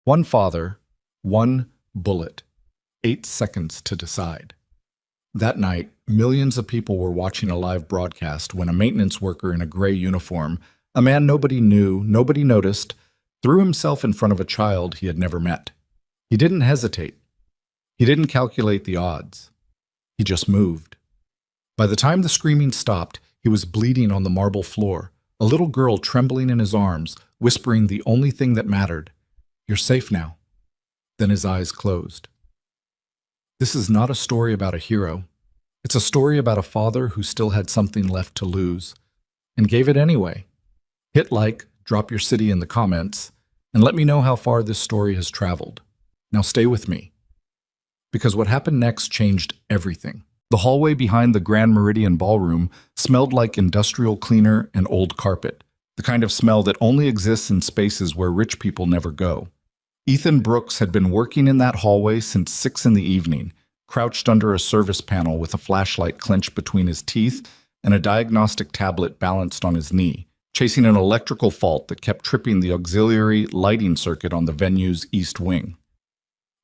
One father, one bullet, 8 seconds to decide. That night, millions of people were watching a live broadcast when a maintenance worker in a gray uniform, a man nobody knew, nobody noticed, threw himself in front of a child he had never met. He didn't hesitate. He didn't calculate the odds. He just moved. By the time the screaming stopped, he was bleeding on the marble floor, a little girl trembling in his arms, whispering the only thing that mattered. "You're safe now." Then his eyes closed. This is not a story about a hero. It's a story about a father who still had something left to lose, and gave it anyway. Hit like, drop your city in the comments, and let me know how far this story has traveled. Now stay with me, because what happened next changed everything. The hallway behind the Grand Meridian Ballroom smelled like industrial cleaner and old carpet, the kind of smell that only exists in spaces where rich people never go. Ethan Brooks had been working in that hallway since 6 in the evening, crouched under a service panel with a flashlight clenched between his teeth and a diagnostic tablet balanced on his knee, chasing an electrical fault that kept tripping the auxiliary lighting circuit on the venue's east wing.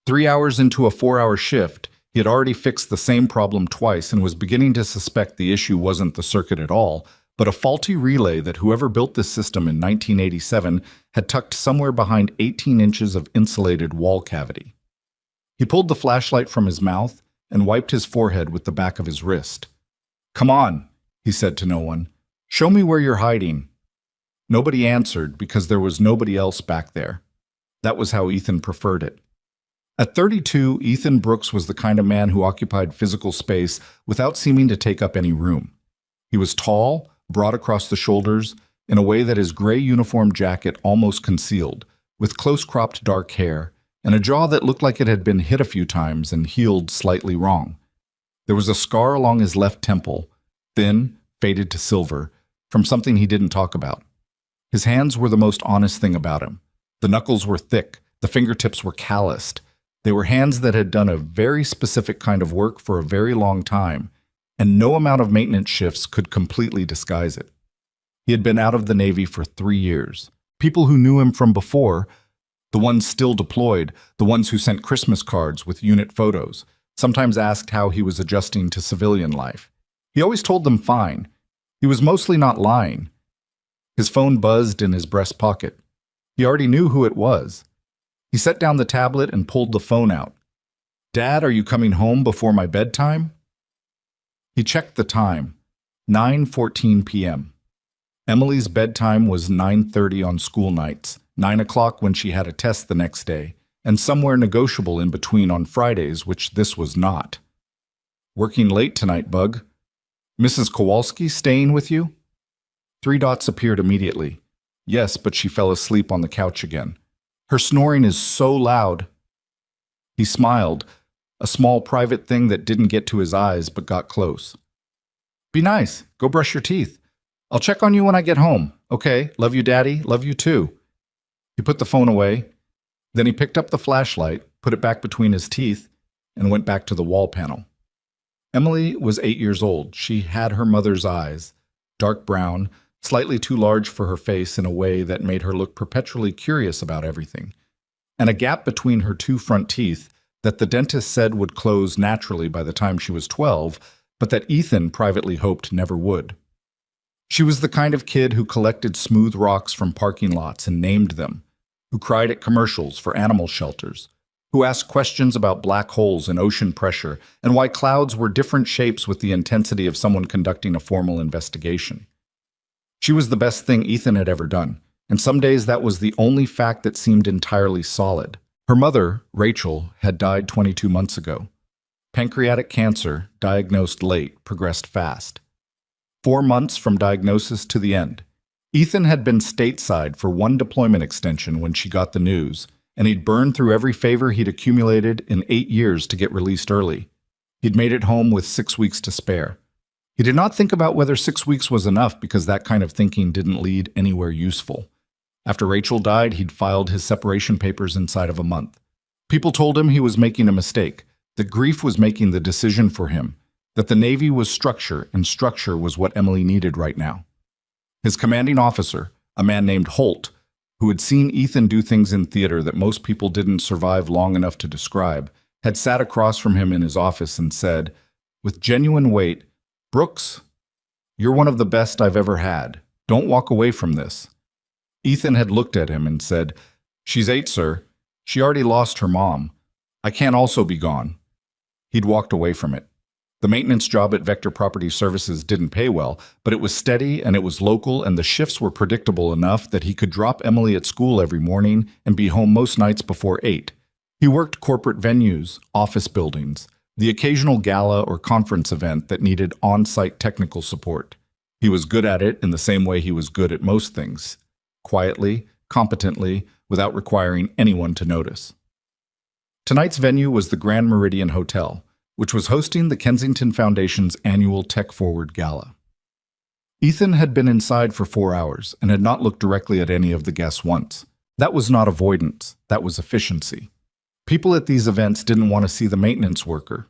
3 hours into a 4-hour shift, he had already fixed the same problem twice and was beginning to suspect the issue wasn't the circuit at all, but a faulty relay that whoever built this system in 1987 had tucked somewhere behind 18 inches of insulated wall cavity. He pulled the flashlight from his mouth and wiped his forehead with the back of his wrist. "Come on," he said to no one. "Show me where you're hiding." Nobody answered because there was nobody else back there. That was how Ethan preferred it. At 32, Ethan Brooks was the kind of man who occupied physical space without seeming to take up any room. He was tall, broad across the shoulders, in a way that his gray uniform jacket almost concealed, with close-cropped dark hair, and a jaw that looked like it had been hit a few times and healed slightly wrong. There was a scar along his left temple, thin, faded to silver, from something he didn't talk about. His hands were the most honest thing about him. The knuckles were thick, the fingertips were calloused. They were hands that had done a very specific kind of work for a very long time, and no amount of maintenance shifts could completely disguise it. He had been out of the Navy for 3 years. People who knew him from before, the ones still deployed, the ones who sent Christmas cards with unit photos, sometimes asked how he was adjusting to civilian life. He always told them fine. He was mostly not lying. His phone buzzed in his breast pocket. He already knew who it was. He set down the tablet and pulled the phone out. "Dad, are you coming home before my bedtime?" He checked the time. 9:14 p.m. Emily's bedtime was 9:30 on school nights, 9 o'clock when she had a test the next day, and somewhere negotiable in between on Fridays, which this was not. "Working late tonight, Bug. Mrs. Kowalski staying with you?" 3 dots appeared immediately. Yes, but she fell asleep on the couch again. "Her snoring is so loud." He smiled, a small private thing that didn't get to his eyes but got close. "Be nice. Go brush your teeth. I'll check on you when I get home. Okay, love you, Daddy. Love you too." He put the phone away. Then he picked up the flashlight, put it back between his teeth, and went back to the wall panel. Emily was 8 years old. She had her mother's eyes, dark brown, slightly too large for her face in a way that made her look perpetually curious about everything, and a gap between her 2 front teeth that the dentist said would close naturally by the time she was 12, but that Ethan privately hoped never would. She was the kind of kid who collected smooth rocks from parking lots and named them, who cried at commercials for animal shelters, who asked questions about black holes and ocean pressure and why clouds were different shapes with the intensity of someone conducting a formal investigation. She was the best thing Ethan had ever done, and some days that was the only fact that seemed entirely solid. Her mother, Rachel, had died 22 months ago. Pancreatic cancer, diagnosed late, progressed fast. 4 months from diagnosis to the end. Ethan had been stateside for 1 deployment extension when she got the news, and he'd burned through every favor he'd accumulated in 8 years to get released early. He'd made it home with 6 weeks to spare. He did not think about whether 6 weeks was enough because that kind of thinking didn't lead anywhere useful. After Rachel died, he'd filed his separation papers inside of a month. People told him he was making a mistake, that grief was making the decision for him, that the Navy was structure and structure was what Emily needed right now. His commanding officer, a man named Holt, who had seen Ethan do things in theater that most people didn't survive long enough to describe, had sat across from him in his office and said, with genuine weight, "Brooks, you're one of the best I've ever had. Don't walk away from this." Ethan had looked at him and said, "She's 8, sir. She already lost her mom. I can't also be gone." He'd walked away from it. The maintenance job at Vector Property Services didn't pay well, but it was steady and it was local, and the shifts were predictable enough that he could drop Emily at school every morning and be home most nights before 8. He worked corporate venues, office buildings, the occasional gala or conference event that needed on-site technical support. He was good at it in the same way he was good at most things, quietly, competently, without requiring anyone to notice. Tonight's venue was the Grand Meridian Hotel, which was hosting the Kensington Foundation's annual Tech Forward Gala. Ethan had been inside for 4 hours and had not looked directly at any of the guests once. That was not avoidance, that was efficiency. People at these events didn't want to see the maintenance worker.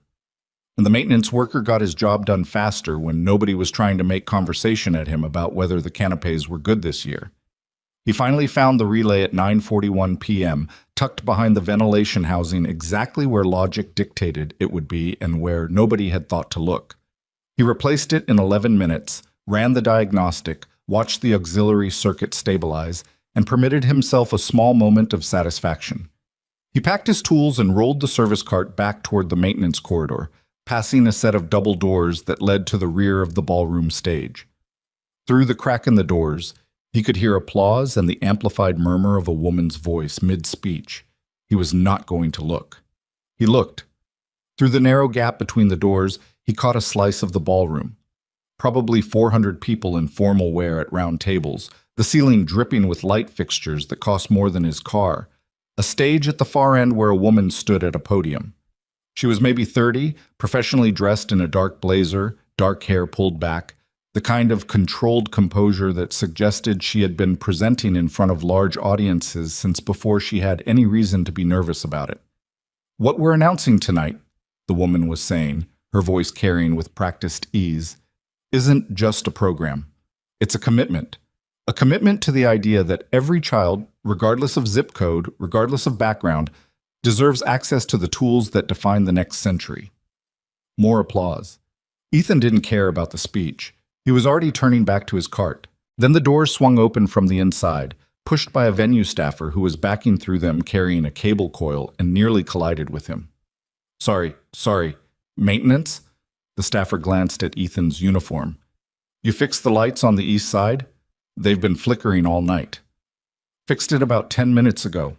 And the maintenance worker got his job done faster when nobody was trying to make conversation at him about whether the canapes were good this year. He finally found the relay at 9:41 p.m., tucked behind the ventilation housing exactly where logic dictated it would be and where nobody had thought to look. He replaced it in 11 minutes, ran the diagnostic, watched the auxiliary circuit stabilize, and permitted himself a small moment of satisfaction. He packed his tools and rolled the service cart back toward the maintenance corridor, passing a set of double doors that led to the rear of the ballroom stage. Through the crack in the doors, he could hear applause and the amplified murmur of a woman's voice mid-speech. He was not going to look. He looked. Through the narrow gap between the doors, he caught a slice of the ballroom. Probably 400 people in formal wear at round tables, the ceiling dripping with light fixtures that cost more than his car. A stage at the far end where a woman stood at a podium. She was maybe 30, professionally dressed in a dark blazer, dark hair pulled back, the kind of controlled composure that suggested she had been presenting in front of large audiences since before she had any reason to be nervous about it. "What we're announcing tonight," the woman was saying, her voice carrying with practiced ease, "isn't just a program. It's a commitment. A commitment to the idea that every child, regardless of zip code, regardless of background, deserves access to the tools that define the next century." More applause. Ethan didn't care about the speech. He was already turning back to his cart. Then the doors swung open from the inside, pushed by a venue staffer who was backing through them carrying a cable coil and nearly collided with him. Sorry, maintenance?" The staffer glanced at Ethan's uniform. "You fixed the lights on the east side? They've been flickering all night." "Fixed it about 10 minutes ago."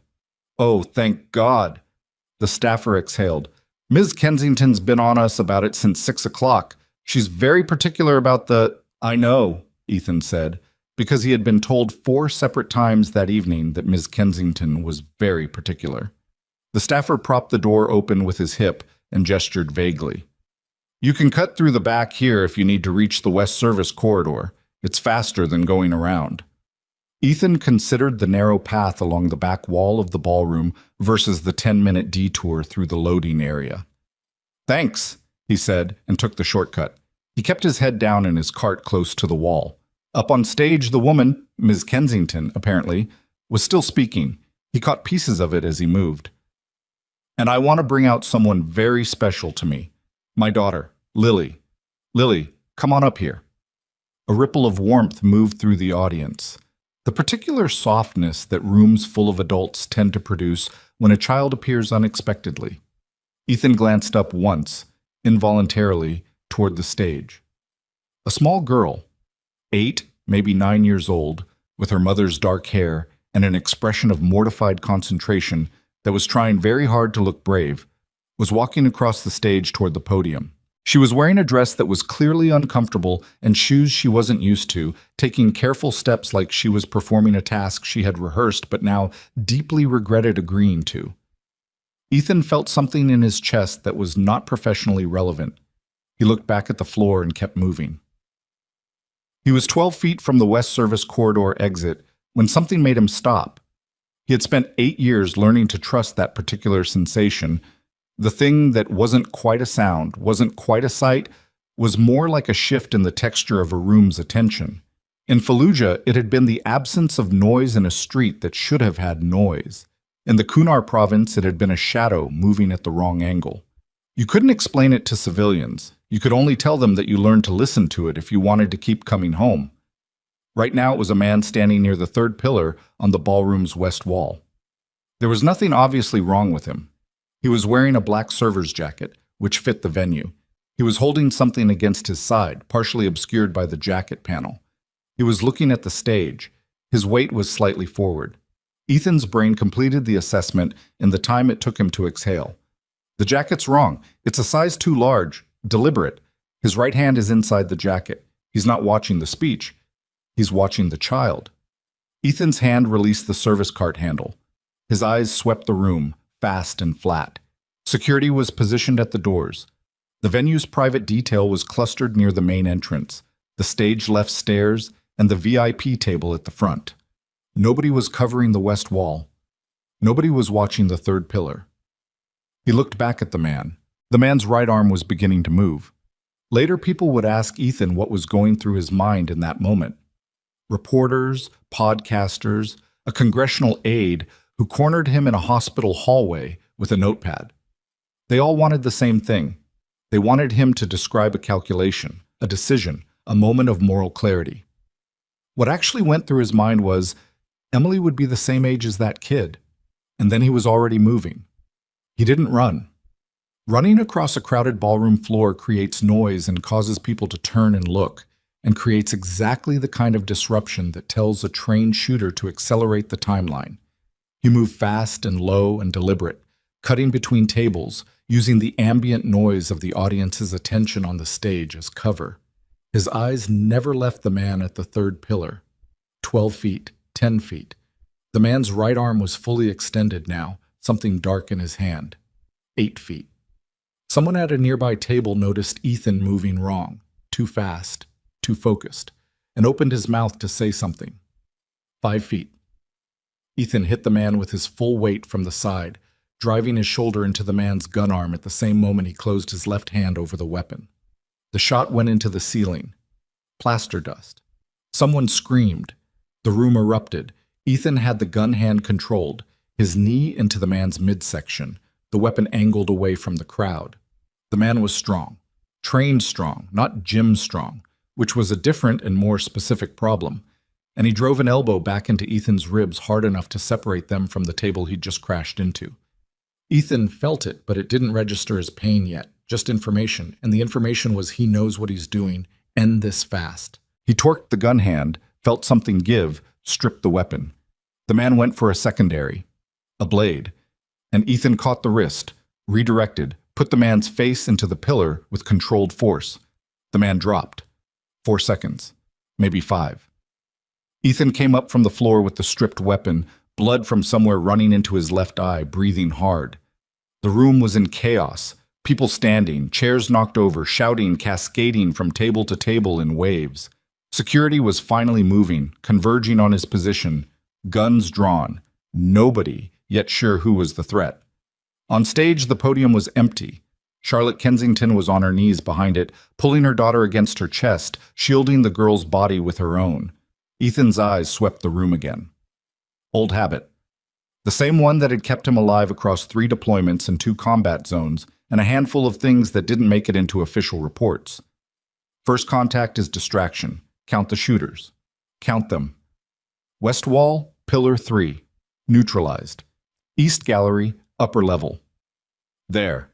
"Oh, thank God." The staffer exhaled. "Ms. Kensington's been on us about it since 6 o'clock. She's very particular about the—" "I know," Ethan said, because he had been told 4 separate times that evening that Ms. Kensington was very particular. The staffer propped the door open with his hip and gestured vaguely. "You can cut through the back here if you need to reach the West Service corridor. It's faster than going around." Ethan considered the narrow path along the back wall of the ballroom versus the 10-minute detour through the loading area. "Thanks," he said, and took the shortcut. He kept his head down in his cart close to the wall. Up on stage, the woman, Ms. Kensington, apparently, was still speaking. He caught pieces of it as he moved. "And I want to bring out someone very special to me. My daughter, Lily. Lily, come on up here." A ripple of warmth moved through the audience. The particular softness that rooms full of adults tend to produce when a child appears unexpectedly. Ethan glanced up once, involuntarily, toward the stage. A small girl, 8, maybe 9 years old, with her mother's dark hair and an expression of mortified concentration that was trying very hard to look brave, was walking across the stage toward the podium. She was wearing a dress that was clearly uncomfortable and shoes she wasn't used to, taking careful steps like she was performing a task she had rehearsed but now deeply regretted agreeing to. Ethan felt something in his chest that was not professionally relevant. He looked back at the floor and kept moving. He was 12 feet from the West Service corridor exit when something made him stop. He had spent 8 years learning to trust that particular sensation. The thing that wasn't quite a sound, wasn't quite a sight, was more like a shift in the texture of a room's attention. In Fallujah, it had been the absence of noise in a street that should have had noise. In the Kunar province, it had been a shadow moving at the wrong angle. You couldn't explain it to civilians. You could only tell them that you learned to listen to it if you wanted to keep coming home. Right now, it was a man standing near the third pillar on the ballroom's west wall. There was nothing obviously wrong with him. He was wearing a black server's jacket, which fit the venue. He was holding something against his side, partially obscured by the jacket panel. He was looking at the stage. His weight was slightly forward. Ethan's brain completed the assessment in the time it took him to exhale. The jacket's wrong. It's a size too large, deliberate. His right hand is inside the jacket. He's not watching the speech. He's watching the child. Ethan's hand released the service cart handle. His eyes swept the room, fast and flat. Security was positioned at the doors. The venue's private detail was clustered near the main entrance, the stage-left stairs, and the VIP table at the front. Nobody was covering the west wall. Nobody was watching the third pillar. He looked back at the man. The man's right arm was beginning to move. Later, people would ask Ethan what was going through his mind in that moment. Reporters, podcasters, a congressional aide who cornered him in a hospital hallway with a notepad. They all wanted the same thing. They wanted him to describe a calculation, a decision, a moment of moral clarity. What actually went through his mind was, Emily would be the same age as that kid, and then he was already moving. He didn't run. Running across a crowded ballroom floor creates noise and causes people to turn and look, and creates exactly the kind of disruption that tells a trained shooter to accelerate the timeline. He moved fast and low and deliberate, cutting between tables, using the ambient noise of the audience's attention on the stage as cover. His eyes never left the man at the third pillar. 12 feet, 10 feet. The man's right arm was fully extended now, something dark in his hand. 8 feet. Someone at a nearby table noticed Ethan moving wrong, too fast, too focused, and opened his mouth to say something. 5 feet. Ethan hit the man with his full weight from the side, driving his shoulder into the man's gun arm at the same moment he closed his left hand over the weapon. The shot went into the ceiling. Plaster dust. Someone screamed. The room erupted. Ethan had the gun hand controlled, his knee into the man's midsection, the weapon angled away from the crowd. The man was strong. Trained strong, not gym strong, which was a different and more specific problem, and he drove an elbow back into Ethan's ribs hard enough to separate them from the table he'd just crashed into. Ethan felt it, but it didn't register as pain yet, just information, and the information was he knows what he's doing, end this fast. He torqued the gun hand, felt something give, stripped the weapon. The man went for a secondary, a blade, and Ethan caught the wrist, redirected, put the man's face into the pillar with controlled force. The man dropped. 4 seconds, maybe 5. Ethan came up from the floor with the stripped weapon, blood from somewhere running into his left eye, breathing hard. The room was in chaos, people standing, chairs knocked over, shouting, cascading from table to table in waves. Security was finally moving, converging on his position, guns drawn, nobody yet sure who was the threat. On stage, the podium was empty. Charlotte Kensington was on her knees behind it, pulling her daughter against her chest, shielding the girl's body with her own. Ethan's eyes swept the room again. Old habit. The same one that had kept him alive across 3 deployments and 2 combat zones, and a handful of things that didn't make it into official reports. First contact is distraction. Count the shooters. Count them. West wall, pillar 3. Neutralized. East gallery, upper level. There.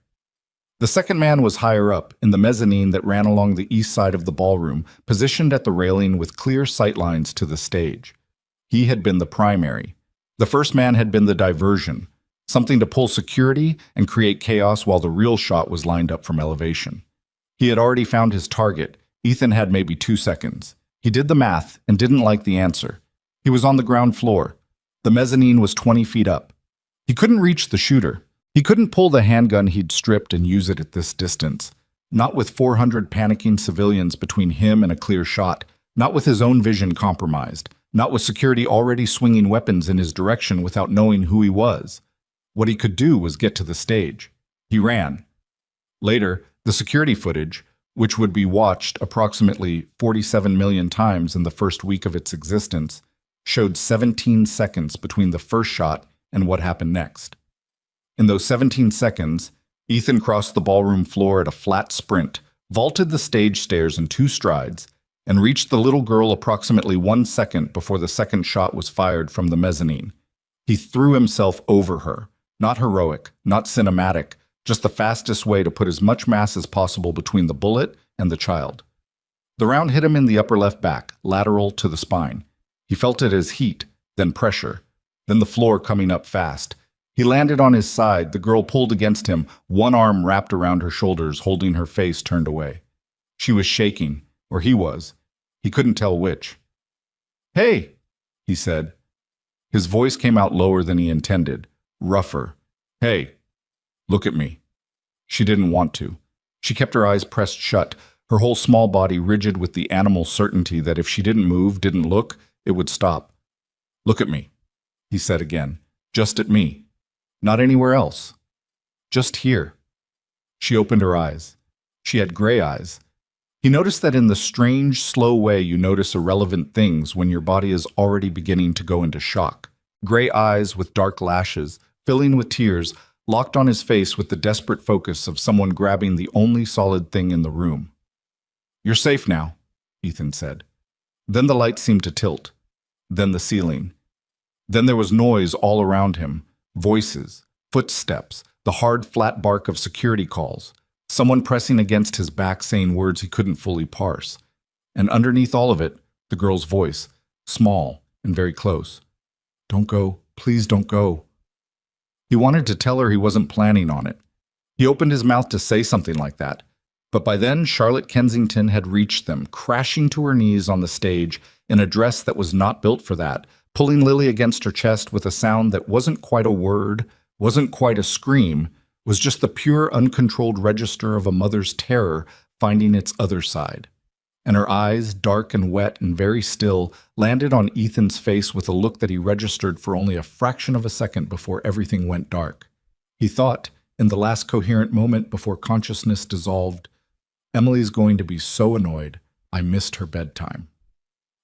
The second man was higher up, in the mezzanine that ran along the east side of the ballroom, positioned at the railing with clear sightlines to the stage. He had been the primary. The first man had been the diversion, something to pull security and create chaos while the real shot was lined up from elevation. He had already found his target. Ethan had maybe 2 seconds. He did the math and didn't like the answer. He was on the ground floor. The mezzanine was 20 feet up. He couldn't reach the shooter. He couldn't pull the handgun he'd stripped and use it at this distance. Not with 400 panicking civilians between him and a clear shot. Not with his own vision compromised. Not with security already swinging weapons in his direction without knowing who he was. What he could do was get to the stage. He ran. Later, the security footage, which would be watched approximately 47 million times in the first week of its existence, showed 17 seconds between the first shot and what happened next. In those 17 seconds, Ethan crossed the ballroom floor at a flat sprint, vaulted the stage stairs in 2 strides, and reached the little girl approximately 1 second before the second shot was fired from the mezzanine. He threw himself over her. Not heroic, not cinematic, just the fastest way to put as much mass as possible between the bullet and the child. The round hit him in the upper left back, lateral to the spine. He felt it as heat, then pressure, then the floor coming up fast. He landed on his side, the girl pulled against him, one arm wrapped around her shoulders, holding her face turned away. She was shaking, or he was. He couldn't tell which. "Hey," he said. His voice came out lower than he intended, rougher. "Hey, look at me." She didn't want to. She kept her eyes pressed shut, her whole small body rigid with the animal certainty that if she didn't move, didn't look, it would stop. "Look at me," he said again. "Just at me. Not anywhere else. Just here." She opened her eyes. She had gray eyes. He noticed that in the strange, slow way you notice irrelevant things when your body is already beginning to go into shock. Gray eyes with dark lashes, filling with tears, locked on his face with the desperate focus of someone grabbing the only solid thing in the room. "You're safe now," Ethan said. Then the light seemed to tilt. Then the ceiling. Then there was noise all around him. Voices, footsteps, the hard, flat bark of security calls. Someone pressing against his back saying words he couldn't fully parse. And underneath all of it, the girl's voice, small and very close. "Don't go. Please don't go." He wanted to tell her he wasn't planning on it. He opened his mouth to say something like that. But by then, Charlotte Kensington had reached them, crashing to her knees on the stage in a dress that was not built for that, pulling Lily against her chest with a sound that wasn't quite a word, wasn't quite a scream, was just the pure, uncontrolled register of a mother's terror finding its other side. And her eyes, dark and wet and very still, landed on Ethan's face with a look that he registered for only a fraction of a second before everything went dark. He thought, in the last coherent moment before consciousness dissolved, "Emily's going to be so annoyed I missed her bedtime."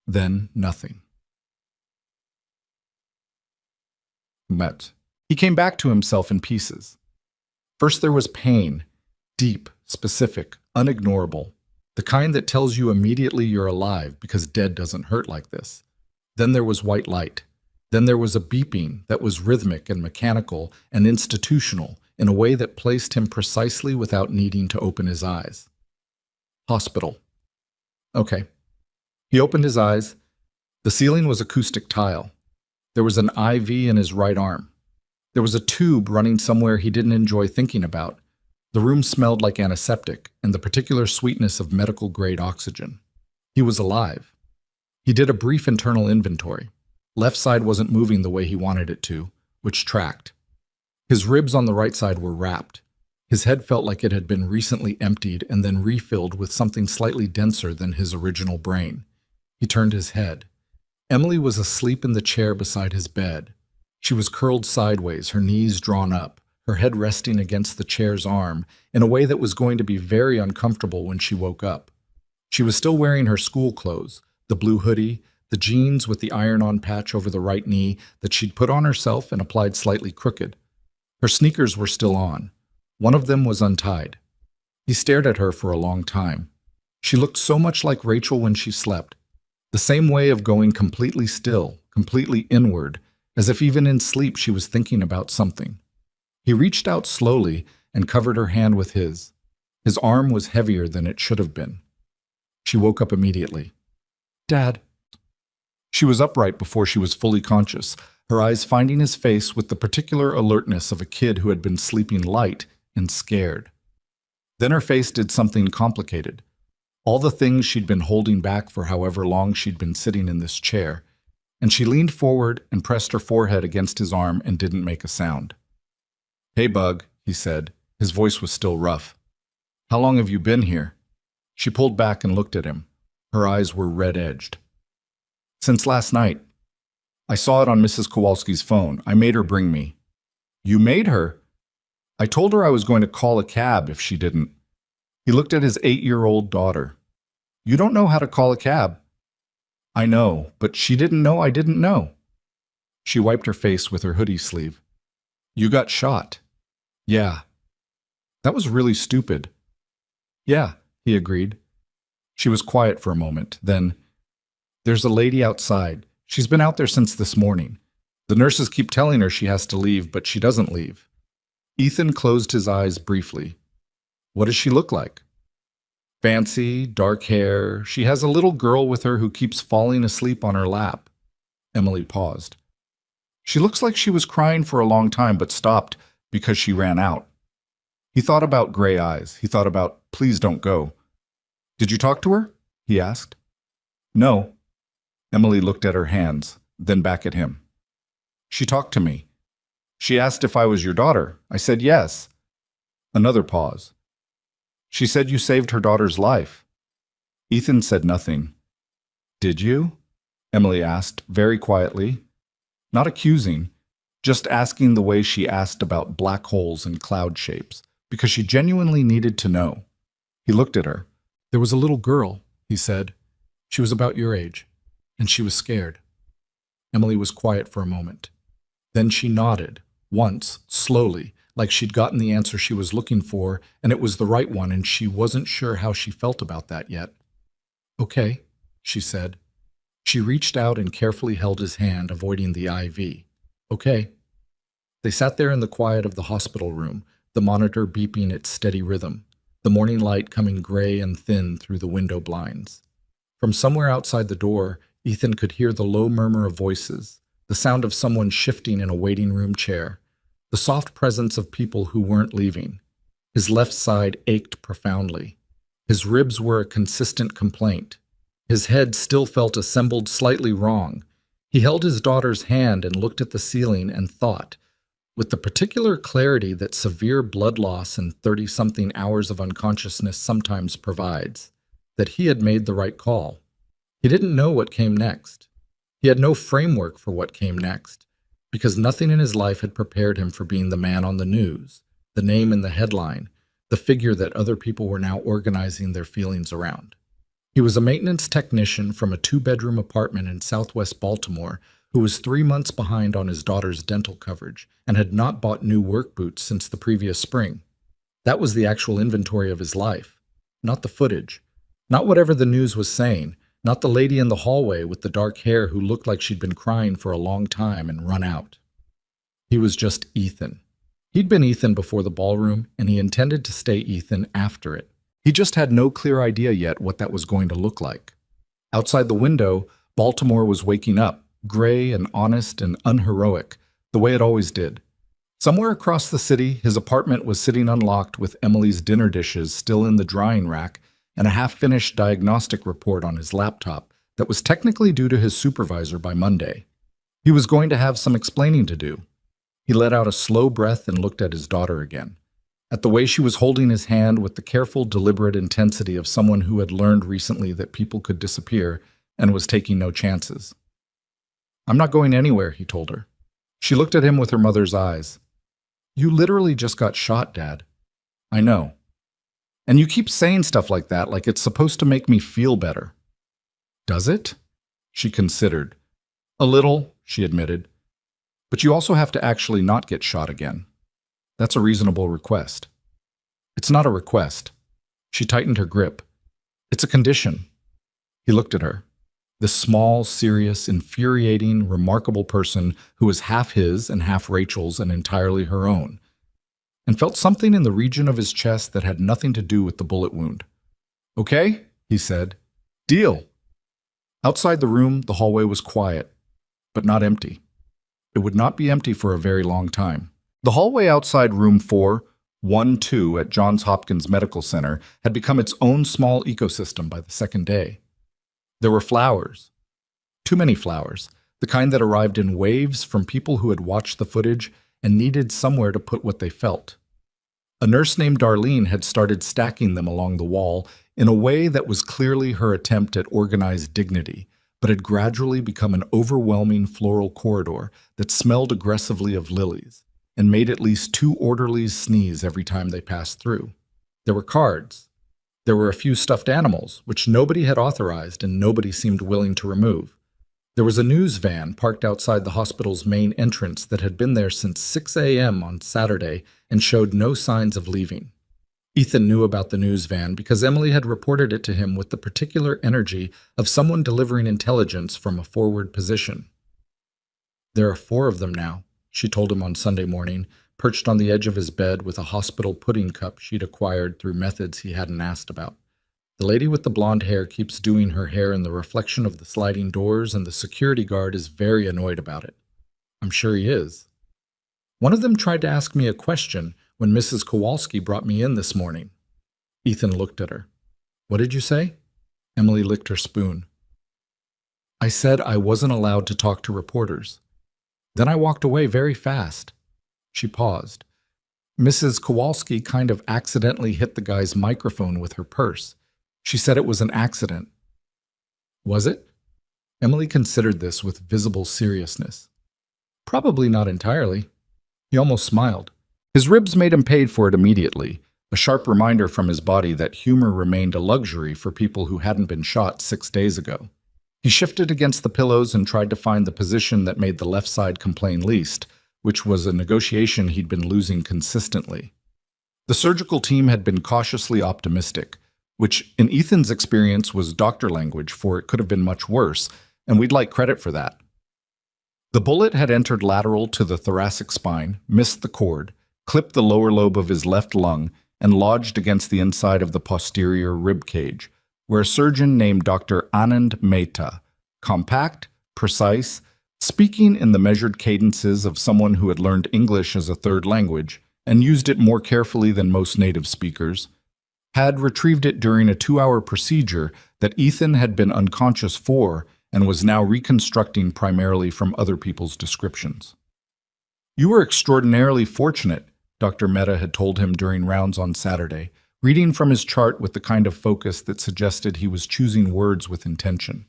Then nothing. Met. He came back to himself in pieces. First there was pain, deep, specific, unignorable, the kind that tells you immediately you're alive because dead doesn't hurt like this. Then there was white light. Then there was a beeping that was rhythmic and mechanical and institutional in a way that placed him precisely without needing to open his eyes. Hospital. Okay. He opened his eyes. The ceiling was acoustic tile. There was an IV in his right arm. There was a tube running somewhere he didn't enjoy thinking about. The room smelled like antiseptic and the particular sweetness of medical-grade oxygen. He was alive. He did a brief internal inventory. Left side wasn't moving the way he wanted it to, which tracked. His ribs on the right side were wrapped. His head felt like it had been recently emptied and then refilled with something slightly denser than his original brain. He turned his head. Emily was asleep in the chair beside his bed. She was curled sideways, her knees drawn up, her head resting against the chair's arm in a way that was going to be very uncomfortable when she woke up. She was still wearing her school clothes, the blue hoodie, the jeans with the iron-on patch over the right knee that she'd put on herself and applied slightly crooked. Her sneakers were still on. One of them was untied. He stared at her for a long time. She looked so much like Rachel when she slept. The same way of going completely still, completely inward, as if even in sleep she was thinking about something. He reached out slowly and covered her hand with his. His arm was heavier than it should have been. She woke up immediately. "Dad." She was upright before she was fully conscious, her eyes finding his face with the particular alertness of a kid who had been sleeping light and scared. Then her face did something complicated. All the things she'd been holding back for however long she'd been sitting in this chair, and she leaned forward and pressed her forehead against his arm and didn't make a sound. "Hey, Bug," he said. His voice was still rough. "How long have you been here?" She pulled back and looked at him. Her eyes were red-edged. "Since last night. I saw it on Mrs. Kowalski's phone. I made her bring me." "You made her?" "I told her I was going to call a cab if she didn't." He looked at his 8-year-old daughter. You don't know how to call a cab. I know, but she didn't know I didn't know. She wiped her face with her hoodie sleeve. You got shot. Yeah. That was really stupid. Yeah, he agreed. She was quiet for a moment. Then, there's a lady outside. She's been out there since this morning. The nurses keep telling her she has to leave, but she doesn't leave. Ethan closed his eyes briefly. What does she look like? Fancy, dark hair. She has a little girl with her who keeps falling asleep on her lap. Emily paused. She looks like she was crying for a long time but stopped because she ran out. He thought about gray eyes. He thought about, please don't go. Did you talk to her? He asked. No. Emily looked at her hands, then back at him. She talked to me. She asked if I was your daughter. I said yes. Another pause. She said you saved her daughter's life. Ethan said nothing. Did you? Emily asked, very quietly. Not accusing, just asking the way she asked about black holes and cloud shapes, because she genuinely needed to know. He looked at her. There was a little girl, he said. She was about your age, and she was scared. Emily was quiet for a moment. Then she nodded, once, slowly, like she'd gotten the answer she was looking for, and it was the right one, and she wasn't sure how she felt about that yet. Okay, she said. She reached out and carefully held his hand, avoiding the IV. Okay. They sat there in the quiet of the hospital room, the monitor beeping its steady rhythm, the morning light coming gray and thin through the window blinds. From somewhere outside the door, Ethan could hear the low murmur of voices, the sound of someone shifting in a waiting room chair, the soft presence of people who weren't leaving. His left side ached profoundly. His ribs were a consistent complaint. His head still felt assembled slightly wrong. He held his daughter's hand and looked at the ceiling and thought, with the particular clarity that severe blood loss and 30-something hours of unconsciousness sometimes provides, that he had made the right call. He didn't know what came next. He had no framework for what came next, because nothing in his life had prepared him for being the man on the news, the name in the headline, the figure that other people were now organizing their feelings around. He was a maintenance technician from a 2-bedroom apartment in southwest Baltimore who was 3 months behind on his daughter's dental coverage and had not bought new work boots since the previous spring. That was the actual inventory of his life, not the footage, not whatever the news was saying, not the lady in the hallway with the dark hair who looked like she'd been crying for a long time and run out. He was just Ethan. He'd been Ethan before the ballroom, and he intended to stay Ethan after it. He just had no clear idea yet what that was going to look like. Outside the window, Baltimore was waking up, gray and honest and unheroic, the way it always did. Somewhere across the city, his apartment was sitting unlocked with Emily's dinner dishes still in the drying rack and a half-finished diagnostic report on his laptop that was technically due to his supervisor by Monday. He was going to have some explaining to do. He let out a slow breath and looked at his daughter again, at the way she was holding his hand with the careful, deliberate intensity of someone who had learned recently that people could disappear and was taking no chances. I'm not going anywhere, he told her. She looked at him with her mother's eyes. You literally just got shot, Dad. I know. And you keep saying stuff like that, like it's supposed to make me feel better. Does it? She considered. A little, she admitted. But you also have to actually not get shot again. That's a reasonable request. It's not a request. She tightened her grip. It's a condition. He looked at her. This small, serious, infuriating, remarkable person who was half his and half Rachel's and entirely her own, and felt something in the region of his chest that had nothing to do with the bullet wound. Okay, he said. Deal. Outside the room, the hallway was quiet, but not empty. It would not be empty for a very long time. The hallway outside room 412 at Johns Hopkins Medical Center had become its own small ecosystem by the second day. There were flowers. Too many flowers, the kind that arrived in waves from people who had watched the footage and needed somewhere to put what they felt. A nurse named Darlene had started stacking them along the wall in a way that was clearly her attempt at organized dignity, but had gradually become an overwhelming floral corridor that smelled aggressively of lilies and made at least 2 orderlies sneeze every time they passed through. There were cards. There were a few stuffed animals, which nobody had authorized and nobody seemed willing to remove. There was a news van parked outside the hospital's main entrance that had been there since 6 a.m. on Saturday and showed no signs of leaving. Ethan knew about the news van because Emily had reported it to him with the particular energy of someone delivering intelligence from a forward position. "There are 4 of them now," she told him on Sunday morning, perched on the edge of his bed with a hospital pudding cup she'd acquired through methods he hadn't asked about. "The lady with the blonde hair keeps doing her hair in the reflection of the sliding doors, and the security guard is very annoyed about it." "I'm sure he is." "One of them tried to ask me a question when Mrs. Kowalski brought me in this morning." Ethan looked at her. "What did you say?" Emily licked her spoon. "I said I wasn't allowed to talk to reporters. Then I walked away very fast." She paused. "Mrs. Kowalski kind of accidentally hit the guy's microphone with her purse. She said it was an accident." "Was it?" Emily considered this with visible seriousness. "Probably not entirely." He almost smiled. His ribs made him paid for it immediately, a sharp reminder from his body that humor remained a luxury for people who hadn't been shot 6 days ago. He shifted against the pillows and tried to find the position that made the left side complain least, which was a negotiation he'd been losing consistently. The surgical team had been cautiously optimistic, which in Ethan's experience was doctor language, for it could have been much worse, and we'd like credit for that. The bullet had entered lateral to the thoracic spine, missed the cord, clipped the lower lobe of his left lung, and lodged against the inside of the posterior rib cage, where a surgeon named Dr. Anand Mehta, compact, precise, speaking in the measured cadences of someone who had learned English as a third language and used it more carefully than most native speakers, had retrieved it during a 2-hour procedure that Ethan had been unconscious for and was now reconstructing primarily from other people's descriptions. "You were extraordinarily fortunate," Dr. Mehta had told him during rounds on Saturday, reading from his chart with the kind of focus that suggested he was choosing words with intention.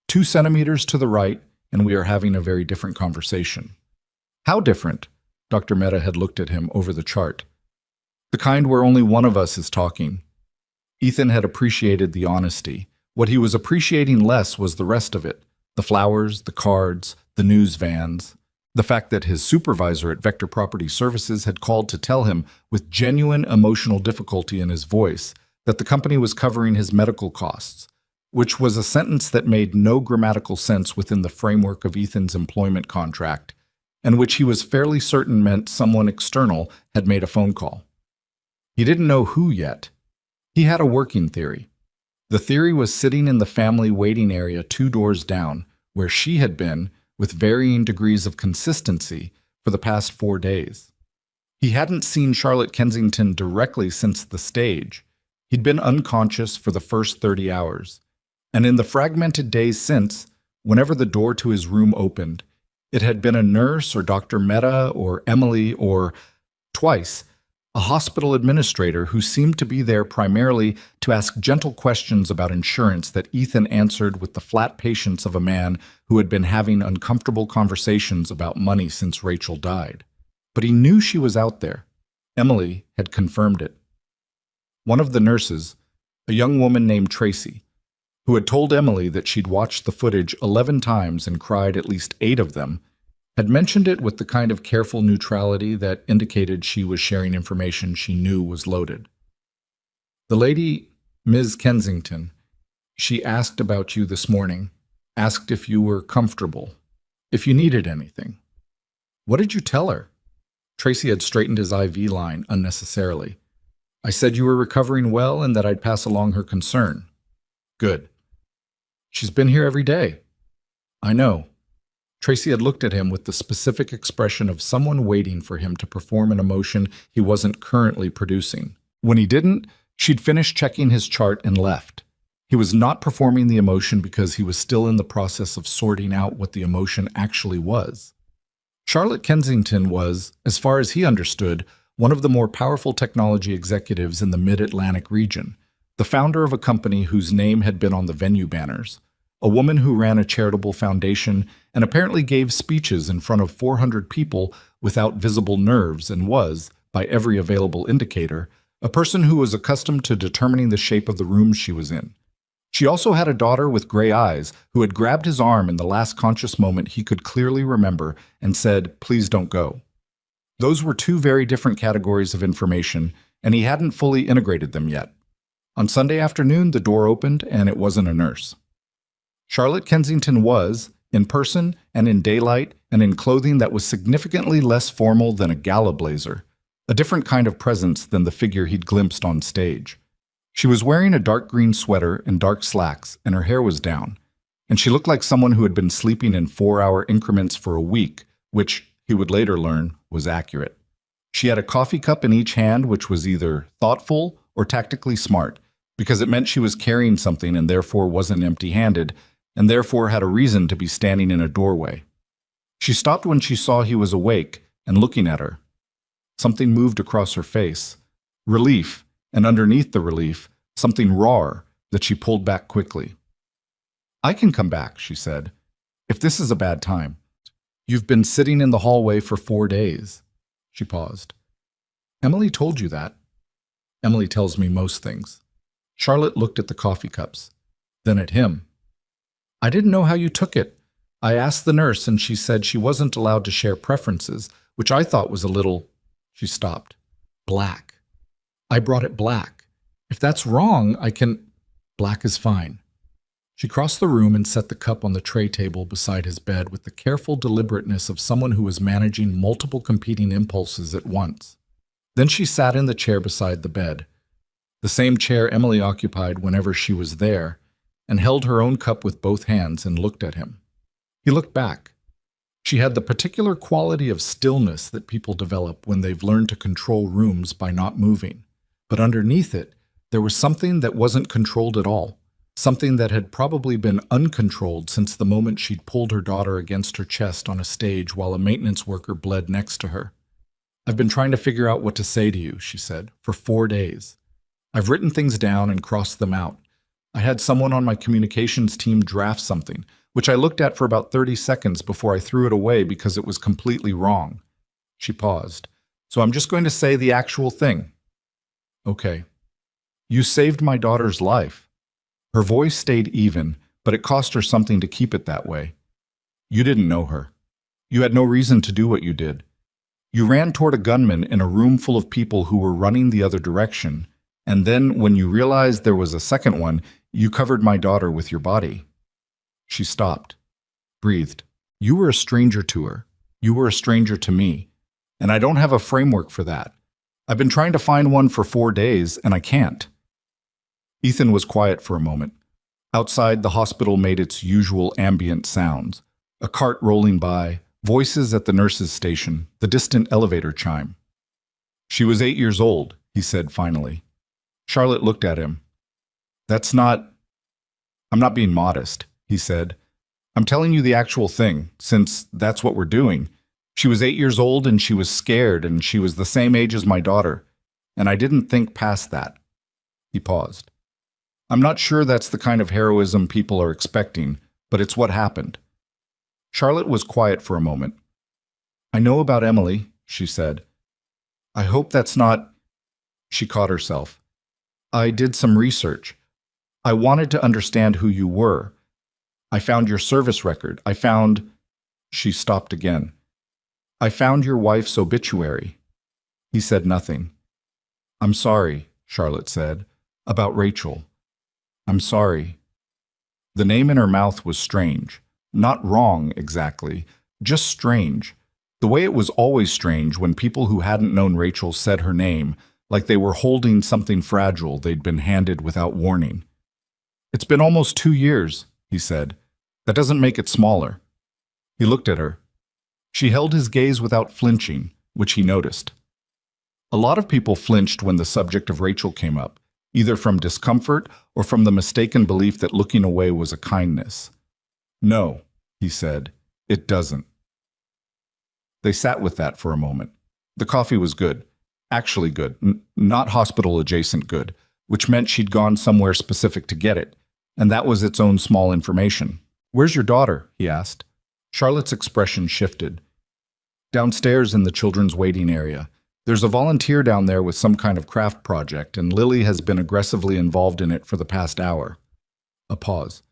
2 centimeters to the right, and we are having a very different conversation." "How different?" Dr. Mehta had looked at him over the chart. "The kind where only one of us is talking." Ethan had appreciated the honesty. What he was appreciating less was the rest of it: the flowers, the cards, the news vans. The fact that his supervisor at Vector Property Services had called to tell him, with genuine emotional difficulty in his voice, that the company was covering his medical costs, which was a sentence that made no grammatical sense within the framework of Ethan's employment contract, and which he was fairly certain meant someone external had made a phone call. He didn't know who yet. He had a working theory. The theory was sitting in the family waiting area 2 doors down, where she had been, with varying degrees of consistency, for the past 4 days. He hadn't seen Charlotte Kensington directly since the stage. He'd been unconscious for the first 30 hours. And in the fragmented days since, whenever the door to his room opened, it had been a nurse or Dr. Mehta or Emily or, twice, a hospital administrator who seemed to be there primarily to ask gentle questions about insurance that Ethan answered with the flat patience of a man who had been having uncomfortable conversations about money since Rachel died. But he knew she was out there. Emily had confirmed it. One of the nurses, a young woman named Tracy, who had told Emily that she'd watched the footage 11 times and cried at least 8 of them, had mentioned it with the kind of careful neutrality that indicated she was sharing information she knew was loaded. "The lady, Ms. Kensington, she asked about you this morning, asked if you were comfortable, if you needed anything." "What did you tell her?" Tracy had straightened his IV line unnecessarily. "I said you were recovering well and that I'd pass along her concern." "Good." "She's been here every day." "I know." Tracy had looked at him with the specific expression of someone waiting for him to perform an emotion he wasn't currently producing. When he didn't, she'd finished checking his chart and left. He was not performing the emotion because he was still in the process of sorting out what the emotion actually was. Charlotte Kensington was, as far as he understood, one of the more powerful technology executives in the Mid-Atlantic region, the founder of a company whose name had been on the venue banners, a woman who ran a charitable foundation and apparently gave speeches in front of 400 people without visible nerves and was, by every available indicator, a person who was accustomed to determining the shape of the rooms she was in. She also had a daughter with gray eyes who had grabbed his arm in the last conscious moment he could clearly remember and said, "Please don't go." Those were two very different categories of information, and he hadn't fully integrated them yet. On Sunday afternoon, the door opened, and it wasn't a nurse. Charlotte Kensington was, in person and in daylight and in clothing that was significantly less formal than a gala blazer, a different kind of presence than the figure he'd glimpsed on stage. She was wearing a dark green sweater and dark slacks, and her hair was down, and she looked like someone who had been sleeping in 4-hour increments for a week, which, he would later learn, was accurate. She had a coffee cup in each hand, which was either thoughtful or tactically smart, because it meant she was carrying something and therefore wasn't empty-handed, and therefore had a reason to be standing in a doorway. She stopped when she saw he was awake and looking at her. Something moved across her face. Relief, and underneath the relief, something raw that she pulled back quickly. "I can come back," she said, "if this is a bad time. You've been sitting in the hallway for 4 days. She paused. "Emily told you that." "Emily tells me most things." Charlotte looked at the coffee cups, then at him. "I didn't know how you took it. I asked the nurse and she said she wasn't allowed to share preferences, which I thought was a little—" She stopped. "Black. I brought it black. If that's wrong, I can—" "Black is fine." She crossed the room and set the cup on the tray table beside his bed with the careful deliberateness of someone who was managing multiple competing impulses at once. Then she sat in the chair beside the bed, the same chair Emily occupied whenever she was there, and held her own cup with both hands and looked at him. He looked back. She had the particular quality of stillness that people develop when they've learned to control rooms by not moving. But underneath it, there was something that wasn't controlled at all, something that had probably been uncontrolled since the moment she'd pulled her daughter against her chest on a stage while a maintenance worker bled next to her. "I've been trying to figure out what to say to you," she said, "for 4 days. I've written things down and crossed them out. I had someone on my communications team draft something, which I looked at for about 30 seconds before I threw it away because it was completely wrong." She paused. "So I'm just going to say the actual thing." "Okay. You saved my daughter's life." Her voice stayed even, but it cost her something to keep it that way. "You didn't know her. You had no reason to do what you did. You ran toward a gunman in a room full of people who were running the other direction, and then when you realized there was a second one, you covered my daughter with your body." She stopped, breathed. "You were a stranger to her. You were a stranger to me. And I don't have a framework for that. I've been trying to find one for 4 days, and I can't." Ethan was quiet for a moment. Outside, the hospital made its usual ambient sounds. A cart rolling by, voices at the nurse's station, the distant elevator chime. "She was 8 years old," he said finally. Charlotte looked at him. "That's not—" "I'm not being modest," he said. "I'm telling you the actual thing, since that's what we're doing. She was 8 years old and she was scared and she was the same age as my daughter, and I didn't think past that." He paused. "I'm not sure that's the kind of heroism people are expecting, but it's what happened." Charlotte was quiet for a moment. "I know about Emily," she said. "I hope that's not—" She caught herself. "I did some research. I wanted to understand who you were. I found your service record. I found—" She stopped again. "I found your wife's obituary." He said nothing. "I'm sorry," Charlotte said, "about Rachel. I'm sorry." The name in her mouth was strange. Not wrong, exactly, just strange. The way it was always strange when people who hadn't known Rachel said her name, like they were holding something fragile they'd been handed without warning. "It's been almost 2 years," he said. "That doesn't make it smaller." He looked at her. She held his gaze without flinching, which he noticed. A lot of people flinched when the subject of Rachel came up, either from discomfort or from the mistaken belief that looking away was a kindness. "No," he said, "it doesn't." They sat with that for a moment. The coffee was good. Actually good, not hospital-adjacent good, which meant she'd gone somewhere specific to get it, and that was its own small information. "Where's your daughter?" he asked. Charlotte's expression shifted. "Downstairs in the children's waiting area. There's a volunteer down there with some kind of craft project, and Lily has been aggressively involved in it for the past hour. A pause.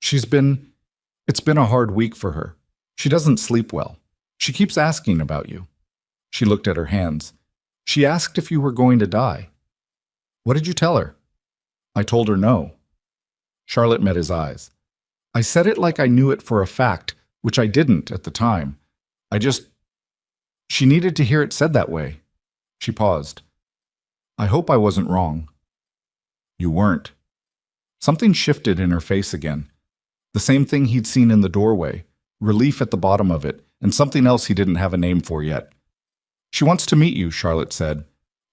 It's been a hard week for her. She doesn't sleep well. She keeps asking about you. She looked at her hands. She asked if you were going to die. What did you tell her? I told her no. Charlotte met his eyes. I said it like I knew it for a fact, which I didn't at the time. She needed to hear it said that way. She paused. I hope I wasn't wrong. You weren't. Something shifted in her face again. The same thing he'd seen in the doorway, relief at the bottom of it, and something else he didn't have a name for yet. She wants to meet you, Charlotte said.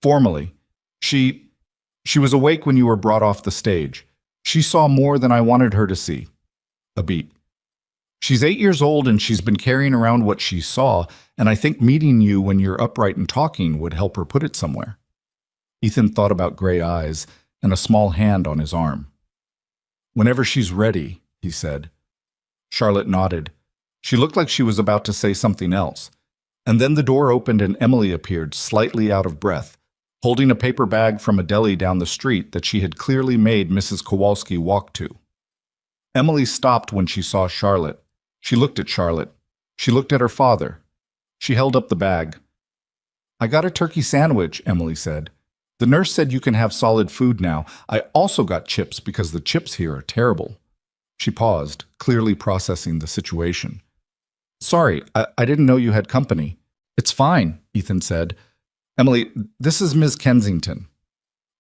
Formally. She was awake when you were brought off the stage. She saw more than I wanted her to see. A beat. She's 8 years old and she's been carrying around what she saw, and I think meeting you when you're upright and talking would help her put it somewhere. Ethan thought about gray eyes and a small hand on his arm. Whenever she's ready, he said. Charlotte nodded. She looked like she was about to say something else. And then the door opened and Emily appeared, slightly out of breath, holding a paper bag from a deli down the street that she had clearly made Mrs. Kowalski walk to. Emily stopped when she saw Charlotte. She looked at Charlotte. She looked at her father. She held up the bag. I got a turkey sandwich, Emily said. The nurse said you can have solid food now. I also got chips because the chips here are terrible. She paused, clearly processing the situation. Sorry, I didn't know you had company. It's fine, Ethan said. Emily, this is Ms. Kensington.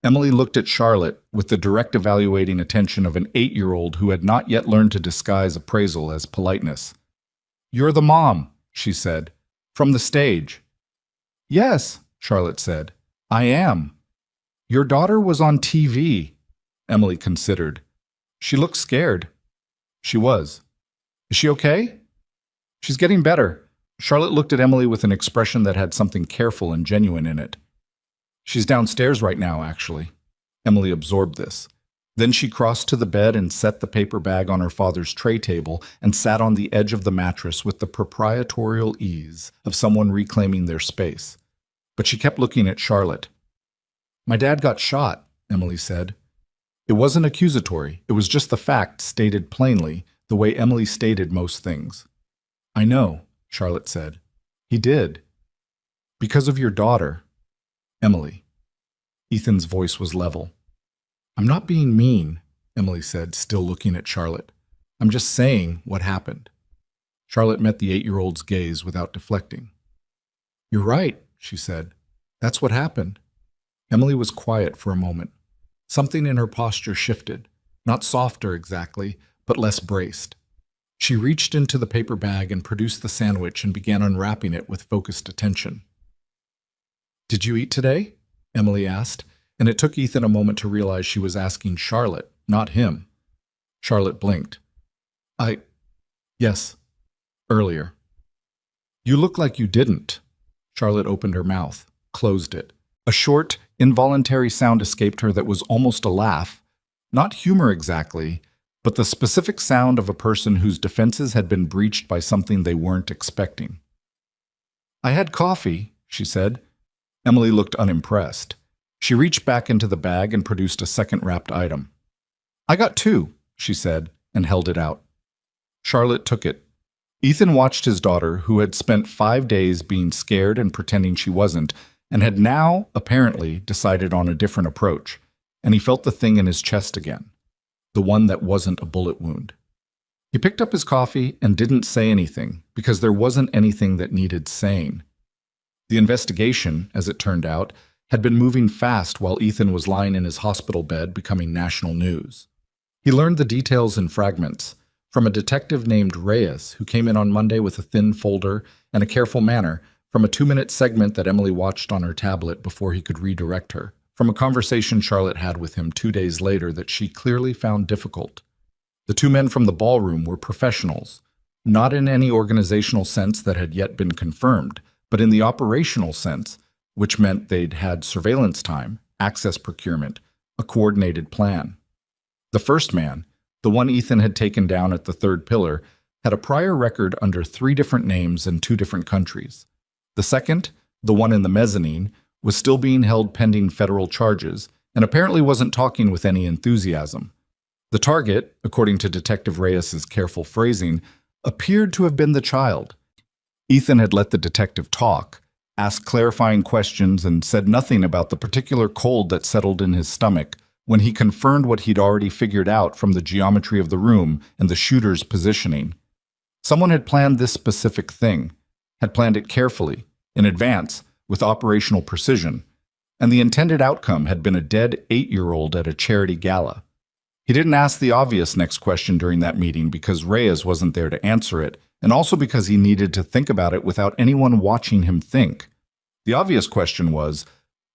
Emily looked at Charlotte with the direct evaluating attention of an 8-year-old who had not yet learned to disguise appraisal as politeness. You're the mom, she said, from the stage. Yes, Charlotte said. I am. Your daughter was on TV, Emily considered. She looked scared. She was. Is she okay? She's getting better. Charlotte looked at Emily with an expression that had something careful and genuine in it. She's downstairs right now, actually. Emily absorbed this. Then she crossed to the bed and set the paper bag on her father's tray table and sat on the edge of the mattress with the proprietorial ease of someone reclaiming their space. But she kept looking at Charlotte. My dad got shot, Emily said. It wasn't accusatory. It was just the fact stated plainly, the way Emily stated most things. I know, Charlotte said. He did. Because of your daughter, Emily. Ethan's voice was level. I'm not being mean, Emily said, still looking at Charlotte. I'm just saying what happened. Charlotte met the 8-year-old's gaze without deflecting. You're right, she said. That's what happened. Emily was quiet for a moment. Something in her posture shifted, not softer exactly, but less braced. She reached into the paper bag and produced the sandwich and began unwrapping it with focused attention. Did you eat today? Emily asked, and it took Ethan a moment to realize she was asking Charlotte, not him. Charlotte blinked. Yes, earlier. You look like you didn't. Charlotte opened her mouth, closed it. A short, involuntary sound escaped her that was almost a laugh, not humor exactly, but the specific sound of a person whose defenses had been breached by something they weren't expecting. I had coffee, she said. Emily looked unimpressed. She reached back into the bag and produced a second wrapped item. I got 2, she said, and held it out. Charlotte took it. Ethan watched his daughter, who had spent 5 days being scared and pretending she wasn't, and had now, apparently, decided on a different approach, and he felt the thing in his chest again. The one that wasn't a bullet wound. He picked up his coffee and didn't say anything, because there wasn't anything that needed saying. The investigation, as it turned out, had been moving fast while Ethan was lying in his hospital bed becoming national news. He learned the details in fragments, from a detective named Reyes who came in on Monday with a thin folder and a careful manner, from a 2-minute segment that Emily watched on her tablet before he could redirect her, from a conversation Charlotte had with him 2 days later that she clearly found difficult. The 2 men from the ballroom were professionals, not in any organizational sense that had yet been confirmed, but in the operational sense, which meant they'd had surveillance time, access procurement, a coordinated plan. The first man, the one Ethan had taken down at the third pillar, had a prior record under 3 different names in 2 different countries. The second, the one in the mezzanine, was still being held pending federal charges and apparently wasn't talking with any enthusiasm. The target, according to Detective Reyes's careful phrasing, appeared to have been the child. Ethan had let the detective talk, asked clarifying questions, and said nothing about the particular cold that settled in his stomach when he confirmed what he'd already figured out from the geometry of the room and the shooter's positioning. Someone had planned this specific thing, had planned it carefully, in advance, with operational precision, and the intended outcome had been a dead 8-year-old at a charity gala. He didn't ask the obvious next question during that meeting because Reyes wasn't there to answer it, and also because he needed to think about it without anyone watching him think. The obvious question was,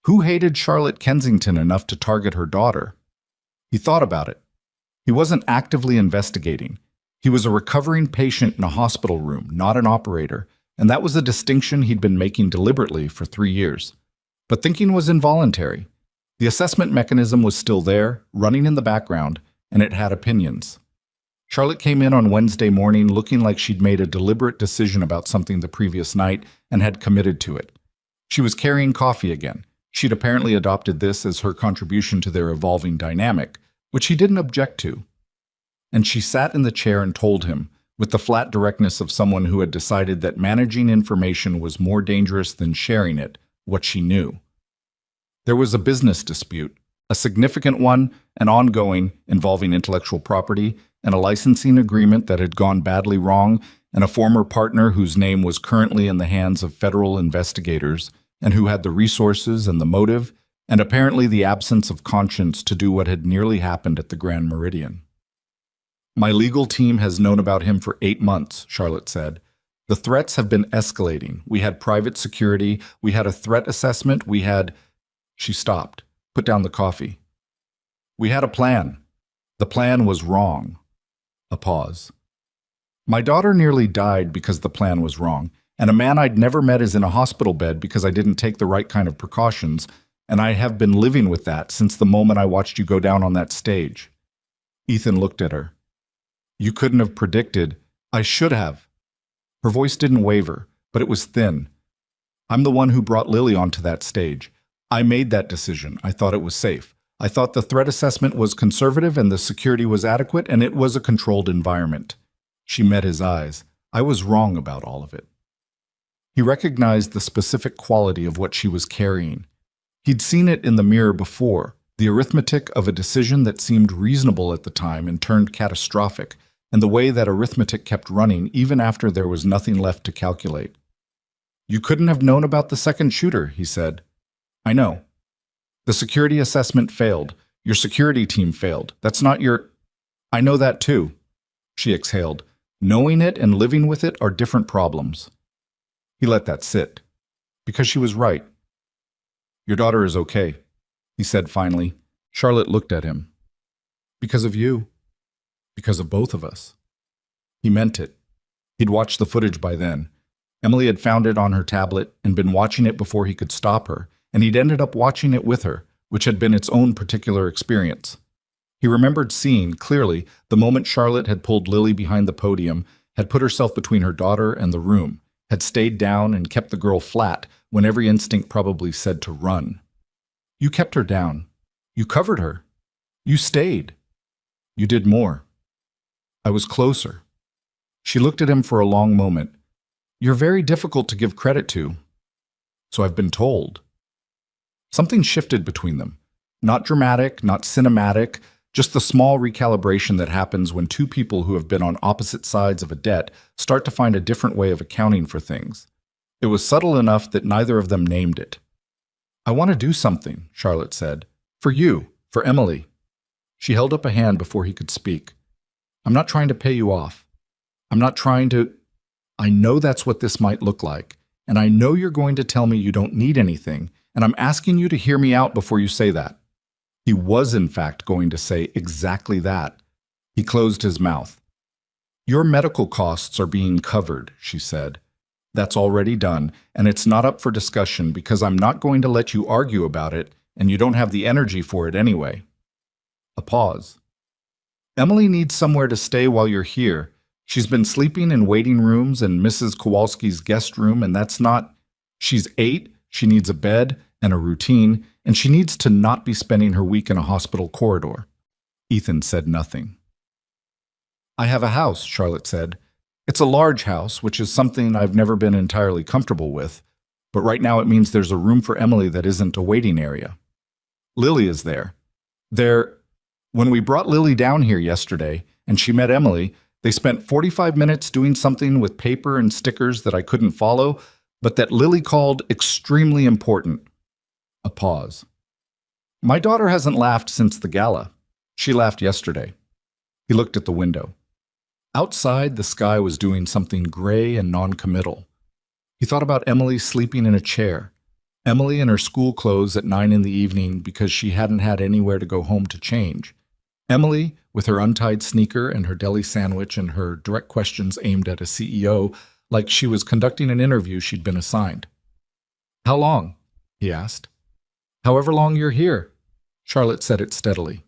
who hated Charlotte Kensington enough to target her daughter? He thought about it. He wasn't actively investigating. He was a recovering patient in a hospital room, not an operator, and that was a distinction he'd been making deliberately for 3 years. But thinking was involuntary. The assessment mechanism was still there, running in the background, and it had opinions. Charlotte came in on Wednesday morning looking like she'd made a deliberate decision about something the previous night and had committed to it. She was carrying coffee again. She'd apparently adopted this as her contribution to their evolving dynamic, which he didn't object to. And she sat in the chair and told him, with the flat directness of someone who had decided that managing information was more dangerous than sharing it, what she knew. There was a business dispute, a significant one, and ongoing, involving intellectual property, and a licensing agreement that had gone badly wrong, and a former partner whose name was currently in the hands of federal investigators, and who had the resources and the motive, and apparently the absence of conscience to do what had nearly happened at the Grand Meridian. My legal team has known about him for 8 months, Charlotte said. The threats have been escalating. We had private security, we had a threat assessment, we had... She stopped, put down the coffee. We had a plan. The plan was wrong. A pause. My daughter nearly died because the plan was wrong, and a man I'd never met is in a hospital bed because I didn't take the right kind of precautions, and I have been living with that since the moment I watched you go down on that stage. Ethan looked at her. You couldn't have predicted. I should have. Her voice didn't waver, but it was thin. I'm the one who brought Lily onto that stage. I made that decision. I thought it was safe. I thought the threat assessment was conservative and the security was adequate, and it was a controlled environment. She met his eyes. I was wrong about all of it. He recognized the specific quality of what she was carrying. He'd seen it in the mirror before, the arithmetic of a decision that seemed reasonable at the time and turned catastrophic, and the way that arithmetic kept running even after there was nothing left to calculate. You couldn't have known about the second shooter, he said. I know. The security assessment failed. Your security team failed. That's not your... I know that too. She exhaled. Knowing it and living with it are different problems. He let that sit. Because she was right. Your daughter is okay, he said finally. Charlotte looked at him. Because of you. Because of both of us. He meant it. He'd watched the footage by then. Emily had found it on her tablet and been watching it before he could stop her, and he'd ended up watching it with her, which had been its own particular experience. He remembered seeing, clearly, the moment Charlotte had pulled Lily behind the podium, had put herself between her daughter and the room, had stayed down and kept the girl flat when every instinct probably said to run. You kept her down. You covered her. You stayed. You did more. I was closer. She looked at him for a long moment. You're very difficult to give credit to. So I've been told. Something shifted between them. Not dramatic, not cinematic, just the small recalibration that happens when two people who have been on opposite sides of a debt start to find a different way of accounting for things. It was subtle enough that neither of them named it. I want to do something, Charlotte said. For you, for Emily. She held up a hand before he could speak. I'm not trying to pay you off. I'm not trying to... I know that's what this might look like, and I know you're going to tell me you don't need anything, and I'm asking you to hear me out before you say that. He was, in fact, going to say exactly that. He closed his mouth. Your medical costs are being covered, she said. That's already done, and it's not up for discussion because I'm not going to let you argue about it, and you don't have the energy for it anyway. A pause. Emily needs somewhere to stay while you're here. She's been sleeping in waiting rooms and Mrs. Kowalski's guest room, and that's not... She's 8, she needs a bed and a routine, and she needs to not be spending her week in a hospital corridor. Ethan said nothing. I have a house, Charlotte said. It's a large house, which is something I've never been entirely comfortable with, but right now it means there's a room for Emily that isn't a waiting area. Lily is there. When we brought Lily down here yesterday and she met Emily, they spent 45 minutes doing something with paper and stickers that I couldn't follow, but that Lily called extremely important. A pause. My daughter hasn't laughed since the gala. She laughed yesterday. He looked at the window. Outside, the sky was doing something gray and non-committal. He thought about Emily sleeping in a chair. Emily in her school clothes at 9 in the evening because she hadn't had anywhere to go home to change. Emily, with her untied sneaker and her deli sandwich and her direct questions aimed at a CEO, like she was conducting an interview she'd been assigned. How long? He asked. However long you're here. Charlotte said it steadily.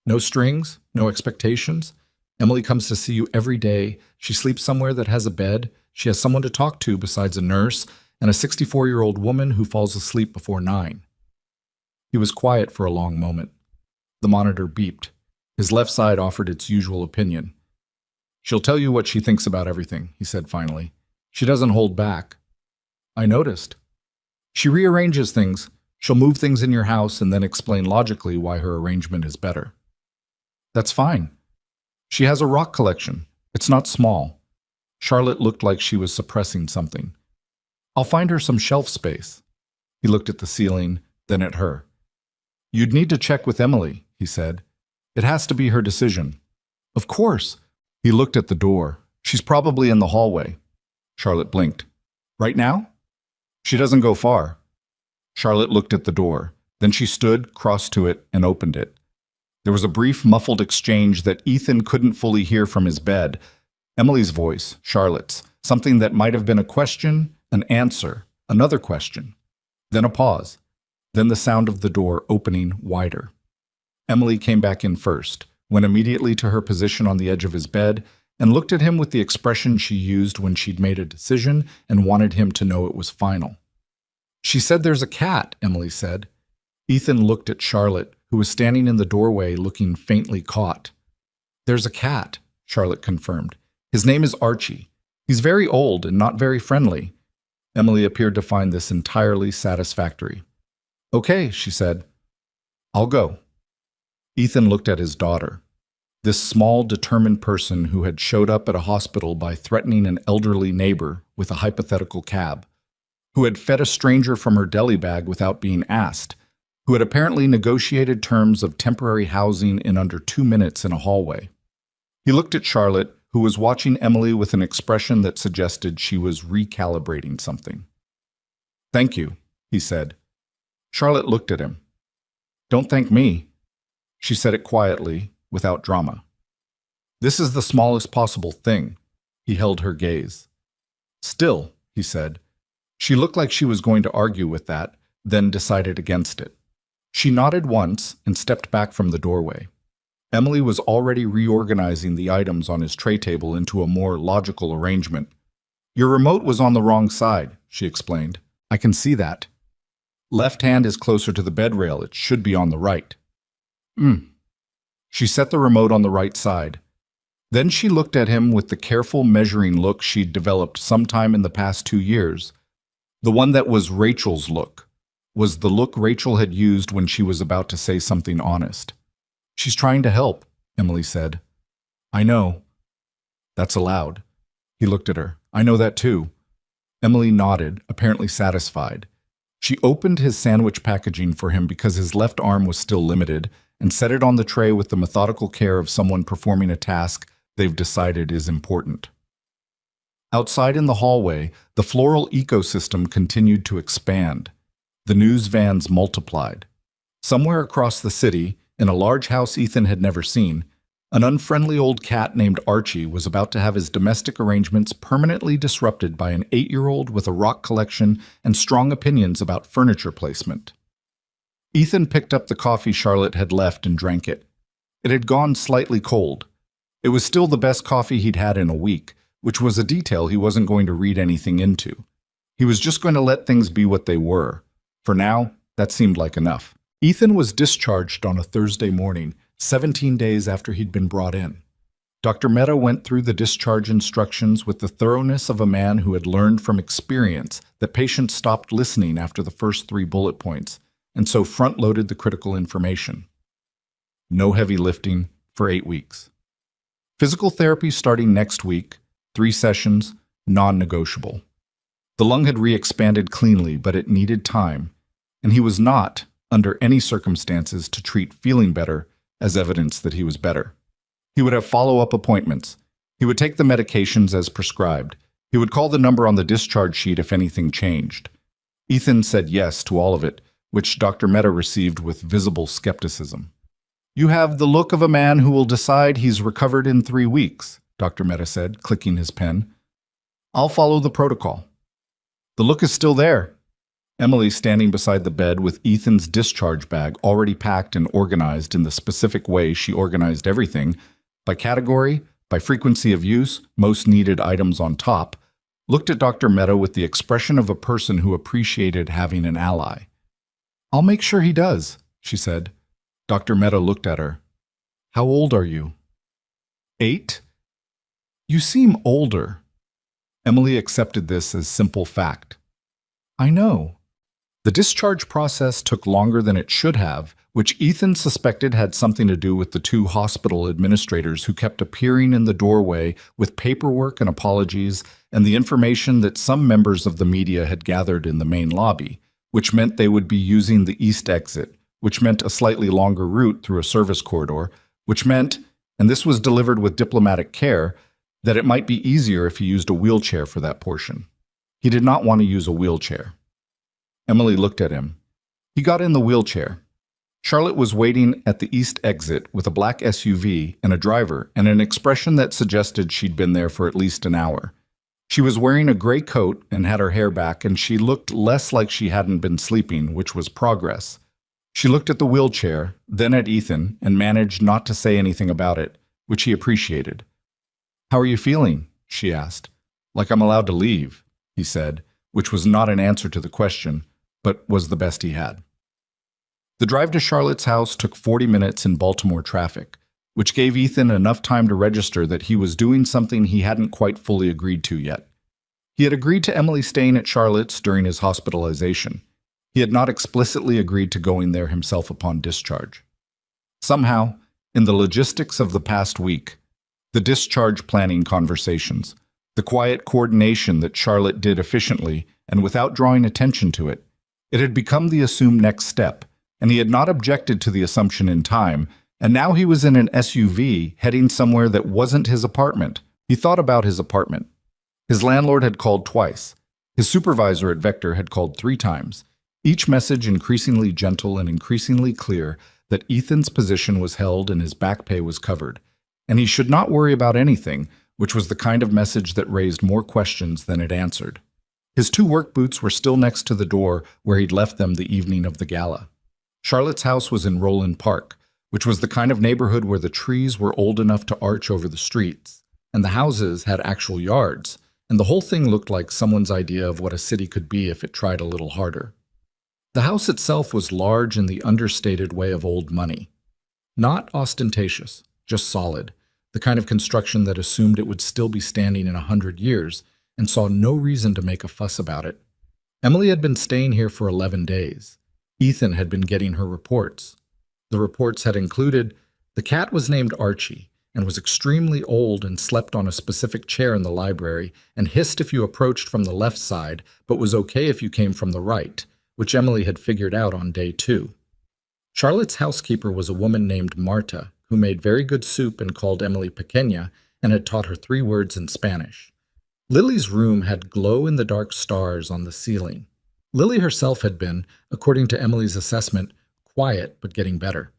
No strings, no expectations. Emily comes to see you every day. She sleeps somewhere that has a bed. She has someone to talk to besides a nurse and a 64-year-old woman who falls asleep before 9. He was quiet for a long moment. The monitor beeped. His left side offered its usual opinion. She'll tell you what she thinks about everything, he said finally. She doesn't hold back. I noticed. She rearranges things. She'll move things in your house and then explain logically why her arrangement is better. That's fine. She has a rock collection. It's not small. Charlotte looked like she was suppressing something. I'll find her some shelf space. He looked at the ceiling, then at her. You'd need to check with Emily, he said. It has to be her decision. Of course. He looked at the door. She's probably in the hallway. Charlotte blinked. Right now? She doesn't go far. Charlotte looked at the door. Then she stood, crossed to it, and opened it. There was a brief, muffled exchange that Ethan couldn't fully hear from his bed. Emily's voice, Charlotte's, something that might have been a question, an answer, another question. Then a pause. Then the sound of the door opening wider. Emily came back in first, went immediately to her position on the edge of his bed, and looked at him with the expression she used when she'd made a decision and wanted him to know it was final. She said there's a cat, Emily said. Ethan looked at Charlotte, who was standing in the doorway looking faintly caught. There's a cat, Charlotte confirmed. His name is Archie. He's very old and not very friendly. Emily appeared to find this entirely satisfactory. Okay, she said. I'll go. Ethan looked at his daughter. This small, determined person who had showed up at a hospital by threatening an elderly neighbor with a hypothetical cab, who had fed a stranger from her deli bag without being asked, who had apparently negotiated terms of temporary housing in under 2 minutes in a hallway. He looked at Charlotte, who was watching Emily with an expression that suggested she was recalibrating something. Thank you, he said. Charlotte looked at him. Don't thank me. She said it quietly, without drama. This is the smallest possible thing. He held her gaze. Still, he said. She looked like she was going to argue with that, then decided against it. She nodded once and stepped back from the doorway. Emily was already reorganizing the items on his tray table into a more logical arrangement. Your remote was on the wrong side, she explained. I can see that. Left hand is closer to the bed rail. It should be on the right. She set the remote on the right side. Then she looked at him with the careful measuring look she'd developed sometime in the past 2 years. The one that was Rachel's look, was the look Rachel had used when she was about to say something honest. She's trying to help, Emily said. I know. That's allowed. He looked at her. I know that too. Emily nodded, apparently satisfied. She opened his sandwich packaging for him because his left arm was still limited and set it on the tray with the methodical care of someone performing a task they've decided is important. Outside in the hallway, the floral ecosystem continued to expand. The news vans multiplied. Somewhere across the city, in a large house Ethan had never seen, an unfriendly old cat named Archie was about to have his domestic arrangements permanently disrupted by an 8-year-old with a rock collection and strong opinions about furniture placement. Ethan picked up the coffee Charlotte had left and drank it. It had gone slightly cold. It was still the best coffee he'd had in a week, which was a detail he wasn't going to read anything into. He was just going to let things be what they were. For now, that seemed like enough. Ethan was discharged on a Thursday morning, 17 days after he'd been brought in. Dr. Mehta went through the discharge instructions with the thoroughness of a man who had learned from experience that patients stopped listening after the first 3 bullet points, and so front-loaded the critical information. No heavy lifting for 8 weeks. Physical therapy starting next week, 3 sessions, non-negotiable. The lung had re-expanded cleanly, but it needed time, and he was not, under any circumstances, to treat feeling better as evidence that he was better. He would have follow-up appointments. He would take the medications as prescribed. He would call the number on the discharge sheet if anything changed. Ethan said yes to all of it, which Dr. Mehta received with visible skepticism. "You have the look of a man who will decide he's recovered in 3 weeks," Dr. Mehta said, clicking his pen. "I'll follow the protocol." The look is still there. Emily, standing beside the bed with Ethan's discharge bag already packed and organized in the specific way she organized everything, by category, by frequency of use, most needed items on top, looked at Dr. Mehta with the expression of a person who appreciated having an ally. "I'll make sure he does," she said. Dr. Mehta looked at her. "How old are you?" 8? "You seem older." Emily accepted this as simple fact. "I know." The discharge process took longer than it should have, which Ethan suspected had something to do with the 2 hospital administrators who kept appearing in the doorway with paperwork and apologies and the information that some members of the media had gathered in the main lobby, which meant they would be using the east exit, which meant a slightly longer route through a service corridor, which meant, and this was delivered with diplomatic care, that it might be easier if he used a wheelchair for that portion. He did not want to use a wheelchair. Emily looked at him. He got in the wheelchair. Charlotte was waiting at the east exit with a black SUV and a driver and an expression that suggested she'd been there for at least an hour. She was wearing a gray coat and had her hair back, and she looked less like she hadn't been sleeping, which was progress. She looked at the wheelchair, then at Ethan, and managed not to say anything about it, which he appreciated. "How are you feeling?" she asked. "Like I'm allowed to leave," he said, which was not an answer to the question, but was the best he had. The drive to Charlotte's house took 40 minutes in Baltimore traffic, which gave Ethan enough time to register that he was doing something he hadn't quite fully agreed to yet. He had agreed to Emily staying at Charlotte's during his hospitalization. He had not explicitly agreed to going there himself upon discharge. Somehow, in the logistics of the past week, the discharge planning conversations, the quiet coordination that Charlotte did efficiently and without drawing attention to it, it had become the assumed next step, and he had not objected to the assumption in time, and now he was in an SUV heading somewhere that wasn't his apartment. He thought about his apartment. His landlord had called twice. His supervisor at Vector had called 3 times, each message increasingly gentle and increasingly clear that Ethan's position was held and his back pay was covered, and he should not worry about anything, which was the kind of message that raised more questions than it answered. His 2 work boots were still next to the door where he'd left them the evening of the gala. Charlotte's house was in Roland Park, which was the kind of neighborhood where the trees were old enough to arch over the streets, and the houses had actual yards, and the whole thing looked like someone's idea of what a city could be if it tried a little harder. The house itself was large in the understated way of old money. Not ostentatious, just solid, the kind of construction that assumed it would still be standing in 100 years and saw no reason to make a fuss about it. Emily had been staying here for 11 days. Ethan had been getting her reports. The reports had included, the cat was named Archie and was extremely old and slept on a specific chair in the library and hissed if you approached from the left side, but was okay if you came from the right, which Emily had figured out on day 2. Charlotte's housekeeper was a woman named Marta, who made very good soup and called Emily Pequeña and had taught her 3 words in Spanish. Lily's room had glow-in-the-dark stars on the ceiling. Lily herself had been, according to Emily's assessment, quiet but getting better,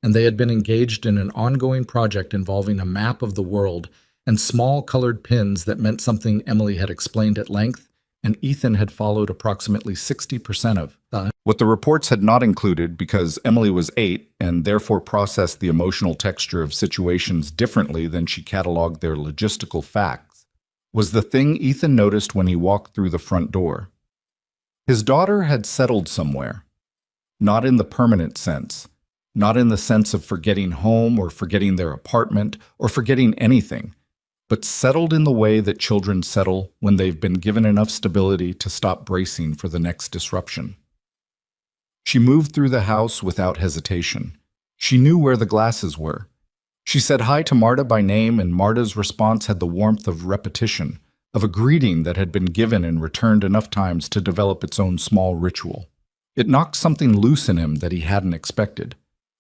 and they had been engaged in an ongoing project involving a map of the world and small colored pins that meant something Emily had explained at length, and Ethan had followed approximately 60% of. What the reports had not included, because Emily was 8 and therefore processed the emotional texture of situations differently than she cataloged their logistical facts, was the thing Ethan noticed when he walked through the front door. His daughter had settled somewhere, not in the permanent sense, not in the sense of forgetting home or forgetting their apartment or forgetting anything, but settled in the way that children settle when they've been given enough stability to stop bracing for the next disruption. She moved through the house without hesitation. She knew where the glasses were. She said hi to Marta by name, and Marta's response had the warmth of repetition, of a greeting that had been given and returned enough times to develop its own small ritual. It knocked something loose in him that he hadn't expected.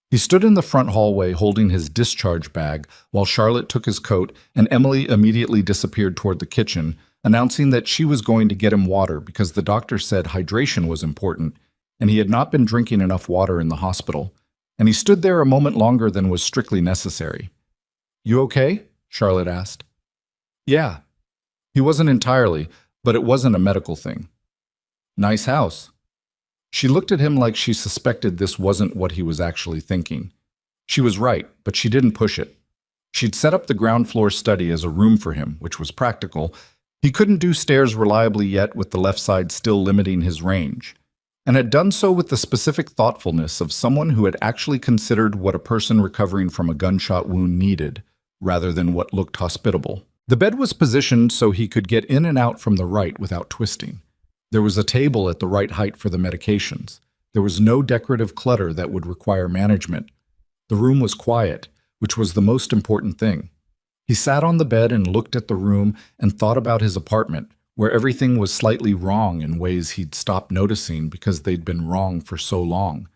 He stood in the front hallway holding his discharge bag while Charlotte took his coat, and Emily immediately disappeared toward the kitchen, announcing that she was going to get him water because the doctor said hydration was important, and he had not been drinking enough water in the hospital. And he stood there a moment longer than was strictly necessary. "You okay?" Charlotte asked. "Yeah." He wasn't entirely, but it wasn't a medical thing. "Nice house." She looked at him like she suspected this wasn't what he was actually thinking. She was right, but she didn't push it. She'd set up the ground floor study as a room for him, which was practical. He couldn't do stairs reliably yet with the left side still limiting his range, and had done so with the specific thoughtfulness of someone who had actually considered what a person recovering from a gunshot wound needed, rather than what looked hospitable. The bed was positioned so he could get in and out from the right without twisting. There was a table at the right height for the medications. There was no decorative clutter that would require management. The room was quiet, which was the most important thing. He sat on the bed and looked at the room and thought about his apartment, where everything was slightly wrong in ways he'd stopped noticing because they'd been wrong for so long.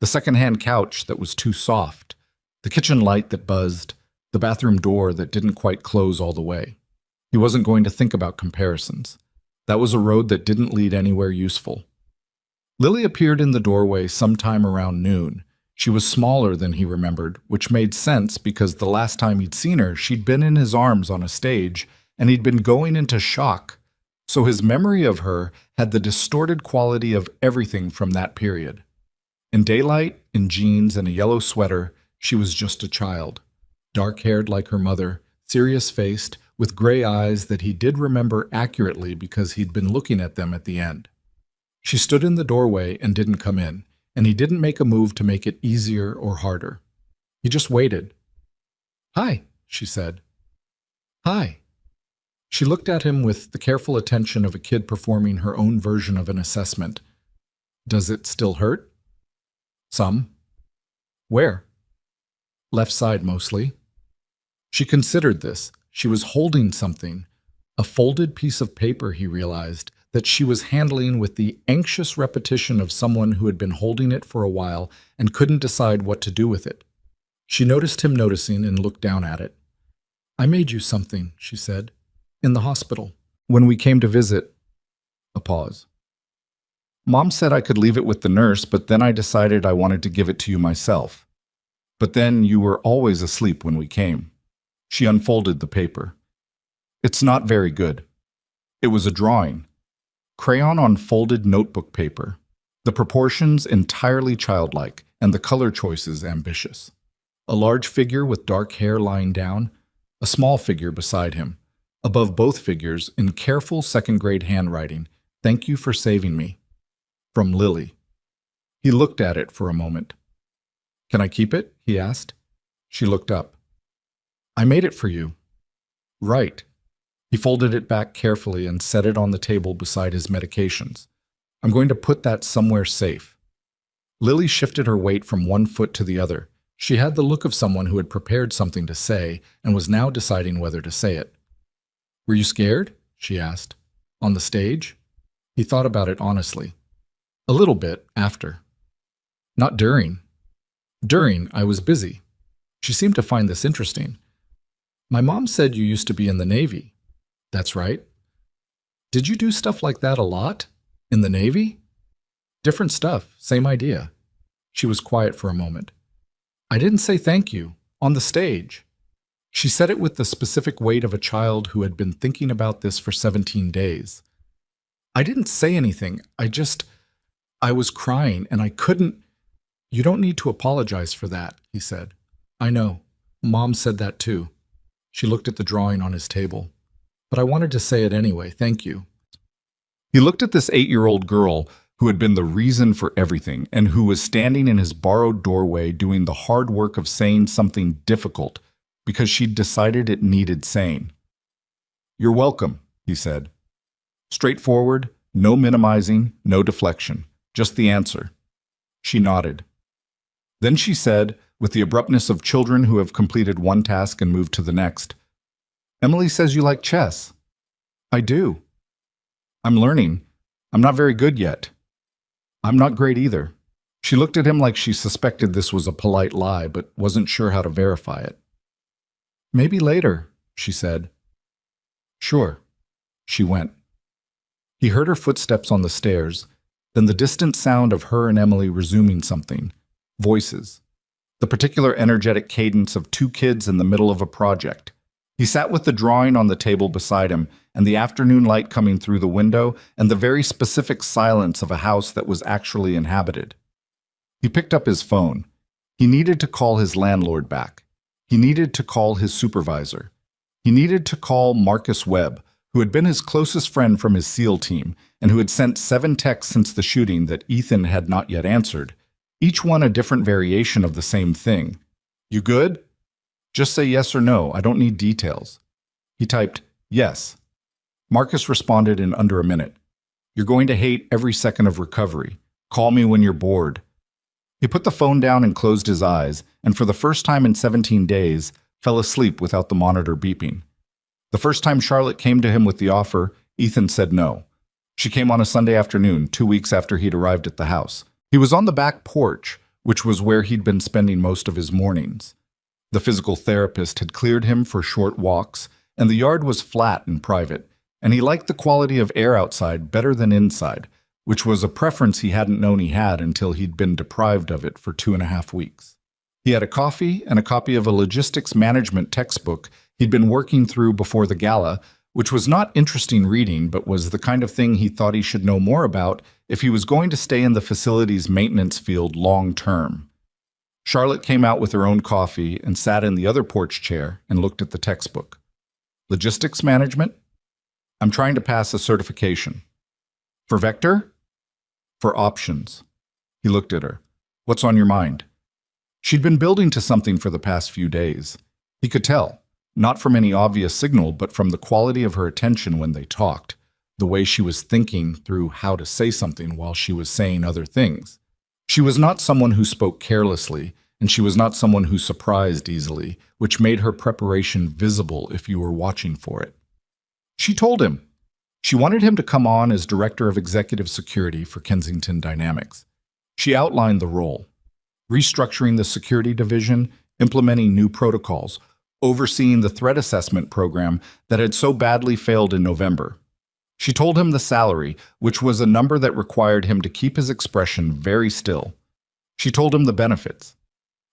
The secondhand couch that was too soft, the kitchen light that buzzed, the bathroom door that didn't quite close all the way. He wasn't going to think about comparisons. That was a road that didn't lead anywhere useful. Lily appeared in the doorway sometime around noon. She was smaller than he remembered, which made sense because the last time he'd seen her, she'd been in his arms on a stage, and he'd been going into shock. So his memory of her had the distorted quality of everything from that period. In daylight, in jeans and a yellow sweater, she was just a child. Dark-haired like her mother, serious-faced, with gray eyes that he did remember accurately because he'd been looking at them at the end. She stood in the doorway and didn't come in, and he didn't make a move to make it easier or harder. He just waited. "Hi," she said. "Hi." She looked at him with the careful attention of a kid performing her own version of an assessment. "Does it still hurt?" "Some." "Where?" "Left side, mostly." She considered this. She was holding something, a folded piece of paper, he realized, that she was handling with the anxious repetition of someone who had been holding it for a while and couldn't decide what to do with it. She noticed him noticing and looked down at it. "I made you something," she said, "in the hospital, when we came to visit." A pause. "Mom said I could leave it with the nurse, but then I decided I wanted to give it to you myself. But then you were always asleep when we came." She unfolded the paper. "It's not very good." It was a drawing. Crayon on folded notebook paper. The proportions entirely childlike, and the color choices ambitious. A large figure with dark hair lying down, a small figure beside him. Above both figures, in careful second-grade handwriting, "Thank you for saving me." From Lily. He looked at it for a moment. "Can I keep it?" he asked. She looked up. "I made it for you." "Right." He folded it back carefully and set it on the table beside his medications. "I'm going to put that somewhere safe." Lily shifted her weight from one foot to the other. She had the look of someone who had prepared something to say and was now deciding whether to say it. "Were you scared?" she asked. "On the stage?" He thought about it honestly. "A little bit, after." "Not during." "During, I was busy." She seemed to find this interesting. "My mom said you used to be in the Navy." "That's right." "Did you do stuff like that a lot? In the Navy?" "Different stuff, same idea." She was quiet for a moment. "I didn't say thank you. On the stage." She said it with the specific weight of a child who had been thinking about this for 17 days. "I didn't say anything. I was crying and I couldn't." "You don't need to apologize for that," he said. "I know. Mom said that too." She looked at the drawing on his table. "But I wanted to say it anyway, thank you." He looked at this 8-year-old girl who had been the reason for everything and who was standing in his borrowed doorway doing the hard work of saying something difficult because she'd decided it needed saying. "You're welcome," he said. Straightforward, no minimizing, no deflection, just the answer. She nodded. Then she said, with the abruptness of children who have completed one task and moved to the next, "Emily says you like chess." "I do." "I'm learning. I'm not very good yet." "I'm not great either." She looked at him like she suspected this was a polite lie, but wasn't sure how to verify it. "Maybe later," she said. "Sure." She went. He heard her footsteps on the stairs, then the distant sound of her and Emily resuming something. Voices. The particular energetic cadence of two kids in the middle of a project. He sat with the drawing on the table beside him, and the afternoon light coming through the window, and the very specific silence of a house that was actually inhabited. He picked up his phone. He needed to call his landlord back. He needed to call his supervisor. He needed to call Marcus Webb, who had been his closest friend from his SEAL team, and who had sent 7 texts since the shooting that Ethan had not yet answered, each one a different variation of the same thing. "You good? Just say yes or no, I don't need details." He typed, "Yes." Marcus responded in under a minute. "You're going to hate every second of recovery. Call me when you're bored." He put the phone down and closed his eyes, and for the first time in 17 days, fell asleep without the monitor beeping. The first time Charlotte came to him with the offer, Ethan said no. She came on a Sunday afternoon, 2 weeks after he'd arrived at the house. He was on the back porch, which was where he'd been spending most of his mornings. The physical therapist had cleared him for short walks, and the yard was flat and private, and he liked the quality of air outside better than inside, which was a preference he hadn't known he had until he'd been deprived of it for 2.5 weeks. He had a coffee and a copy of a logistics management textbook he'd been working through before the gala, which was not interesting reading, but was the kind of thing he thought he should know more about if he was going to stay in the facility's maintenance field long term. Charlotte came out with her own coffee and sat in the other porch chair and looked at the textbook. "Logistics management? I'm trying to pass a certification." "For Vector?" "For options." He looked at her. "What's on your mind?" She'd been building to something for the past few days. He could tell, not from any obvious signal, but from the quality of her attention when they talked, the way she was thinking through how to say something while she was saying other things. She was not someone who spoke carelessly, and she was not someone who surprised easily, which made her preparation visible if you were watching for it. She told him. She wanted him to come on as Director of Executive Security for Kensington Dynamics. She outlined the role. Restructuring the security division, implementing new protocols, overseeing the threat assessment program that had so badly failed in November. She told him the salary, which was a number that required him to keep his expression very still. She told him the benefits.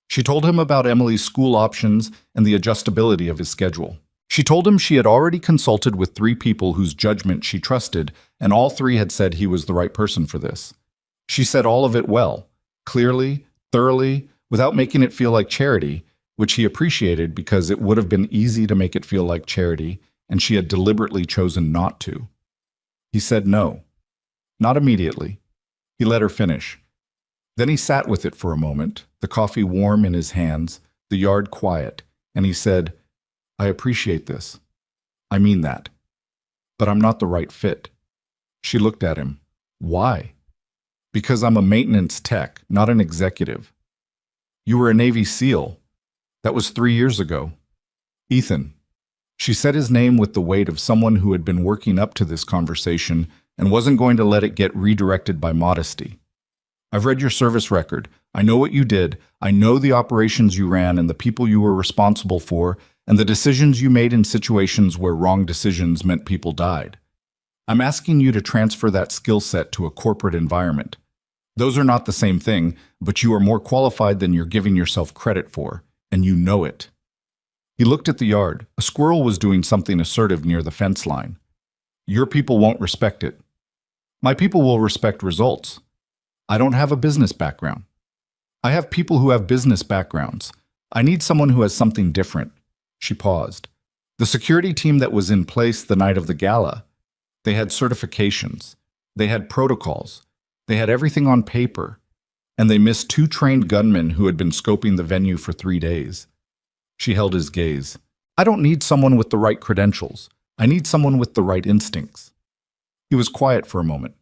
She told him about Emily's school options and the adjustability of his schedule. She told him she had already consulted with 3 people whose judgment she trusted, and all 3 had said he was the right person for this. She said all of it well, clearly, thoroughly, without making it feel like charity, which he appreciated because it would have been easy to make it feel like charity, and she had deliberately chosen not to. He said no. Not immediately. He let her finish. Then he sat with it for a moment, the coffee warm in his hands, the yard quiet, and he said, "I appreciate this. I mean that. But I'm not the right fit." She looked at him. "Why?" "Because I'm a maintenance tech, not an executive." "You were a Navy SEAL. That was 3 years ago." "Ethan." She said his name with the weight of someone who had been working up to this conversation and wasn't going to let it get redirected by modesty. "I've read your service record. I know what you did. I know the operations you ran and the people you were responsible for and the decisions you made in situations where wrong decisions meant people died. I'm asking you to transfer that skill set to a corporate environment. Those are not the same thing, but you are more qualified than you're giving yourself credit for, and you know it." He looked at the yard. A squirrel was doing something assertive near the fence line. "Your people won't respect it." "My people will respect results. I don't have a business background. I have people who have business backgrounds. I need someone who has something different." She paused. The security team that was in place the night of the gala, they had certifications. They had protocols. They had everything on paper. And they missed 2 trained gunmen who had been scoping the venue for 3 days. She held his gaze. I don't need someone with the right credentials. I need someone with the right instincts. He was quiet for a moment.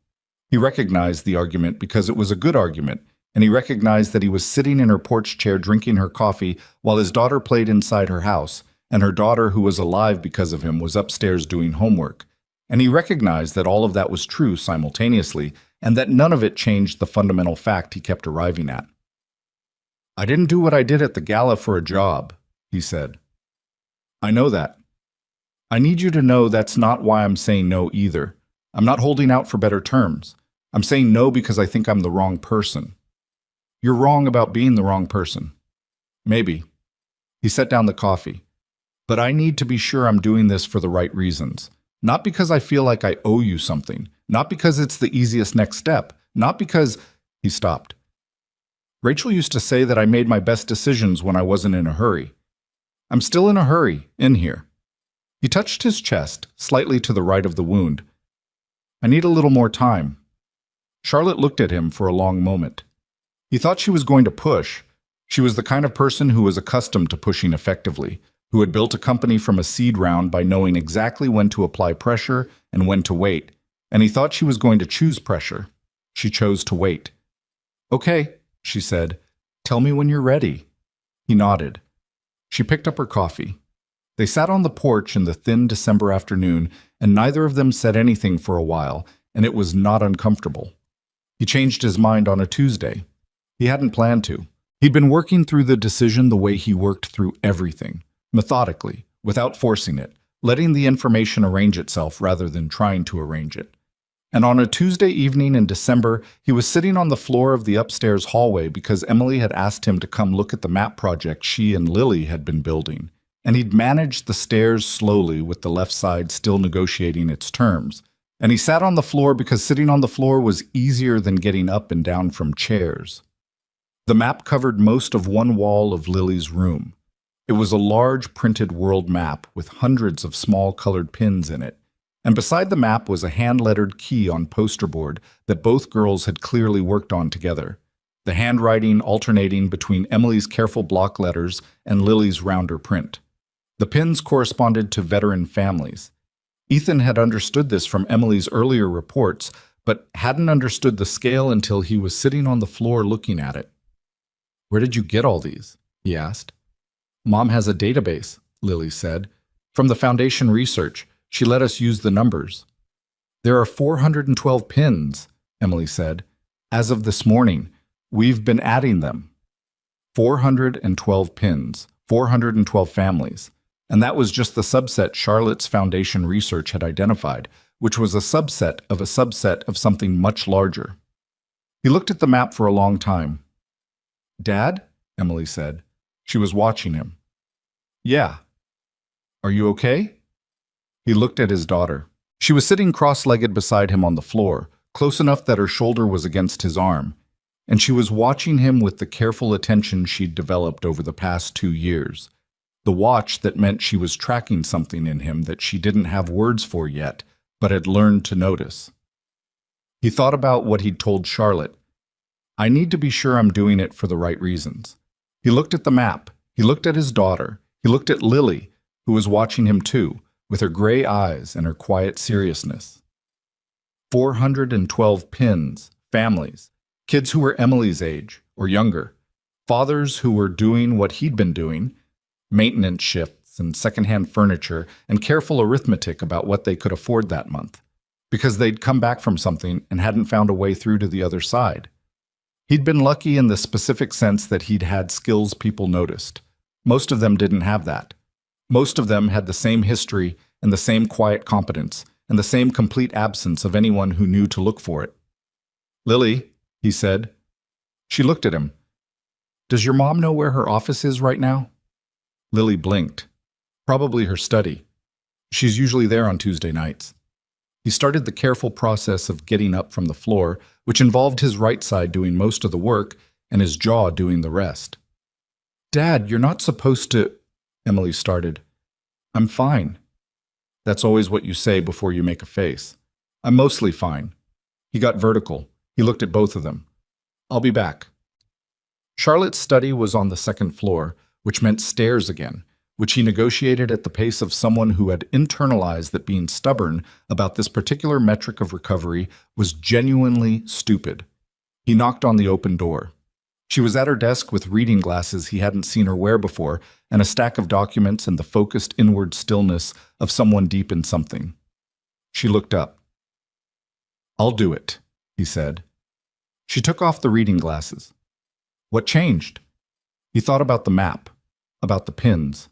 He recognized the argument because it was a good argument, and he recognized that he was sitting in her porch chair drinking her coffee while his daughter played inside her house, and her daughter, who was alive because of him, was upstairs doing homework. And he recognized that all of that was true simultaneously, and that none of it changed the fundamental fact he kept arriving at. I didn't do what I did at the gala for a job, he said. I know that. I need you to know that's not why I'm saying no either. I'm not holding out for better terms. I'm saying no because I think I'm the wrong person. You're wrong about being the wrong person. Maybe. He set down the coffee. But I need to be sure I'm doing this for the right reasons. Not because I feel like I owe you something. Not because it's the easiest next step. Not because... He stopped. Rachel used to say that I made my best decisions when I wasn't in a hurry. I'm still in a hurry, in here. He touched his chest, slightly to the right of the wound. I need a little more time. Charlotte looked at him for a long moment. He thought she was going to push. She was the kind of person who was accustomed to pushing effectively, who had built a company from a seed round by knowing exactly when to apply pressure and when to wait, and he thought she was going to choose pressure. She chose to wait. Okay, she said. Tell me when you're ready. He nodded. She picked up her coffee. They sat on the porch in the thin December afternoon, and neither of them said anything for a while, and it was not uncomfortable. He changed his mind on a Tuesday. He hadn't planned to. He'd been working through the decision the way he worked through everything, methodically, without forcing it, letting the information arrange itself rather than trying to arrange it. And on a Tuesday evening in December, he was sitting on the floor of the upstairs hallway because Emily had asked him to come look at the map project she and Lily had been building. And he'd managed the stairs slowly with the left side still negotiating its terms. And he sat on the floor because sitting on the floor was easier than getting up and down from chairs. The map covered most of one wall of Lily's room. It was a large printed world map with hundreds of small colored pins in it. And beside the map was a hand-lettered key on poster board that both girls had clearly worked on together, the handwriting alternating between Emily's careful block letters and Lily's rounder print. The pins corresponded to veteran families. Ethan had understood this from Emily's earlier reports, but hadn't understood the scale until he was sitting on the floor looking at it. Where did you get all these? He asked. Mom has a database, Lily said. From the Foundation research. She let us use the numbers. There are 412 pins, Emily said. As of this morning, we've been adding them. 412 pins, 412 families. And that was just the subset Charlotte's Foundation research had identified, which was a subset of something much larger. He looked at the map for a long time. Dad? Emily said. She was watching him. Yeah. Are you okay? He looked at his daughter. She was sitting cross-legged beside him on the floor, close enough that her shoulder was against his arm, and she was watching him with the careful attention she'd developed over the past 2 years. The watch that meant she was tracking something in him that she didn't have words for yet, but had learned to notice. He thought about what he'd told Charlotte. I need to be sure I'm doing it for the right reasons. He looked at the map. He looked at his daughter. He looked at Lily, who was watching him too, with her gray eyes and her quiet seriousness. 412 pins, families, kids who were Emily's age or younger, fathers who were doing what he'd been doing, maintenance shifts and secondhand furniture and careful arithmetic about what they could afford that month, because they'd come back from something and hadn't found a way through to the other side. He'd been lucky in the specific sense that he'd had skills people noticed. Most of them didn't have that. Most of them had the same history and the same quiet competence and the same complete absence of anyone who knew to look for it. Lily, he said. She looked at him. Does your mom know where her office is right now? Lily blinked. Probably her study. She's usually there on Tuesday nights. He started the careful process of getting up from the floor, which involved his right side doing most of the work and his jaw doing the rest. Dad, you're not supposed to... Emily started. I'm fine. That's always what you say before you make a face. I'm mostly fine. He got vertical. He looked at both of them. I'll be back. Charlotte's study was on the second floor, which meant stairs again, which he negotiated at the pace of someone who had internalized that being stubborn about this particular metric of recovery was genuinely stupid. He knocked on the open door. She was at her desk with reading glasses he hadn't seen her wear before and a stack of documents and the focused inward stillness of someone deep in something. She looked up. I'll do it, he said. She took off the reading glasses. What changed? He thought about the map, about the pins,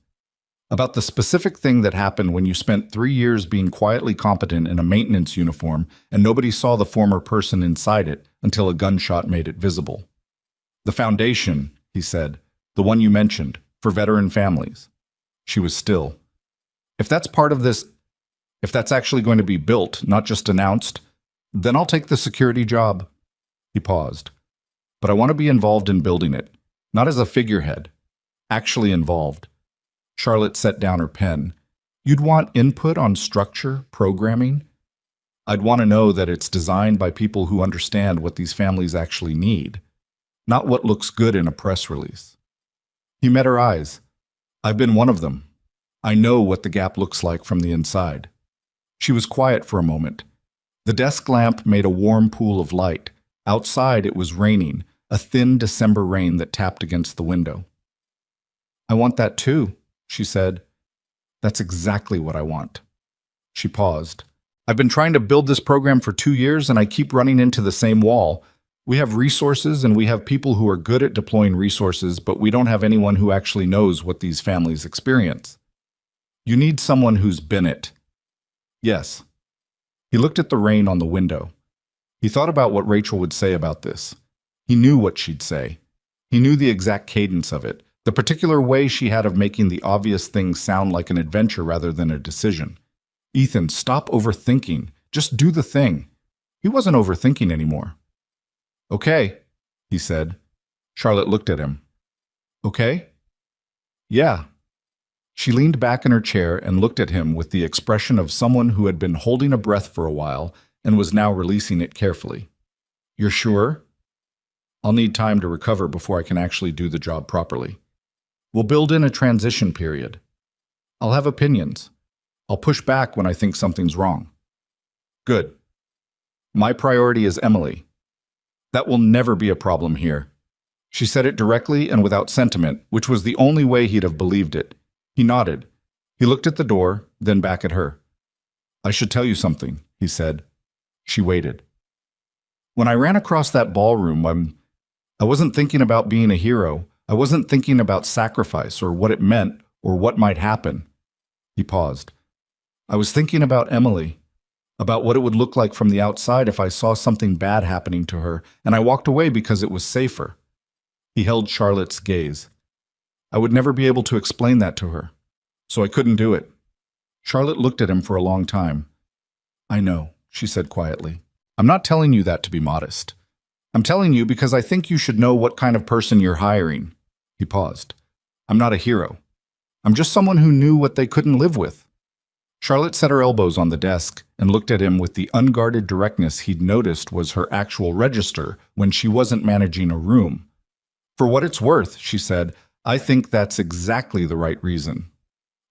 about the specific thing that happened when you spent 3 years being quietly competent in a maintenance uniform and nobody saw the former person inside it until a gunshot made it visible. The foundation, he said, the one you mentioned, for veteran families. She was still. If that's part of this, if that's actually going to be built, not just announced, then I'll take the security job. He paused. But I want to be involved in building it, not as a figurehead, actually involved. Charlotte set down her pen. You'd want input on structure, programming? I'd want to know that it's designed by people who understand what these families actually need, not what looks good in a press release. He met her eyes. I've been one of them. I know what the gap looks like from the inside. She was quiet for a moment. The desk lamp made a warm pool of light. Outside it was raining, a thin December rain that tapped against the window. I want that too, she said. That's exactly what I want. She paused. I've been trying to build this program for 2 years and I keep running into the same wall. We have resources and we have people who are good at deploying resources, but we don't have anyone who actually knows what these families experience. You need someone who's been it. Yes. He looked at the rain on the window. He thought about what Rachel would say about this. He knew what she'd say. He knew the exact cadence of it, the particular way she had of making the obvious thing sound like an adventure rather than a decision. Ethan, stop overthinking. Just do the thing. He wasn't overthinking anymore. Okay, he said. Charlotte looked at him. Okay? Yeah. She leaned back in her chair and looked at him with the expression of someone who had been holding a breath for a while and was now releasing it carefully. You're sure? I'll need time to recover before I can actually do the job properly. We'll build in a transition period. I'll have opinions. I'll push back when I think something's wrong. Good. My priority is Emily. That will never be a problem here. She said it directly and without sentiment, which was the only way he'd have believed it. He nodded. He looked at the door, then back at her. I should tell you something, he said. She waited. When I ran across that ballroom, I wasn't thinking about being a hero. I wasn't thinking about sacrifice or what it meant or what might happen. He paused. I was thinking about Emily, about what it would look like from the outside if I saw something bad happening to her, and I walked away because it was safer. He held Charlotte's gaze. I would never be able to explain that to her, so I couldn't do it. Charlotte looked at him for a long time. I know, she said quietly. I'm not telling you that to be modest. I'm telling you because I think you should know what kind of person you're hiring. He paused. I'm not a hero. I'm just someone who knew what they couldn't live with. Charlotte set her elbows on the desk and looked at him with the unguarded directness he'd noticed was her actual register when she wasn't managing a room. For what it's worth, she said, I think that's exactly the right reason.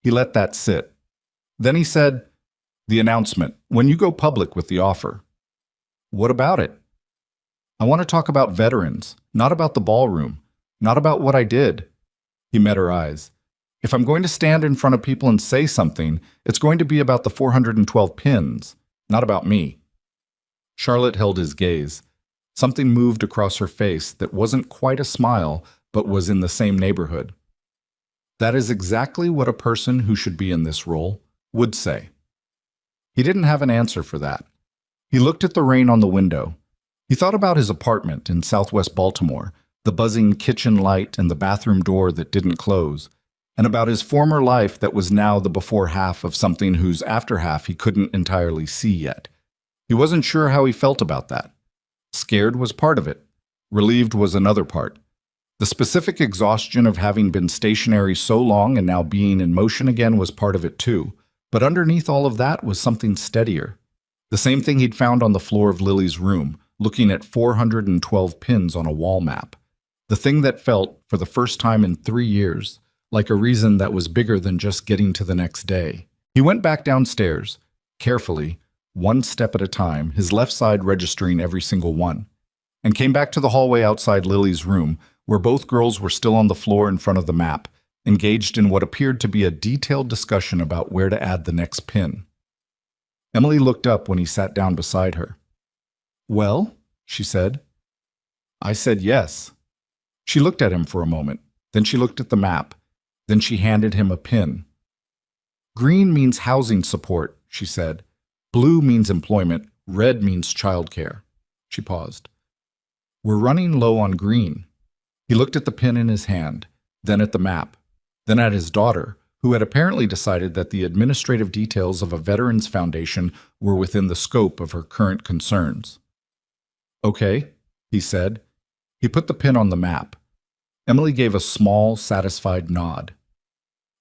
He let that sit. Then he said, the announcement, when you go public with the offer. What about it? I want to talk about veterans, not about the ballroom, not about what I did. He met her eyes. If I'm going to stand in front of people and say something, it's going to be about the 412 pins, not about me. Charlotte held his gaze. Something moved across her face that wasn't quite a smile, but was in the same neighborhood. That is exactly what a person who should be in this role would say. He didn't have an answer for that. He looked at the rain on the window. He thought about his apartment in southwest Baltimore, the buzzing kitchen light and the bathroom door that didn't close, and about his former life that was now the before half of something whose after half he couldn't entirely see yet. He wasn't sure how he felt about that. Scared was part of it. Relieved was another part. The specific exhaustion of having been stationary so long and now being in motion again was part of it too, but underneath all of that was something steadier. The same thing he'd found on the floor of Lily's room, looking at 412 pins on a wall map. The thing that felt, for the first time in 3 years, like a reason that was bigger than just getting to the next day. He went back downstairs, carefully, one step at a time, his left side registering every single one, and came back to the hallway outside Lily's room, where both girls were still on the floor in front of the map, engaged in what appeared to be a detailed discussion about where to add the next pin. Emily looked up when he sat down beside her. "Well?" she said. "I said yes." She looked at him for a moment, then she looked at the map, then she handed him a pin. "Green means housing support," she said. "Blue means employment, red means childcare." She paused. "We're running low on green." He looked at the pin in his hand, then at the map, then at his daughter, who had apparently decided that the administrative details of a Veterans Foundation were within the scope of her current concerns. "Okay," he said. He put the pin on the map. Emily gave a small, satisfied nod.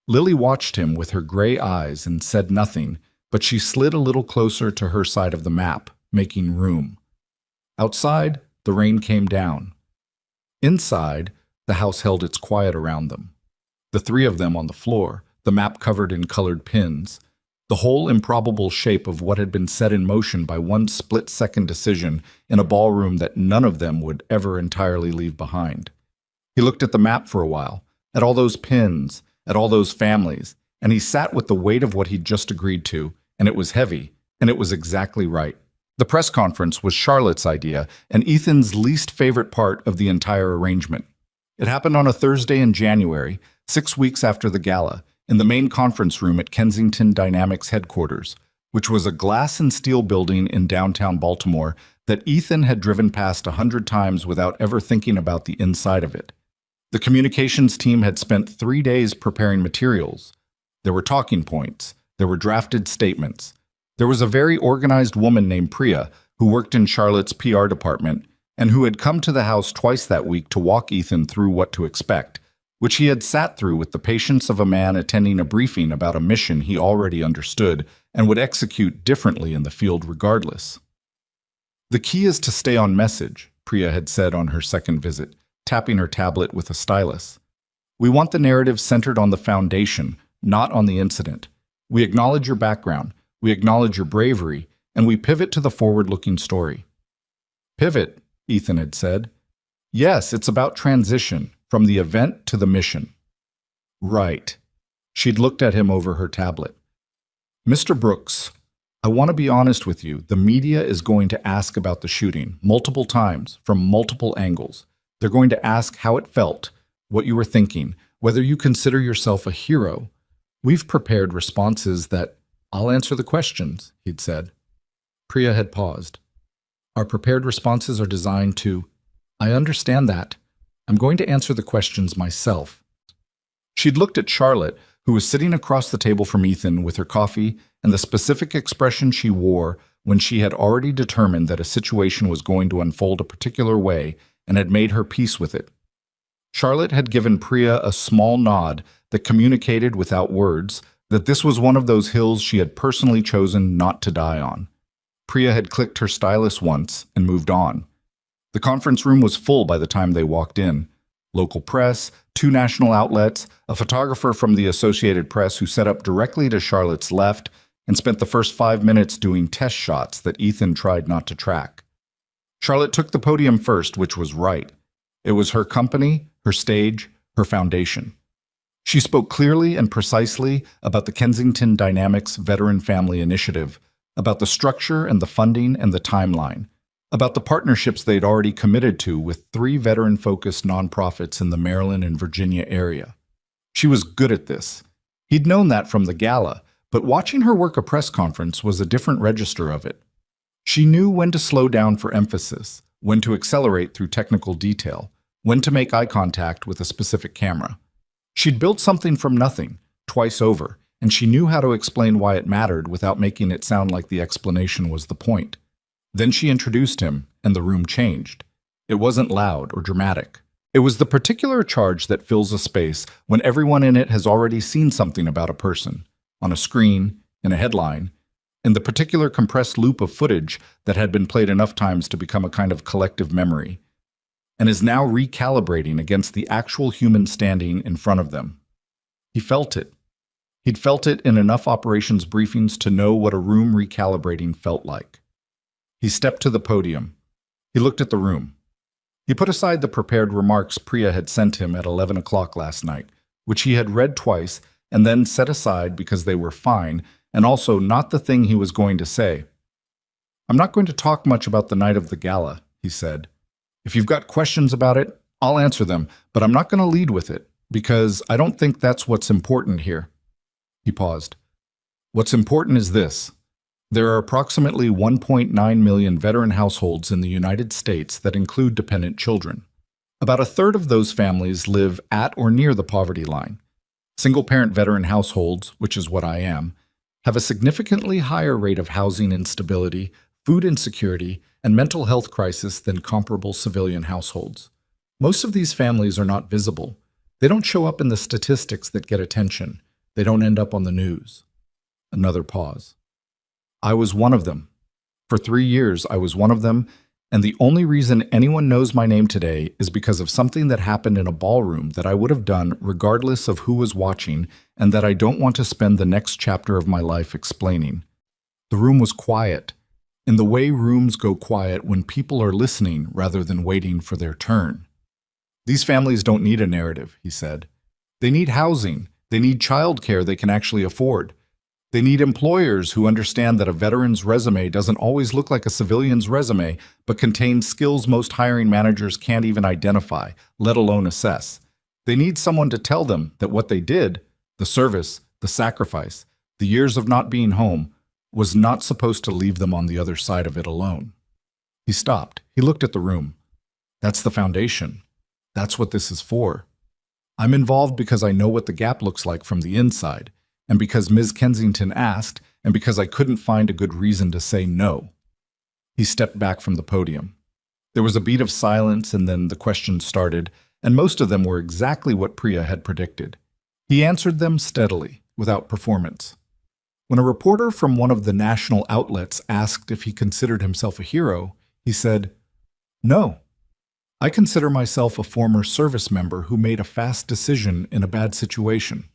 Lily watched him with her gray eyes and said nothing, but she slid a little closer to her side of the map, making room. Outside, the rain came down. Inside, the house held its quiet around them. The three of them on the floor, the map covered in colored pins, the whole improbable shape of what had been set in motion by one split-second decision in a ballroom that none of them would ever entirely leave behind. He looked at the map for a while, at all those pins, at all those families, and he sat with the weight of what he'd just agreed to, and it was heavy, and it was exactly right. The press conference was Charlotte's idea, and Ethan's least favorite part of the entire arrangement. It happened on a Thursday in January, 6 weeks after the gala, in the main conference room at Kensington Dynamics headquarters, which was a glass and steel building in downtown Baltimore that Ethan had driven past 100 times without ever thinking about the inside of it. The communications team had spent 3 days preparing materials. There were talking points. There were drafted statements. There was a very organized woman named Priya who worked in Charlotte's PR department and who had come to the house twice that week to walk Ethan through what to expect, which he had sat through with the patience of a man attending a briefing about a mission he already understood and would execute differently in the field regardless. "The key is to stay on message," Priya had said on her second visit, tapping her tablet with a stylus. "We want the narrative centered on the foundation, not on the incident. We acknowledge your background, we acknowledge your bravery, and we pivot to the forward-looking story." "Pivot," Ethan had said. "Yes, it's about transition, from the event to the mission." "Right." She'd looked at him over her tablet. "Mr. Brooks, I want to be honest with you. The media is going to ask about the shooting, multiple times, from multiple angles. They're going to ask how it felt, what you were thinking, whether you consider yourself a hero. We've prepared responses that—" "I'll answer the questions," he'd said. Priya had paused. "Our prepared responses are designed to—" "I understand that. I'm going to answer the questions myself." She'd looked at Charlotte, who was sitting across the table from Ethan with her coffee and the specific expression she wore when she had already determined that a situation was going to unfold a particular way and had made her peace with it. Charlotte had given Priya a small nod that communicated without words that this was one of those hills she had personally chosen not to die on. Priya had clicked her stylus once and moved on. The conference room was full by the time they walked in. Local press, 2 national outlets, a photographer from the Associated Press who sat up directly to Charlotte's left and spent the first 5 minutes doing test shots that Ethan tried not to track. Charlotte took the podium first, which was right. It was her company, her stage, her foundation. She spoke clearly and precisely about the Kensington Dynamics Veteran Family Initiative, about the structure and the funding and the timeline, about the partnerships they'd already committed to with 3 veteran-focused nonprofits in the Maryland and Virginia area. She was good at this. He'd known that from the gala, but watching her work a press conference was a different register of it. She knew when to slow down for emphasis, when to accelerate through technical detail, when to make eye contact with a specific camera. She'd built something from nothing, twice over, and she knew how to explain why it mattered without making it sound like the explanation was the point. Then she introduced him, and the room changed. It wasn't loud or dramatic. It was the particular charge that fills a space when everyone in it has already seen something about a person, on a screen, in a headline. in the particular compressed loop of footage that had been played enough times to become a kind of collective memory, and is now recalibrating against the actual human standing in front of them. He felt it. He'd felt it in enough operations briefings to know what a room recalibrating felt like. He stepped to the podium. He looked at the room. He put aside the prepared remarks Priya had sent him at 11 o'clock last night, which he had read twice and then set aside because they were fine and also not the thing he was going to say. "I'm not going to talk much about the night of the gala," he said. "If you've got questions about it, I'll answer them, but I'm not going to lead with it, because I don't think that's what's important here." He paused. "What's important is this. There are approximately 1.9 million veteran households in the United States that include dependent children. About a third of those families live at or near the poverty line. Single-parent veteran households, which is what I am, have a significantly higher rate of housing instability, food insecurity, and mental health crisis than comparable civilian households. Most of these families are not visible. They don't show up in the statistics that get attention. They don't end up on the news." Another pause. "I was one of them. For 3 years, I was one of them, and the only reason anyone knows my name today is because of something that happened in a ballroom that I would have done regardless of who was watching, and that I don't want to spend the next chapter of my life explaining. The room was quiet, in the way rooms go quiet when people are listening rather than waiting for their turn. These families don't need a narrative," he said. "They need housing. They need childcare they can actually afford. They need employers who understand that a veteran's resume doesn't always look like a civilian's resume, but contains skills most hiring managers can't even identify, let alone assess. They need someone to tell them that what they did, the service, the sacrifice, the years of not being home, was not supposed to leave them on the other side of it alone." He stopped. He looked at the room. "That's the foundation. That's what this is for. I'm involved because I know what the gap looks like from the inside, and because Ms. Kensington asked, and because I couldn't find a good reason to say no." He stepped back from the podium. There was a beat of silence, and then the questions started, and most of them were exactly what Priya had predicted. He answered them steadily, without performance. When a reporter from one of the national outlets asked if he considered himself a hero, he said, "No. I consider myself a former service member who made a fast decision in a bad situation.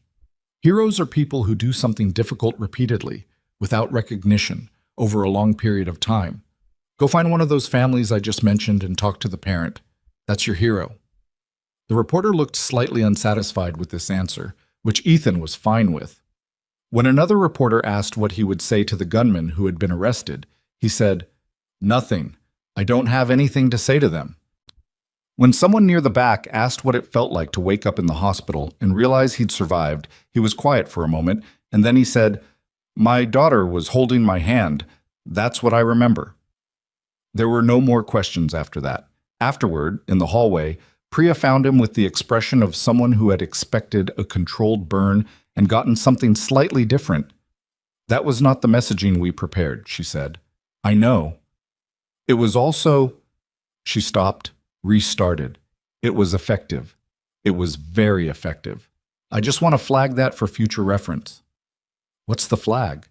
Heroes are people who do something difficult repeatedly, without recognition, over a long period of time. Go find one of those families I just mentioned and talk to the parent. That's your hero." The reporter looked slightly unsatisfied with this answer, which Ethan was fine with. When another reporter asked what he would say to the gunman who had been arrested, he said, "Nothing. I don't have anything to say to them." When someone near the back asked what it felt like to wake up in the hospital and realize he'd survived, he was quiet for a moment, and then he said, "My daughter was holding my hand. That's what I remember." There were no more questions after that. Afterward, in the hallway, Priya found him with the expression of someone who had expected a controlled burn and gotten something slightly different. "That was not the messaging we prepared," she said. "I know. It was also—" She stopped, restarted. "It was effective. It was very effective. I just want to flag that for future reference." "What's the flag?"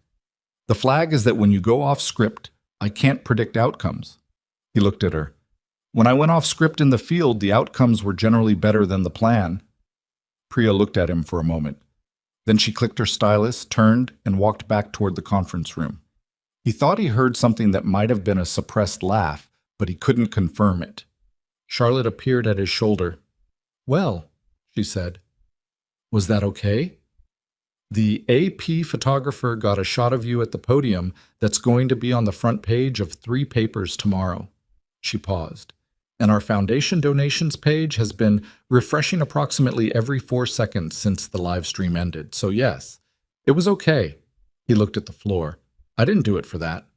"The flag is that when you go off script, I can't predict outcomes." He looked at her. "When I went off script in the field, the outcomes were generally better than the plan." Priya looked at him for a moment. Then she clicked her stylus, turned, and walked back toward the conference room. He thought he heard something that might have been a suppressed laugh, but he couldn't confirm it. Charlotte appeared at his shoulder. "Well," she said. "Was that okay? The AP photographer got a shot of you at the podium that's going to be on the front page of 3 papers tomorrow." She paused. "And our foundation donations page has been refreshing approximately every 4 seconds since the live stream ended. So yes, it was okay." He looked at the floor. "I didn't do it for that."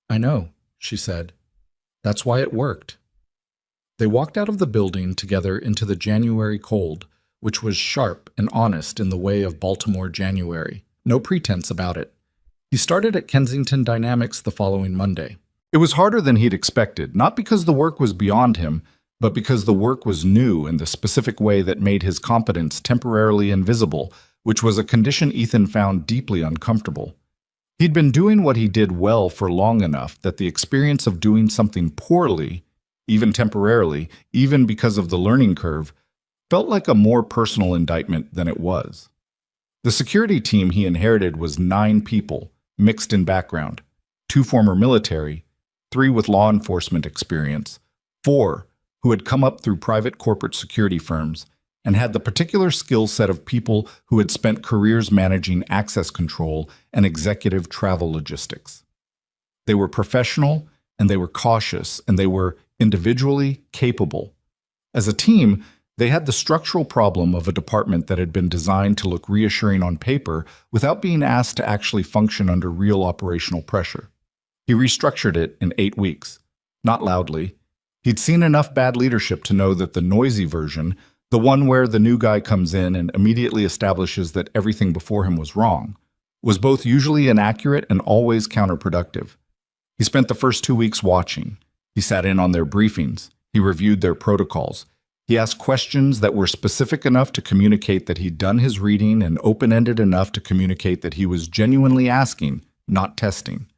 "I know," she said. "That's why it worked." They walked out of the building together into the January cold, which was sharp and honest in the way of Baltimore January. No pretense about it. He started at Kensington Dynamics the following Monday. It was harder than he'd expected, not because the work was beyond him, but because the work was new in the specific way that made his competence temporarily invisible, which was a condition Ethan found deeply uncomfortable. He'd been doing what he did well for long enough that the experience of doing something poorly, even temporarily, even because of the learning curve, felt like a more personal indictment than it was. The security team he inherited was 9 people, mixed in background, 2 former military, 3 with law enforcement experience, 4 who had come up through private corporate security firms, and had the particular skill set of people who had spent careers managing access control and executive travel logistics. They were professional, and they were cautious, and they were individually capable. As a team, they had the structural problem of a department that had been designed to look reassuring on paper without being asked to actually function under real operational pressure. He restructured it in 8 weeks. Not loudly. He'd seen enough bad leadership to know that the noisy version, the one where the new guy comes in and immediately establishes that everything before him was wrong, was both usually inaccurate and always counterproductive. He spent the first 2 weeks watching. He sat in on their briefings. He reviewed their protocols. He asked questions that were specific enough to communicate that he'd done his reading and open-ended enough to communicate that he was genuinely asking, not testing.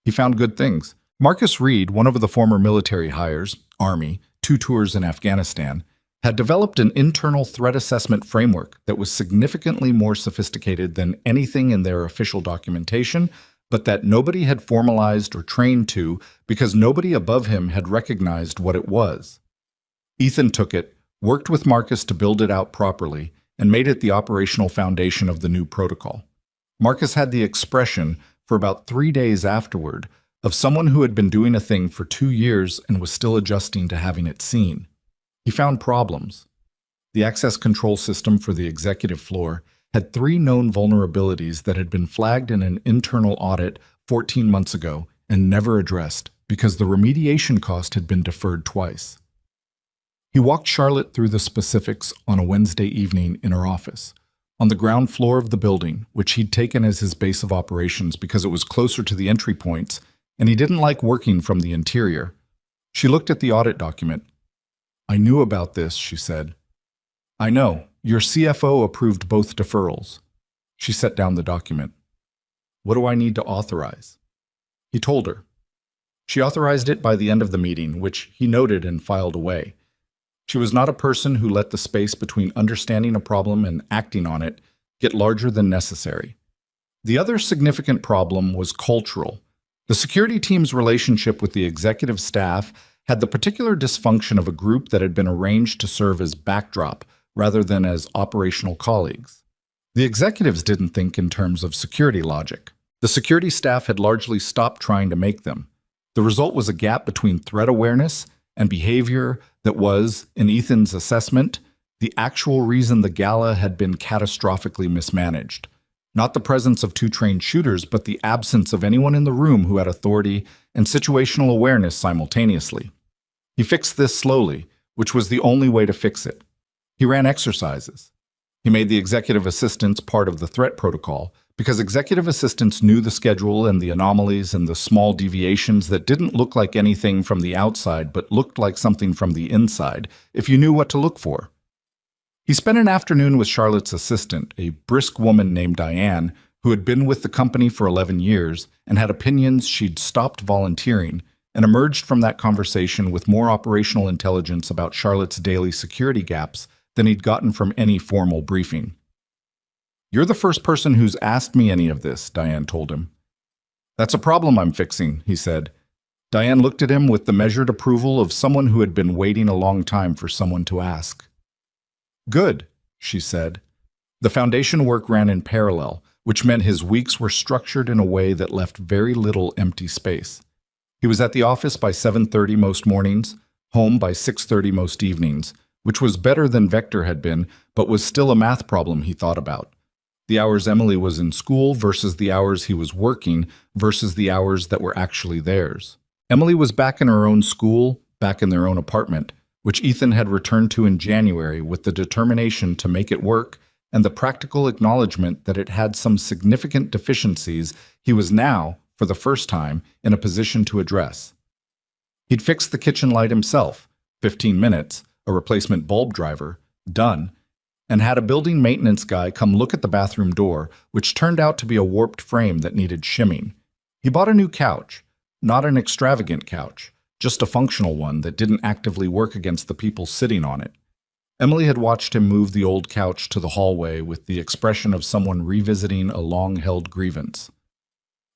He found good things. Marcus Reed, one of the former military hires, Army, 2 tours in Afghanistan, had developed an internal threat assessment framework that was significantly more sophisticated than anything in their official documentation, but that nobody had formalized or trained to because nobody above him had recognized what it was. Ethan took it, worked with Marcus to build it out properly, and made it the operational foundation of the new protocol. Marcus had the expression, for about 3 days afterward, of someone who had been doing a thing for 2 years and was still adjusting to having it seen. He found problems. The access control system for the executive floor had 3 known vulnerabilities that had been flagged in an internal audit 14 months ago and never addressed because the remediation cost had been deferred twice. He walked Charlotte through the specifics on a Wednesday evening in her office, on the ground floor of the building, which he'd taken as his base of operations because it was closer to the entry points, and he didn't like working from the interior. She looked at the audit document. "I knew about this," she said. "I know. Your CFO approved both deferrals." She set down the document. "What do I need to authorize?" He told her. She authorized it by the end of the meeting, which he noted and filed away. She was not a person who let the space between understanding a problem and acting on it get larger than necessary. The other significant problem was cultural. The security team's relationship with the executive staff had the particular dysfunction of a group that had been arranged to serve as backdrop rather than as operational colleagues. The executives didn't think in terms of security logic. The security staff had largely stopped trying to make them. The result was a gap between threat awareness and behavior that was, in Ethan's assessment, the actual reason the gala had been catastrophically mismanaged. Not the presence of 2 trained shooters, but the absence of anyone in the room who had authority and situational awareness simultaneously. He fixed this slowly, which was the only way to fix it. He ran exercises. He made the executive assistants part of the threat protocol, because executive assistants knew the schedule and the anomalies and the small deviations that didn't look like anything from the outside but looked like something from the inside, if you knew what to look for. He spent an afternoon with Charlotte's assistant, a brisk woman named Diane, who had been with the company for 11 years and had opinions she'd stopped volunteering, and emerged from that conversation with more operational intelligence about Charlotte's daily security gaps than he'd gotten from any formal briefing. "You're the first person who's asked me any of this," Diane told him. "That's a problem I'm fixing," he said. Diane looked at him with the measured approval of someone who had been waiting a long time for someone to ask. "Good," she said. The foundation work ran in parallel, which meant his weeks were structured in a way that left very little empty space. He was at the office by 7:30 most mornings, home by 6:30 most evenings, which was better than Vector had been, but was still a math problem he thought about. The hours Emily was in school versus the hours he was working versus the hours that were actually theirs. Emily was back in her own school, back in their own apartment, which Ethan had returned to in January with the determination to make it work and the practical acknowledgement that it had some significant deficiencies he was now, for the first time, in a position to address. He'd fixed the kitchen light himself, 15 minutes, a replacement bulb driver, done, and had a building maintenance guy come look at the bathroom door, which turned out to be a warped frame that needed shimming. He bought a new couch, not an extravagant couch, just a functional one that didn't actively work against the people sitting on it. Emily had watched him move the old couch to the hallway with the expression of someone revisiting a long-held grievance.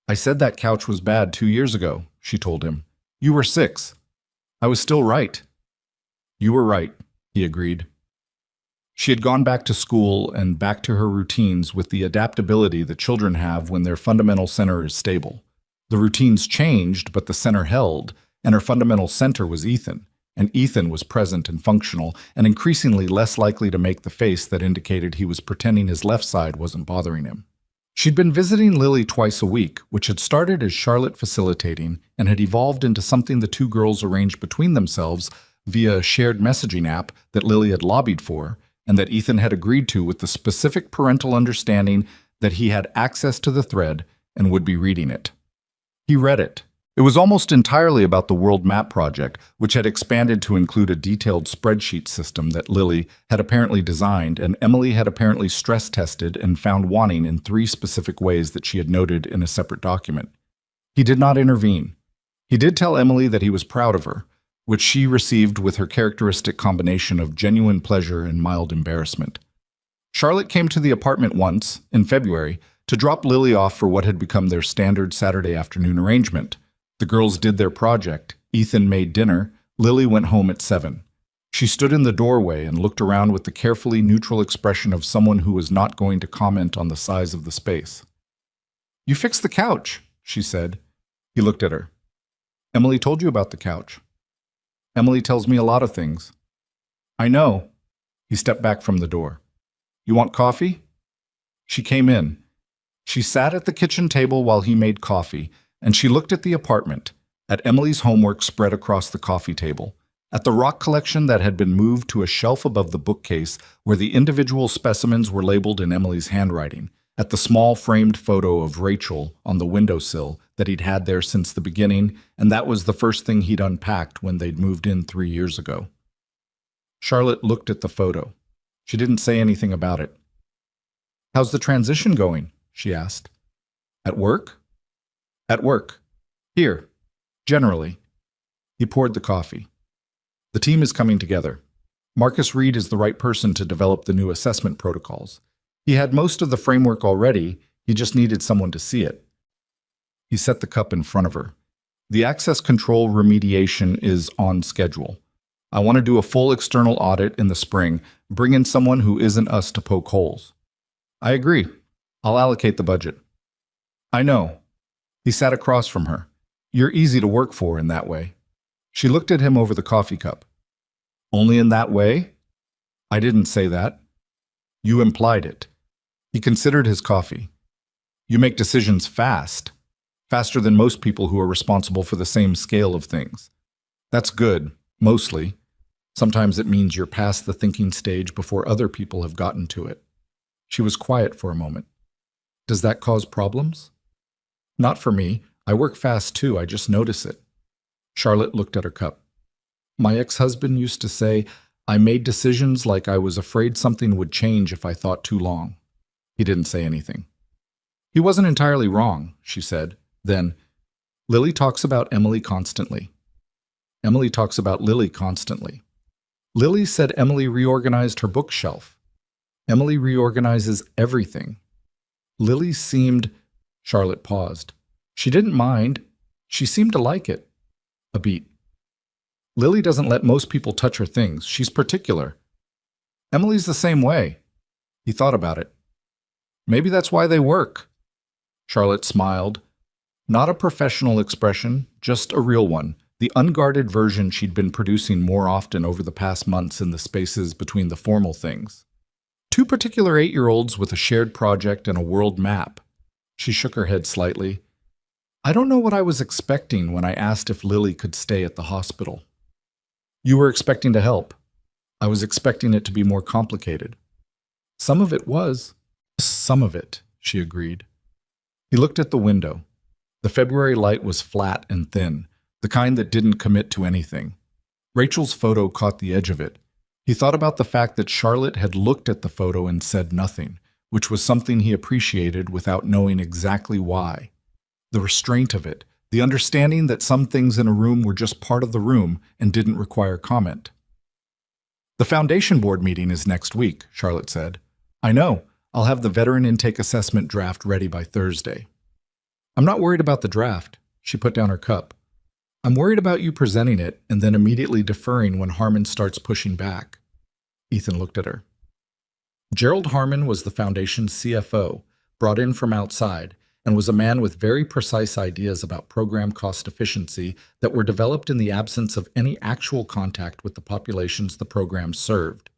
"I said that couch was bad 2 years ago," she told him. "You were 6. I was still right." "You were right," he agreed. She had gone back to school and back to her routines with the adaptability that children have when their fundamental center is stable. The routines changed, but the center held, and her fundamental center was Ethan, and Ethan was present and functional, and increasingly less likely to make the face that indicated he was pretending his left side wasn't bothering him. She'd been visiting Lily twice a week, which had started as Charlotte facilitating and had evolved into something the two girls arranged between themselves via a shared messaging app that Lily had lobbied for, and that Ethan had agreed to with the specific parental understanding that he had access to the thread and would be reading it. He read it. It was almost entirely about the World Map Project, which had expanded to include a detailed spreadsheet system that Lily had apparently designed and Emily had apparently stress-tested and found wanting in 3 specific ways that she had noted in a separate document. He did not intervene. He did tell Emily that he was proud of her, which she received with her characteristic combination of genuine pleasure and mild embarrassment. Charlotte came to the apartment once, in February, to drop Lily off for what had become their standard Saturday afternoon arrangement. The girls did their project, Ethan made dinner, Lily went home at 7. She stood in the doorway and looked around with the carefully neutral expression of someone who was not going to comment on the size of the space. "You fixed the couch," she said. He looked at her. "Emily told you about the couch." "Emily tells me a lot of things." "I know." He stepped back from the door. "You want coffee?" She came in. She sat at the kitchen table while he made coffee, and she looked at the apartment, at Emily's homework spread across the coffee table, at the rock collection that had been moved to a shelf above the bookcase where the individual specimens were labeled in Emily's handwriting, at the small framed photo of Rachel on the windowsill that he'd had there since the beginning, and that was the first thing he'd unpacked when they'd moved in 3 years ago. Charlotte looked at the photo. She didn't say anything about it. "How's the transition going?" she asked. "At work?" "At work. Here. Generally." He poured the coffee. "The team is coming together. Marcus Reed is the right person to develop the new assessment protocols. He had most of the framework already, he just needed someone to see it." He set the cup in front of her. "The access control remediation is on schedule. I want to do a full external audit in the spring, bring in someone who isn't us to poke holes." "I agree. I'll allocate the budget." "I know." He sat across from her. "You're easy to work for in that way." She looked at him over the coffee cup. "Only in that way?" "I didn't say that." "You implied it." He considered his coffee. "You make decisions fast. Faster than most people who are responsible for the same scale of things. That's good, mostly. Sometimes it means you're past the thinking stage before other people have gotten to it." She was quiet for a moment. "Does that cause problems?" "Not for me. I work fast too, I just notice it." Charlotte looked at her cup. "My ex-husband used to say, I made decisions like I was afraid something would change if I thought too long." He didn't say anything. "He wasn't entirely wrong," she said. Then, "Lily talks about Emily constantly." "Emily talks about Lily constantly." "Lily said Emily reorganized her bookshelf." "Emily reorganizes everything." "Lily seemed—" Charlotte paused. "She didn't mind. She seemed to like it." A beat. "Lily doesn't let most people touch her things. She's particular." "Emily's the same way." He thought about it. "Maybe that's why they work." Charlotte smiled. Not a professional expression, just a real one, the unguarded version she'd been producing more often over the past months in the spaces between the formal things. 2 particular 8-year-olds with a shared project and a world map. She shook her head slightly. "I don't know what I was expecting when I asked if Lily could stay at the hospital." "You were expecting to help." "I was expecting it to be more complicated." "Some of it was." "Some of it," she agreed. He looked at the window. The February light was flat and thin, the kind that didn't commit to anything. Rachel's photo caught the edge of it. He thought about the fact that Charlotte had looked at the photo and said nothing, which was something he appreciated without knowing exactly why. The restraint of it, the understanding that some things in a room were just part of the room and didn't require comment. "The foundation board meeting is next week," Charlotte said. "I know. I'll have the veteran intake assessment draft ready by Thursday." "I'm not worried about the draft." She put down her cup. "I'm worried about you presenting it and then immediately deferring when Harmon starts pushing back." Ethan looked at her. Gerald Harmon was the foundation's CFO, brought in from outside, and was a man with very precise ideas about program cost efficiency that were developed in the absence of any actual contact with the populations the program served.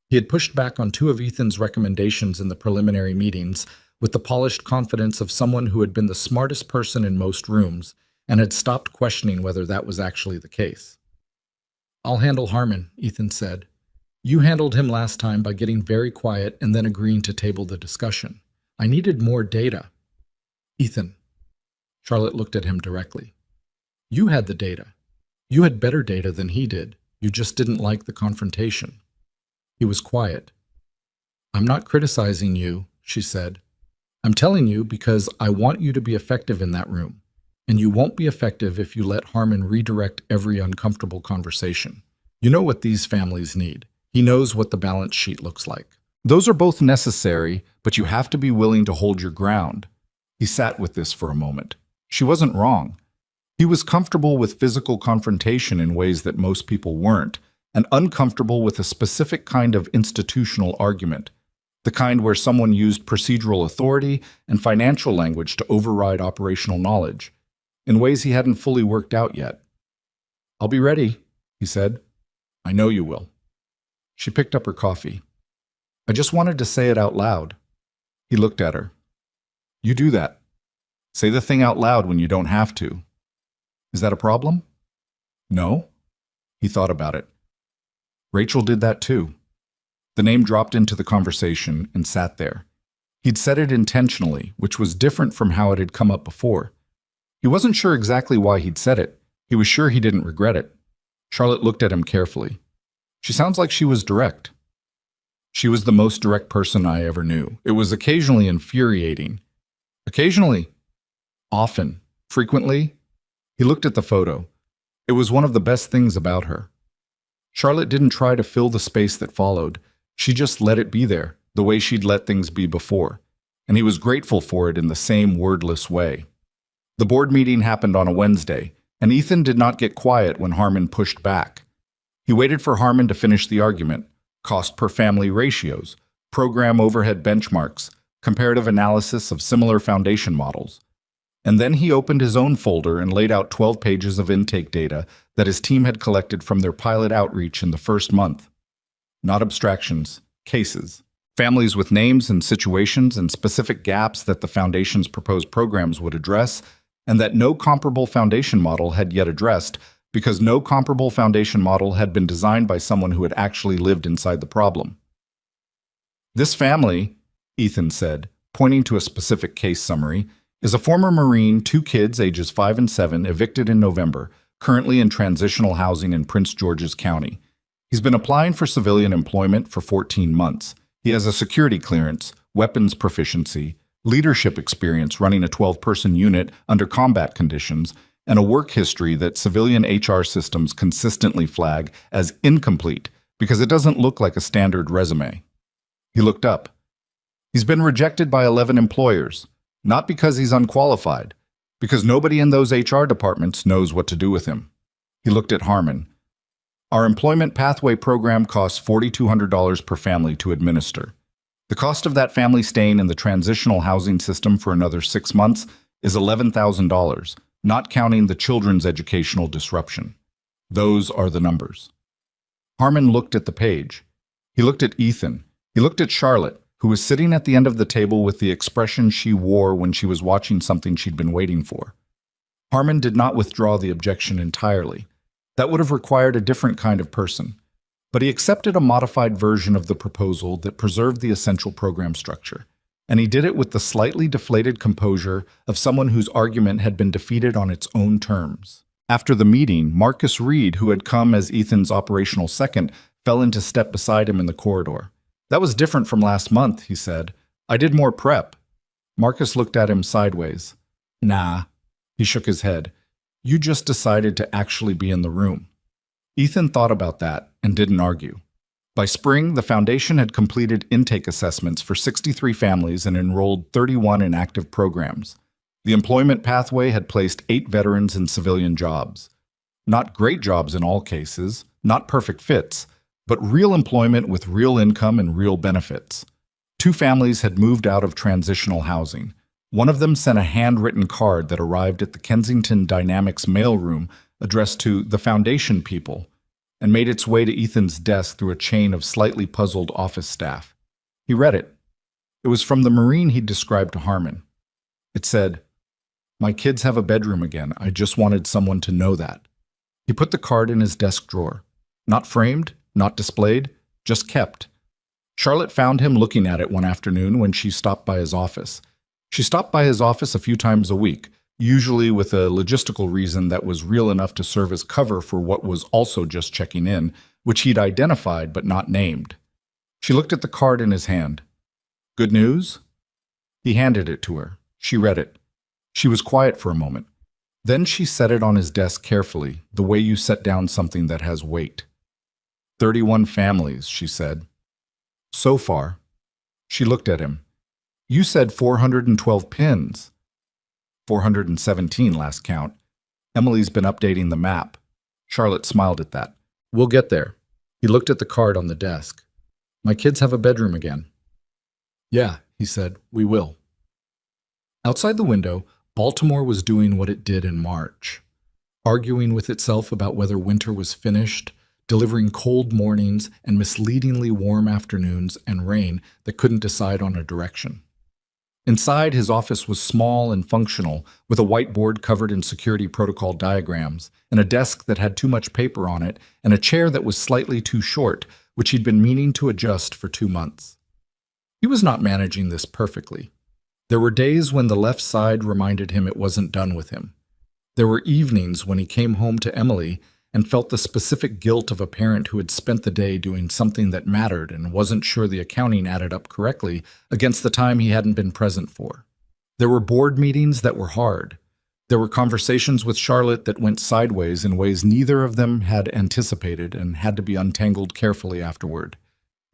He had pushed back on two of Ethan's recommendations in the preliminary meetings with the polished confidence of someone who had been the smartest person in most rooms and had stopped questioning whether that was actually the case. "I'll handle Harmon," Ethan said. "You handled him last time by getting very quiet and then agreeing to table the discussion. I needed more data." "Ethan." Charlotte looked at him directly. "You had the data. You had better data than he did. You just didn't like the confrontation." He was quiet. "I'm not criticizing you," she said. "I'm telling you because I want you to be effective in that room, and you won't be effective if you let Harmon redirect every uncomfortable conversation. You know what these families need. He knows what the balance sheet looks like. Those are both necessary, but you have to be willing to hold your ground." He sat with this for a moment. She wasn't wrong. He was comfortable with physical confrontation in ways that most people weren't, and uncomfortable with a specific kind of institutional argument, the kind where someone used procedural authority and financial language to override operational knowledge, in ways he hadn't fully worked out yet. "I'll be ready," he said. "I know you will." She picked up her coffee. "I just wanted to say it out loud." He looked at her. "You do that. Say the thing out loud when you don't have to. Is that a problem?" "No." He thought about it. Rachel did that too. The name dropped into the conversation and sat there. He'd said it intentionally, which was different from how it had come up before. He wasn't sure exactly why he'd said it. He was sure he didn't regret it. Charlotte looked at him carefully. "She sounds like she was direct." "She was the most direct person I ever knew. It was occasionally infuriating." "Occasionally?" "Often. Frequently?" He looked at the photo. It was one of the best things about her. Charlotte didn't try to fill the space that followed. She just let it be there, the way she'd let things be before. And he was grateful for it in the same wordless way. The board meeting happened on a Wednesday, and Ethan did not get quiet when Harmon pushed back. He waited for Harmon to finish the argument: cost per family ratios, program overhead benchmarks, comparative analysis of similar foundation models. And then he opened his own folder and laid out 12 pages of intake data that his team had collected from their pilot outreach in the first month. Not abstractions, cases. Families with names and situations and specific gaps that the Foundation's proposed programs would address, and that no comparable foundation model had yet addressed, because no comparable foundation model had been designed by someone who had actually lived inside the problem. "This family," Ethan said, pointing to a specific case summary, "is a former Marine, 2 kids ages 5 and 7, evicted in November, currently in transitional housing in Prince George's County. He's been applying for civilian employment for 14 months. He has a security clearance, weapons proficiency, leadership experience running a 12-person unit under combat conditions, and a work history that civilian HR systems consistently flag as incomplete because it doesn't look like a standard resume." He looked up. "He's been rejected by 11 employers. Not because he's unqualified, because nobody in those HR departments knows what to do with him." He looked at Harmon. "Our employment pathway program costs $4,200 per family to administer. The cost of that family staying in the transitional housing system for another 6 months is $11,000, not counting the children's educational disruption. Those are the numbers." Harmon looked at the page. He looked at Ethan. He looked at Charlotte, who was sitting at the end of the table with the expression she wore when she was watching something she'd been waiting for. Harmon did not withdraw the objection entirely. That would have required a different kind of person. But he accepted a modified version of the proposal that preserved the essential program structure. And he did it with the slightly deflated composure of someone whose argument had been defeated on its own terms. After the meeting, Marcus Reed, who had come as Ethan's operational second, fell into step beside him in the corridor. "That was different from last month," he said. "I did more prep." Marcus looked at him sideways. "Nah." He shook his head. "You just decided to actually be in the room." Ethan thought about that and didn't argue. By spring, the foundation had completed intake assessments for 63 families and enrolled 31 in active programs. The employment pathway had placed 8 veterans in civilian jobs. Not great jobs in all cases, not perfect fits, but real employment with real income and real benefits. 2 families had moved out of transitional housing. One of them sent a handwritten card that arrived at the Kensington Dynamics mailroom addressed to the Foundation people and made its way to Ethan's desk through a chain of slightly puzzled office staff. He read it. It was from the Marine he'd described to Harmon. It said, "My kids have a bedroom again. I just wanted someone to know that." He put the card in his desk drawer. Not framed, not displayed, just kept. Charlotte found him looking at it one afternoon when she stopped by his office. She stopped by his office a few times a week, usually with a logistical reason that was real enough to serve as cover for what was also just checking in, which he'd identified but not named. She looked at the card in his hand. "Good news?" He handed it to her. She read it. She was quiet for a moment. Then she set it on his desk carefully, the way you set down something that has weight. 31 families, she said. "So far." She looked at him. "You said 412 pins." 417 last count. Emily's been updating the map. Charlotte smiled at that. "We'll get there." He looked at the card on the desk. "My kids have a bedroom again." "Yeah," he said, "we will." Outside the window, Baltimore was doing what it did in March, arguing with itself about whether winter was finished, delivering cold mornings and misleadingly warm afternoons and rain that couldn't decide on a direction. Inside, his office was small and functional, with a whiteboard covered in security protocol diagrams, and a desk that had too much paper on it, and a chair that was slightly too short, which he'd been meaning to adjust for 2 months. He was not managing this perfectly. There were days when the left side reminded him it wasn't done with him. There were evenings when he came home to Emily and felt the specific guilt of a parent who had spent the day doing something that mattered and wasn't sure the accounting added up correctly against the time he hadn't been present for. There were board meetings that were hard. There were conversations with Charlotte that went sideways in ways neither of them had anticipated and had to be untangled carefully afterward.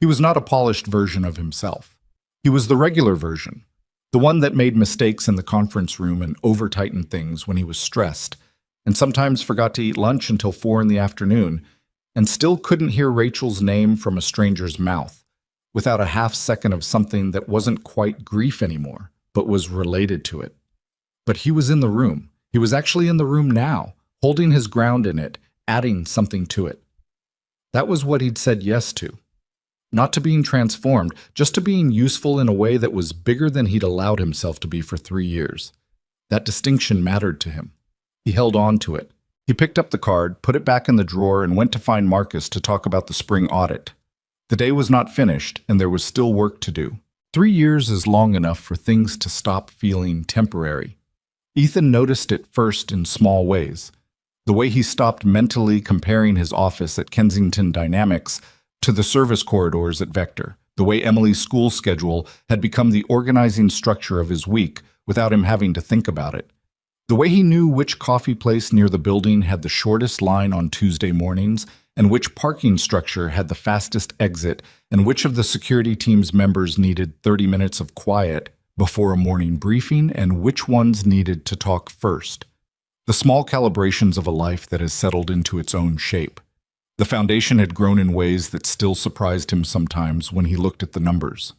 He was not a polished version of himself. He was the regular version, the one that made mistakes in the conference room and over-tightened things when he was stressed, and sometimes forgot to eat lunch until 4 in the afternoon, and still couldn't hear Rachel's name from a stranger's mouth, without a half-second of something that wasn't quite grief anymore, but was related to it. But he was in the room. He was actually in the room now, holding his ground in it, adding something to it. That was what he'd said yes to. Not to being transformed, just to being useful in a way that was bigger than he'd allowed himself to be for 3 years. That distinction mattered to him. He held on to it. He picked up the card, put it back in the drawer, and went to find Marcus to talk about the spring audit. The day was not finished, and there was still work to do. 3 years is long enough for things to stop feeling temporary. Ethan noticed it first in small ways. The way he stopped mentally comparing his office at Kensington Dynamics to the service corridors at Vector. The way Emily's school schedule had become the organizing structure of his week without him having to think about it. The way he knew which coffee place near the building had the shortest line on Tuesday mornings, and which parking structure had the fastest exit, and which of the security team's members needed 30 minutes of quiet before a morning briefing, and which ones needed to talk first. The small calibrations of a life that has settled into its own shape. The foundation had grown in ways that still surprised him sometimes when he looked at the numbers.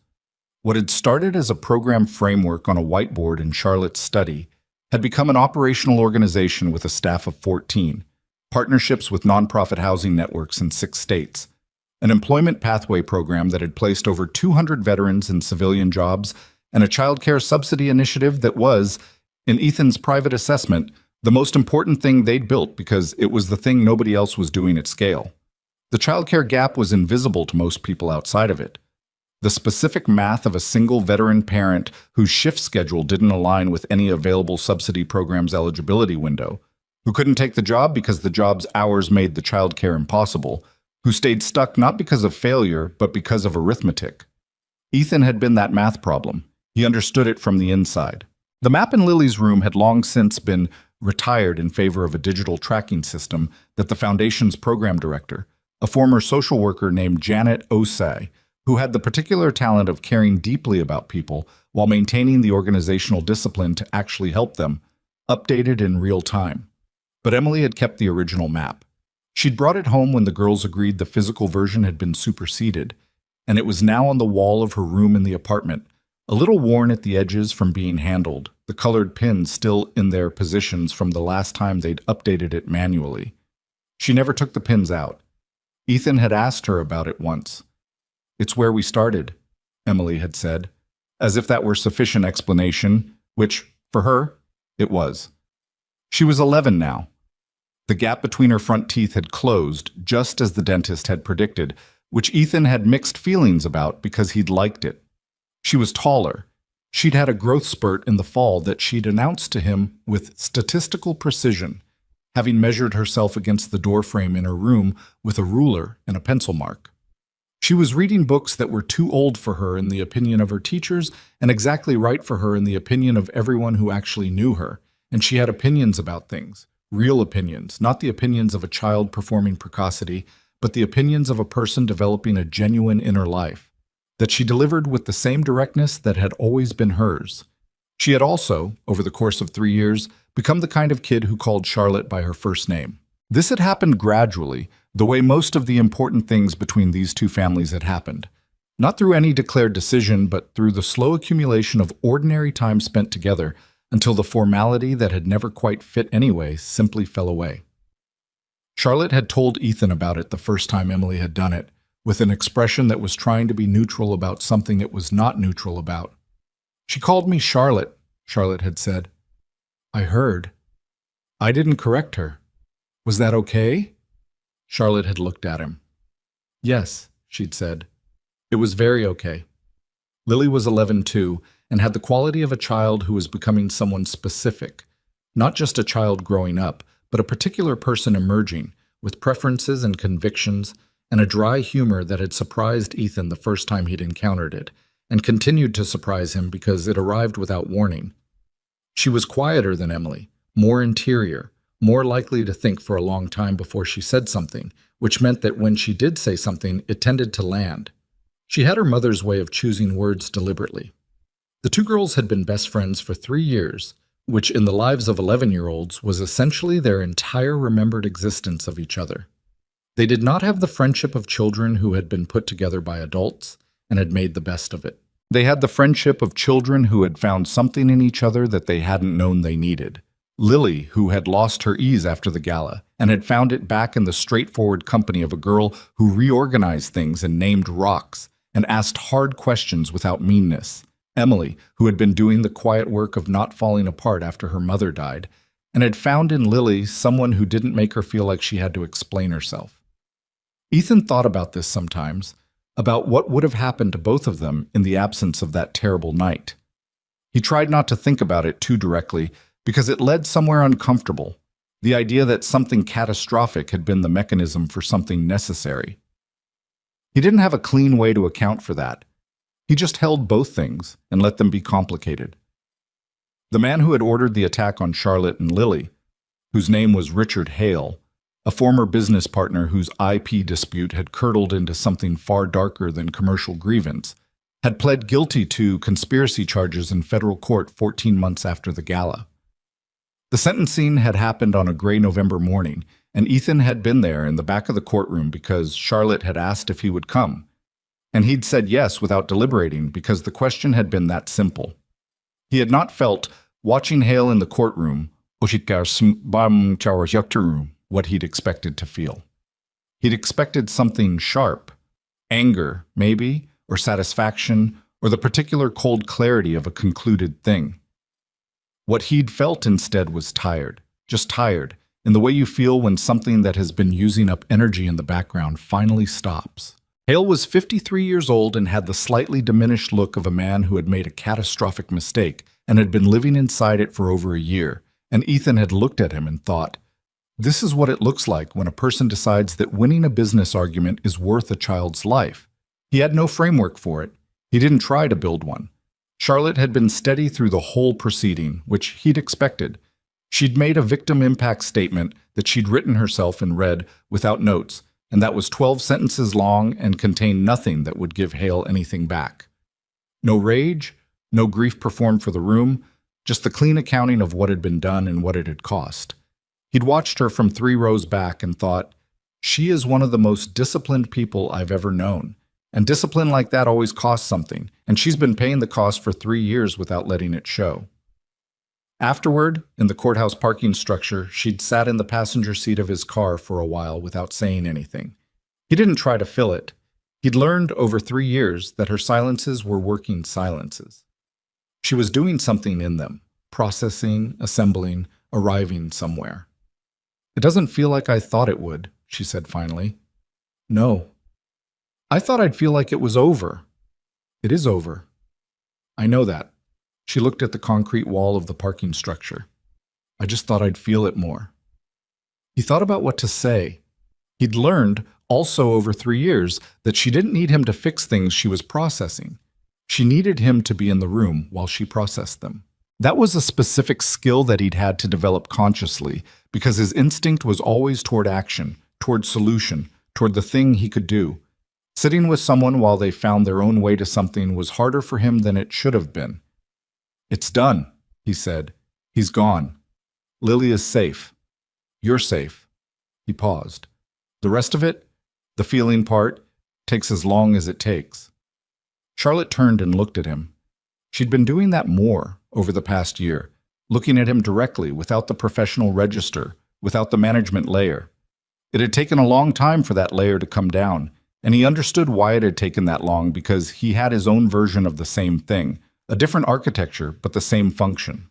What had started as a program framework on a whiteboard in Charlotte's study had become an operational organization with a staff of 14, partnerships with nonprofit housing networks in 6 states, an employment pathway program that had placed over 200 veterans in civilian jobs, and a child care subsidy initiative that was, in Ethan's private assessment, the most important thing they'd built because it was the thing nobody else was doing at scale. The child care gap was invisible to most people outside of it. The specific math of a single veteran parent whose shift schedule didn't align with any available subsidy program's eligibility window, who couldn't take the job because the job's hours made the child care impossible, who stayed stuck not because of failure, but because of arithmetic. Ethan had been that math problem. He understood it from the inside. The map in Lily's room had long since been retired in favor of a digital tracking system that the Foundation's program director, a former social worker named Janet Osei, who had the particular talent of caring deeply about people while maintaining the organizational discipline to actually help them, updated in real time. But Emily had kept the original map. She'd brought it home when the girls agreed the physical version had been superseded, and it was now on the wall of her room in the apartment, a little worn at the edges from being handled, the colored pins still in their positions from the last time they'd updated it manually. She never took the pins out. Ethan had asked her about it once. "It's where we started," Emily had said, as if that were sufficient explanation, which, for her, it was. She was 11 now. The gap between her front teeth had closed, just as the dentist had predicted, which Ethan had mixed feelings about because he'd liked it. She was taller. She'd had a growth spurt in the fall that she'd announced to him with statistical precision, having measured herself against the doorframe in her room with a ruler and a pencil mark. She was reading books that were too old for her in the opinion of her teachers and exactly right for her in the opinion of everyone who actually knew her, and she had opinions about things, real opinions, not the opinions of a child performing precocity, but the opinions of a person developing a genuine inner life, that she delivered with the same directness that had always been hers. She had also, over the course of 3 years, become the kind of kid who called Charlotte by her first name. This had happened gradually, the way most of the important things between these two families had happened. Not through any declared decision, but through the slow accumulation of ordinary time spent together until the formality that had never quite fit anyway simply fell away. Charlotte had told Ethan about it the first time Emily had done it, with an expression that was trying to be neutral about something it was not neutral about. "She called me Charlotte," Charlotte had said. "I heard. I didn't correct her. Was that okay?" Charlotte had looked at him. "Yes," she'd said. "It was very okay." Lily was 11 too, and had the quality of a child who was becoming someone specific, not just a child growing up, but a particular person emerging, with preferences and convictions, and a dry humor that had surprised Ethan the first time he'd encountered it, and continued to surprise him because it arrived without warning. She was quieter than Emily, more interior, more likely to think for a long time before she said something, which meant that when she did say something, it tended to land. She had her mother's way of choosing words deliberately. The two girls had been best friends for 3 years, which in the lives of 11-year-olds was essentially their entire remembered existence of each other. They did not have the friendship of children who had been put together by adults and had made the best of it. They had the friendship of children who had found something in each other that they hadn't known they needed. Lily, who had lost her ease after the gala, and had found it back in the straightforward company of a girl who reorganized things and named rocks, and asked hard questions without meanness. Emily, who had been doing the quiet work of not falling apart after her mother died, and had found in Lily someone who didn't make her feel like she had to explain herself. Ethan thought about this sometimes, about what would have happened to both of them in the absence of that terrible night. He tried not to think about it too directly, because it led somewhere uncomfortable, the idea that something catastrophic had been the mechanism for something necessary. He didn't have a clean way to account for that. He just held both things and let them be complicated. The man who had ordered the attack on Charlotte and Lily, whose name was Richard Hale, a former business partner whose IP dispute had curdled into something far darker than commercial grievance, had pled guilty to conspiracy charges in federal court 14 months after the gala. The sentencing had happened on a gray November morning, and Ethan had been there in the back of the courtroom because Charlotte had asked if he would come. And he'd said yes without deliberating because the question had been that simple. He had not felt, watching Hale in the courtroom, what he'd expected to feel. He'd expected something sharp, anger, maybe, or satisfaction, or the particular cold clarity of a concluded thing. What he'd felt instead was tired, just tired, in the way you feel when something that has been using up energy in the background finally stops. Hale was 53 years old and had the slightly diminished look of a man who had made a catastrophic mistake and had been living inside it for over a year, and Ethan had looked at him and thought, This is what it looks like when a person decides that winning a business argument is worth a child's life. He had no framework for it. He didn't try to build one. Charlotte had been steady through the whole proceeding, which he'd expected. She'd made a victim impact statement that she'd written herself and read without notes, and that was 12 sentences long and contained nothing that would give Hale anything back. No rage, no grief performed for the room, just the clean accounting of what had been done and what it had cost. He'd watched her from 3 rows back and thought, she is one of the most disciplined people I've ever known. And discipline like that always costs something, and she's been paying the cost for 3 years without letting it show. Afterward, in the courthouse parking structure, she'd sat in the passenger seat of his car for a while without saying anything. He didn't try to fill it. He'd learned over 3 years that her silences were working silences. She was doing something in them, processing, assembling, arriving somewhere. "It doesn't feel like I thought it would," she said finally. "No. I thought I'd feel like it was over." "It is over." "I know that." She looked at the concrete wall of the parking structure. "I just thought I'd feel it more." He thought about what to say. He'd learned, also over 3 years, that she didn't need him to fix things she was processing. She needed him to be in the room while she processed them. That was a specific skill that he'd had to develop consciously, because his instinct was always toward action, toward solution, toward the thing he could do. Sitting with someone while they found their own way to something was harder for him than it should have been. "It's done," he said. "He's gone. Lily is safe. You're safe." He paused. "The rest of it, the feeling part, takes as long as it takes." Charlotte turned and looked at him. She'd been doing that more over the past year, looking at him directly without the professional register, without the management layer. It had taken a long time for that layer to come down, and he understood why it had taken that long because he had his own version of the same thing, a different architecture, but the same function.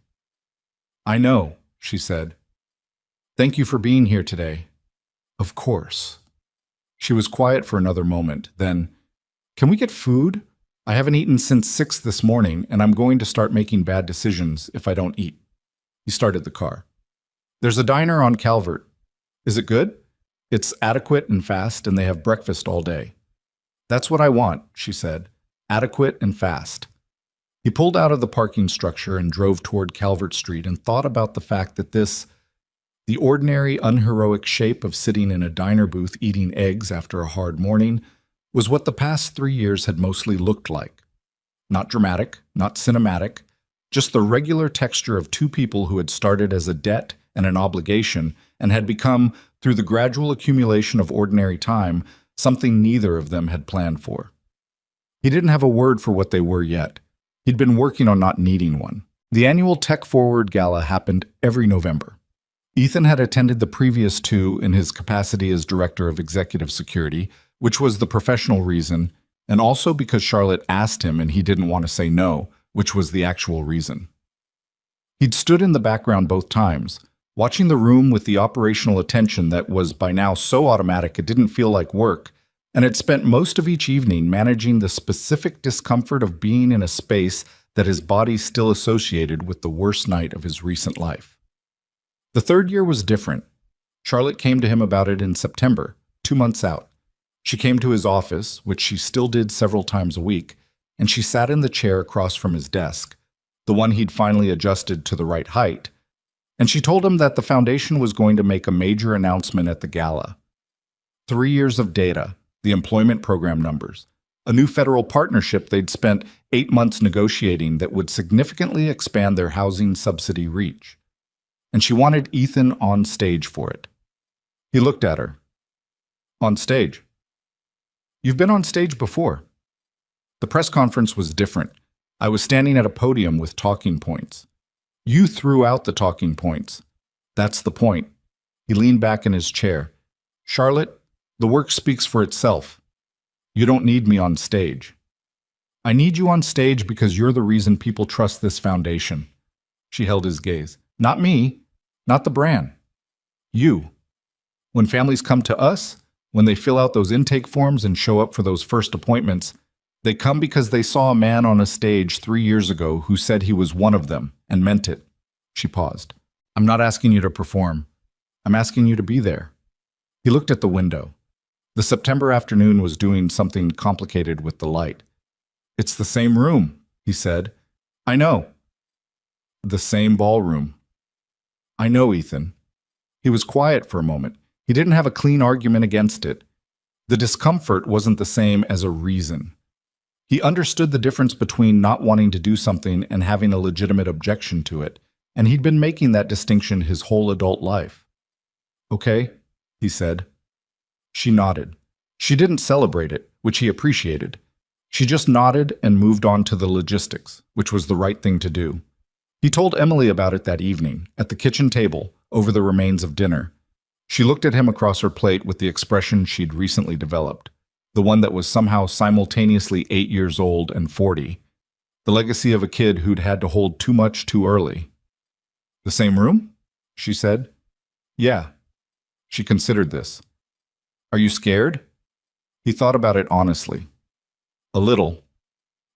"I know," she said. "Thank you for being here today." "Of course." She was quiet for another moment, then, "Can we get food? I haven't eaten since 6 this morning, and I'm going to start making bad decisions if I don't eat." He started the car. "There's a diner on Calvert. Is it good? It's adequate and fast, and they have breakfast all day." "That's what I want," she said. "Adequate and fast." He pulled out of the parking structure and drove toward Calvert Street and thought about the fact that the ordinary, unheroic shape of sitting in a diner booth eating eggs after a hard morning, was what the past 3 years had mostly looked like. Not dramatic, not cinematic, just the regular texture of 2 people who had started as a debt and an obligation and had become, through the gradual accumulation of ordinary time, something neither of them had planned for. He didn't have a word for what they were yet. He'd been working on not needing one. The annual Tech Forward Gala happened every November. Ethan had attended the previous 2 in his capacity as Director of Executive Security, which was the professional reason, and also because Charlotte asked him and he didn't want to say no, which was the actual reason. He'd stood in the background both times, watching the room with the operational attention that was by now so automatic it didn't feel like work, and had spent most of each evening managing the specific discomfort of being in a space that his body still associated with the worst night of his recent life. The 3rd year was different. Charlotte came to him about it in September, 2 months out. She came to his office, which she still did several times a week, and she sat in the chair across from his desk, the one he'd finally adjusted to the right height, and she told him that the foundation was going to make a major announcement at the gala. 3 years of data, the employment program numbers, a new federal partnership they'd spent 8 months negotiating that would significantly expand their housing subsidy reach. And she wanted Ethan on stage for it. He looked at her. "On stage? You've been on stage before." The press conference was different. I was standing at a podium with talking points. You threw out the talking points. That's the point. He leaned back in his chair. "Charlotte, the work speaks for itself. You don't need me on stage. I need you on stage because you're the reason people trust this foundation." She held his gaze. "Not me, not the brand. You. When families come to us, when they fill out those intake forms and show up for those first appointments, they come because they saw a man on a stage 3 years ago who said he was one of them and meant it." She paused. "I'm not asking you to perform. I'm asking you to be there. He looked at the window. The September afternoon was doing something complicated with the light. It's the same room, he said. I know. The same ballroom. I know, Ethan. He was quiet for a moment. He didn't have a clean argument against it. The discomfort wasn't the same as a reason. He understood the difference between not wanting to do something and having a legitimate objection to it, and he'd been making that distinction his whole adult life. Okay, he said. She nodded. She didn't celebrate it, which he appreciated. She just nodded and moved on to the logistics, which was the right thing to do. He told Emily about it that evening, at the kitchen table, over the remains of dinner. She looked at him across her plate with the expression she'd recently developed, the one that was somehow simultaneously 8 years old and 40, the legacy of a kid who'd had to hold too much too early. The same room? She said. Yeah. She considered this. Are you scared? He thought about it honestly. A little.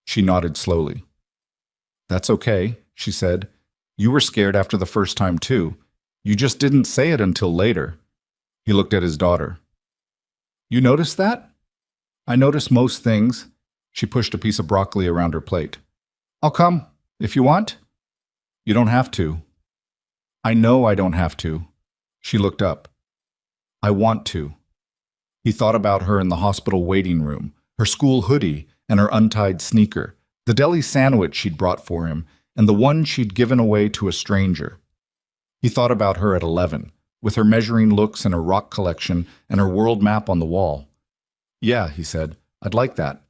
She nodded slowly. That's okay, she said. You were scared after the first time too. You just didn't say it until later. He looked at his daughter. You noticed that? I notice most things. She pushed a piece of broccoli around her plate. I'll come, if you want. You don't have to. I know I don't have to. She looked up. I want to. He thought about her in the hospital waiting room, her school hoodie and her untied sneaker, the deli sandwich she'd brought for him, and the one she'd given away to a stranger. He thought about her at 11, with her measuring looks and her rock collection and her world map on the wall. Yeah, he said, I'd like that.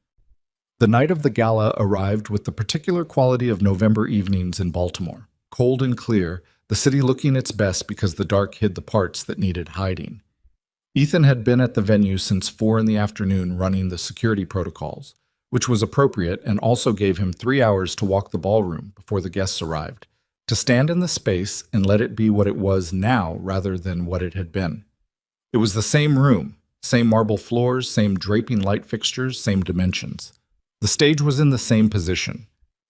The night of the gala arrived with the particular quality of November evenings in Baltimore, cold and clear, the city looking its best because the dark hid the parts that needed hiding. Ethan had been at the venue since 4 in the afternoon running the security protocols, which was appropriate and also gave him 3 hours to walk the ballroom before the guests arrived, to stand in the space and let it be what it was now rather than what it had been. It was the same room, same marble floors, same draping light fixtures, same dimensions. The stage was in the same position.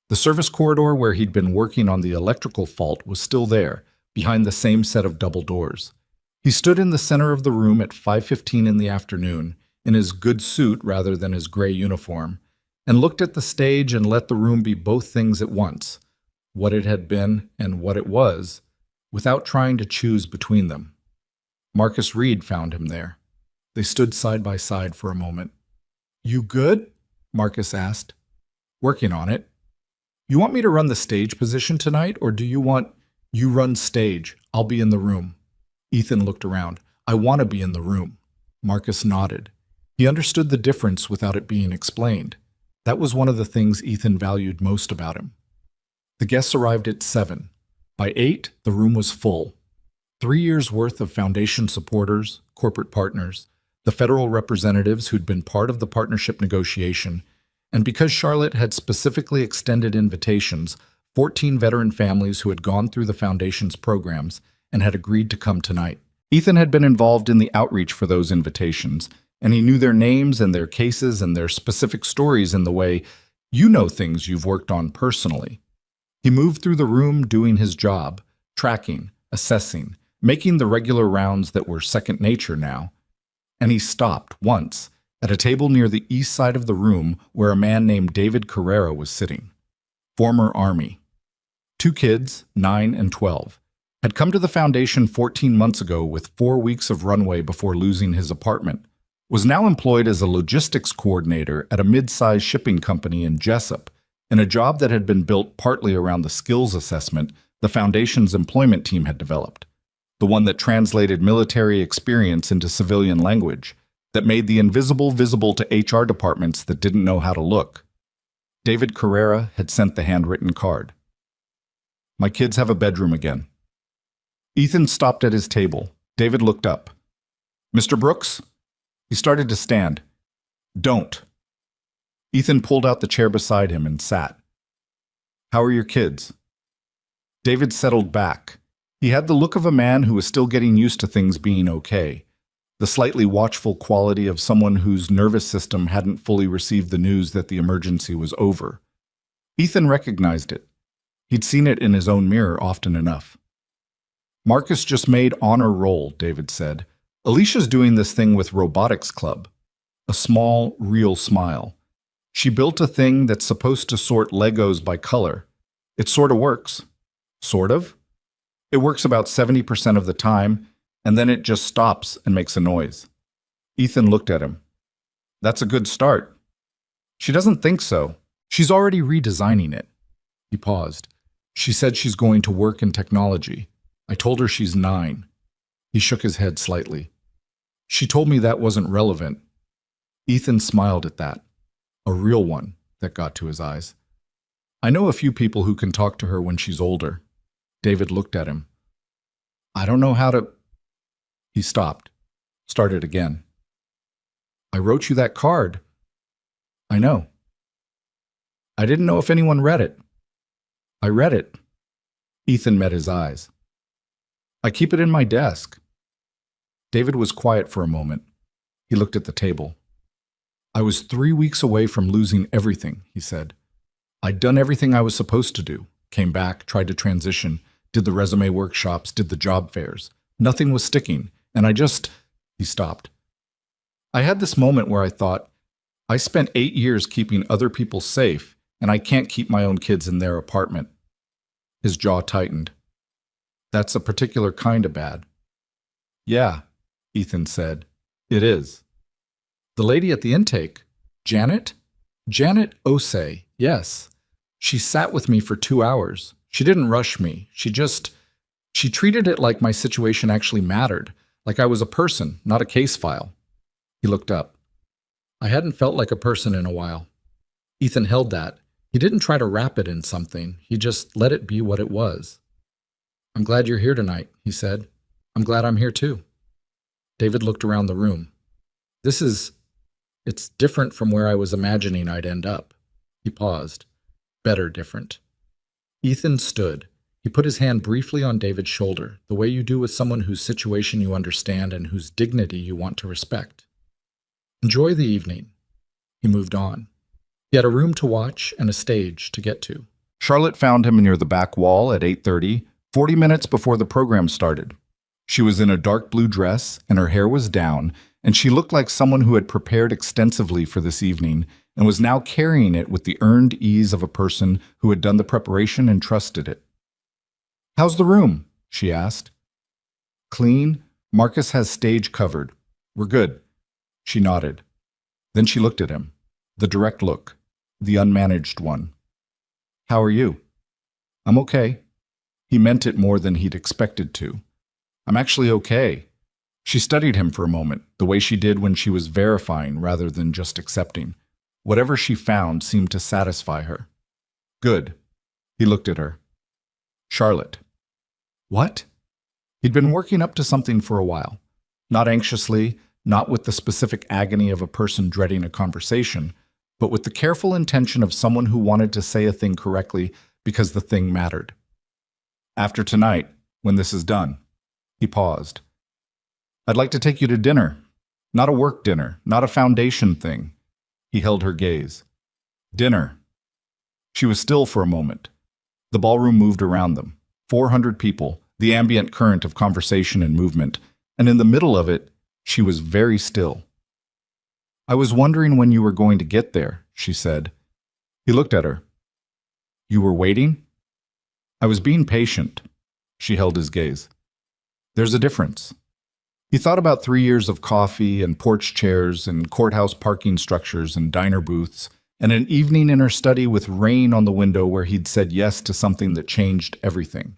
The service corridor where he'd been working on the electrical fault was still there, behind the same set of double doors. He stood in the center of the room at 5:15 in the afternoon, in his good suit rather than his gray uniform, and looked at the stage and let the room be both things at once, what it had been and what it was, without trying to choose between them. Marcus Reed found him there. They stood side by side for a moment. You good? Marcus asked. Working on it. You want me to run the stage position tonight, or do you want... You run stage. I'll be in the room. Ethan looked around. I want to be in the room. Marcus nodded. He understood the difference without it being explained. That was one of the things Ethan valued most about him. The guests arrived at 7. By 8, the room was full. 3 years' worth of foundation supporters, corporate partners, the federal representatives who'd been part of the partnership negotiation, and because Charlotte had specifically extended invitations, 14 veteran families who had gone through the foundation's programs and had agreed to come tonight. Ethan had been involved in the outreach for those invitations, and he knew their names and their cases and their specific stories in the way, you know, things you've worked on personally. He moved through the room doing his job, tracking, assessing, making the regular rounds that were second nature now. And he stopped once at a table near the east side of the room where a man named David Carrera was sitting. Former Army. 2 kids, 9 and 12. Had come to the foundation 14 months ago with 4 weeks of runway before losing his apartment, was now employed as a logistics coordinator at a mid-sized shipping company in Jessup, in a job that had been built partly around the skills assessment the foundation's employment team had developed, the one that translated military experience into civilian language, that made the invisible visible to HR departments that didn't know how to look. David Carrera had sent the handwritten card. My kids have a bedroom again. Ethan stopped at his table. David looked up. Mr. Brooks? He started to stand. Don't. Ethan pulled out the chair beside him and sat. How are your kids? David settled back. He had the look of a man who was still getting used to things being okay, the slightly watchful quality of someone whose nervous system hadn't fully received the news that the emergency was over. Ethan recognized it. He'd seen it in his own mirror often enough. Marcus just made honor roll, David said. Alicia's doing this thing with Robotics Club. A small, real smile. She built a thing that's supposed to sort Legos by color. It sort of works. Sort of? It works about 70% of the time, and then it just stops and makes a noise. Ethan looked at him. That's a good start. She doesn't think so. She's already redesigning it. He paused. She said she's going to work in technology. I told her she's 9. He shook his head slightly. She told me that wasn't relevant. Ethan smiled at that. A real one that got to his eyes. I know a few people who can talk to her when she's older. David looked at him. I don't know how to... He stopped. Started again. I wrote you that card. I know. I didn't know if anyone read it. I read it. Ethan met his eyes. I keep it in my desk. David was quiet for a moment. He looked at the table. I was 3 weeks away from losing everything, he said. I'd done everything I was supposed to do. Came back, tried to transition, did the resume workshops, did the job fairs. Nothing was sticking, and He stopped. I had this moment where I thought, I spent 8 years keeping other people safe, and I can't keep my own kids in their apartment. His jaw tightened. That's a particular kind of bad. Yeah, Ethan said. It is. The lady at the intake, Janet? Janet Osei, yes. She sat with me for 2 hours. She didn't rush me. She treated it like my situation actually mattered, like I was a person, not a case file. He looked up. I hadn't felt like a person in a while. Ethan held that. He didn't try to wrap it in something. He just let it be what it was. I'm glad you're here tonight, he said. I'm glad I'm here too. David looked around the room. It's different from where I was imagining I'd end up. He paused. Better different. Ethan stood. He put his hand briefly on David's shoulder, the way you do with someone whose situation you understand and whose dignity you want to respect. Enjoy the evening. He moved on. He had a room to watch and a stage to get to. Charlotte found him near the back wall at 8:30, 40 minutes before the program started. She was in a dark blue dress, and her hair was down, and she looked like someone who had prepared extensively for this evening and was now carrying it with the earned ease of a person who had done the preparation and trusted it. How's the room? She asked. Clean. Marcus has stage covered. We're good. She nodded. Then she looked at him. The direct look. The unmanaged one. How are you? I'm okay. He meant it more than he'd expected to. I'm actually okay. She studied him for a moment, the way she did when she was verifying rather than just accepting. Whatever she found seemed to satisfy her. Good. He looked at her. Charlotte. What? He'd been working up to something for a while. Not anxiously, not with the specific agony of a person dreading a conversation, but with the careful intention of someone who wanted to say a thing correctly because the thing mattered. After tonight, when this is done, he paused. I'd like to take you to dinner. Not a work dinner, not a foundation thing. He held her gaze. Dinner. She was still for a moment. The ballroom moved around them. 400 people, the ambient current of conversation and movement, and in the middle of it, she was very still. I was wondering when you were going to get there, she said. He looked at her. You were waiting? I was being patient. She held his gaze. There's a difference. He thought about 3 years of coffee and porch chairs and courthouse parking structures and diner booths, and an evening in her study with rain on the window where he'd said yes to something that changed everything.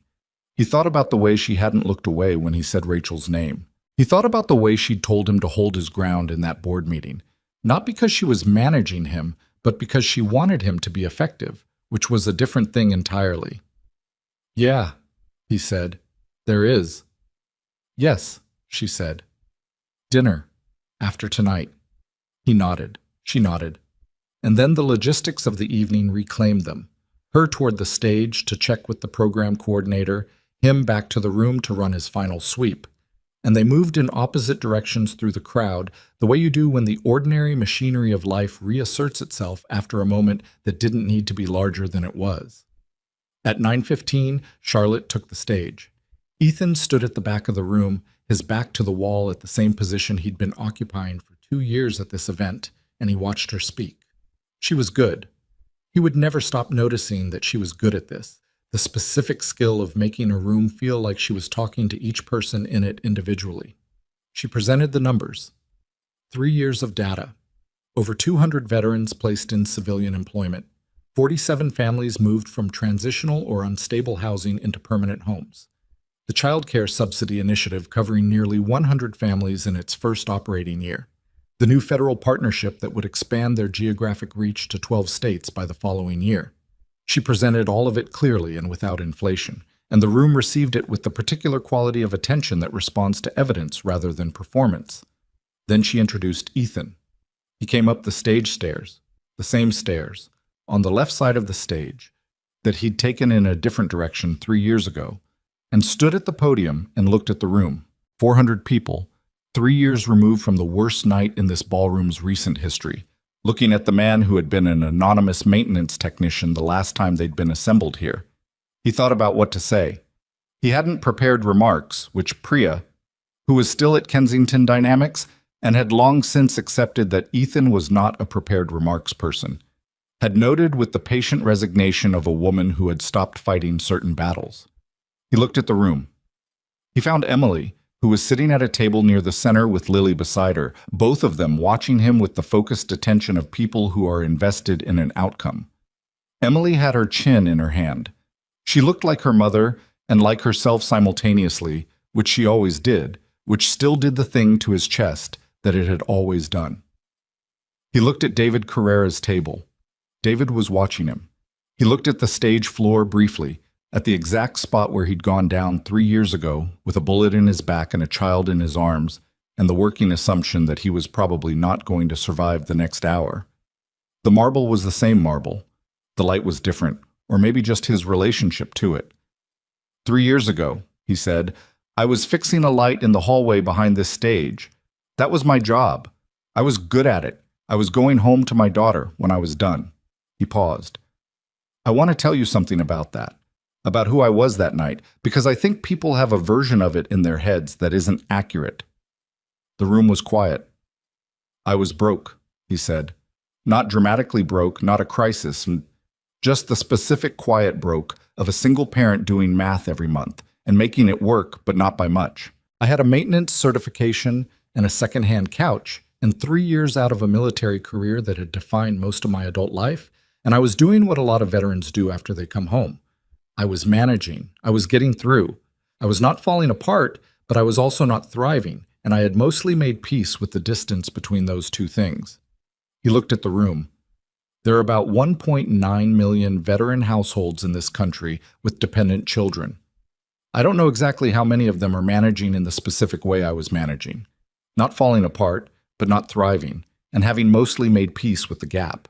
He thought about the way she hadn't looked away when he said Rachel's name. He thought about the way she'd told him to hold his ground in that board meeting, not because she was managing him, but because she wanted him to be effective, which was a different thing entirely. Yeah, he said. There is. Yes, she said. Dinner. After tonight. He nodded. She nodded. And then the logistics of the evening reclaimed them. Her toward the stage to check with the program coordinator, him back to the room to run his final sweep. And they moved in opposite directions through the crowd, the way you do when the ordinary machinery of life reasserts itself after a moment that didn't need to be larger than it was. At 9:15, Charlotte took the stage. Ethan stood at the back of the room, his back to the wall at the same position he'd been occupying for 2 years at this event, and he watched her speak. She was good. He would never stop noticing that she was good at this, the specific skill of making a room feel like she was talking to each person in it individually. She presented the numbers. 3 years of data. Over 200 veterans placed in civilian employment. 47 families moved from transitional or unstable housing into permanent homes. The Child Care Subsidy Initiative covering nearly 100 families in its first operating year. The new federal partnership that would expand their geographic reach to 12 states by the following year. She presented all of it clearly and without inflation, and the room received it with the particular quality of attention that responds to evidence rather than performance. Then she introduced Ethan. He came up the stage stairs, the same stairs, on the left side of the stage, that he'd taken in a different direction 3 years ago, and stood at the podium and looked at the room. 400 people, 3 years removed from the worst night in this ballroom's recent history, looking at the man who had been an anonymous maintenance technician the last time they'd been assembled here. He thought about what to say. He hadn't prepared remarks, which Priya, who was still at Kensington Dynamics and had long since accepted that Ethan was not a prepared remarks person, had noted with the patient resignation of a woman who had stopped fighting certain battles. He looked at the room. He found Emily, who was sitting at a table near the center with Lily beside her, both of them watching him with the focused attention of people who are invested in an outcome. Emily had her chin in her hand. She looked like her mother and like herself simultaneously, which she always did, which still did the thing to his chest that it had always done. He looked at David Carrera's table. David was watching him. He looked at the stage floor briefly, at the exact spot where he'd gone down 3 years ago with a bullet in his back and a child in his arms, and the working assumption that he was probably not going to survive the next hour. The marble was the same marble. The light was different, or maybe just his relationship to it. 3 years ago, he said, I was fixing a light in the hallway behind this stage. That was my job. I was good at it. I was going home to my daughter when I was done. He paused. I want to tell you something about that. About who I was that night, because I think people have a version of it in their heads that isn't accurate. The room was quiet. I was broke, he said. Not dramatically broke, not a crisis, just the specific quiet broke of a single parent doing math every month and making it work, but not by much. I had a maintenance certification and a second-hand couch, and 3 years out of a military career that had defined most of my adult life, and I was doing what a lot of veterans do after they come home. I was managing. I was getting through. I was not falling apart, but I was also not thriving, and I had mostly made peace with the distance between those two things. He looked at the room. There are about 1.9 million veteran households in this country with dependent children. I don't know exactly how many of them are managing in the specific way I was managing. Not falling apart, but not thriving, and having mostly made peace with the gap.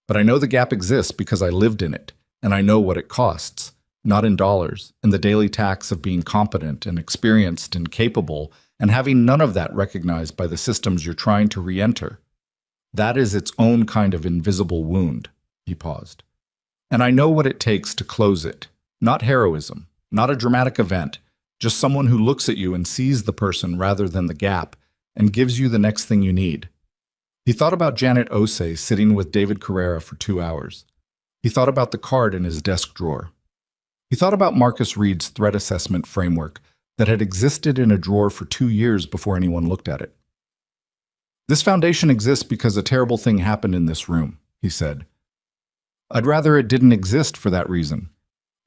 But I know the gap exists because I lived in it, and I know what it costs, not in dollars, and the daily tax of being competent and experienced and capable, and having none of that recognized by the systems you're trying to re-enter. That is its own kind of invisible wound, he paused. And I know what it takes to close it. Not heroism, not a dramatic event, just someone who looks at you and sees the person rather than the gap, and gives you the next thing you need. He thought about Janet Osei sitting with David Carrera for 2 hours. He thought about the card in his desk drawer. He thought about Marcus Reed's threat assessment framework that had existed in a drawer for 2 years before anyone looked at it. This foundation exists because a terrible thing happened in this room, he said. I'd rather it didn't exist for that reason.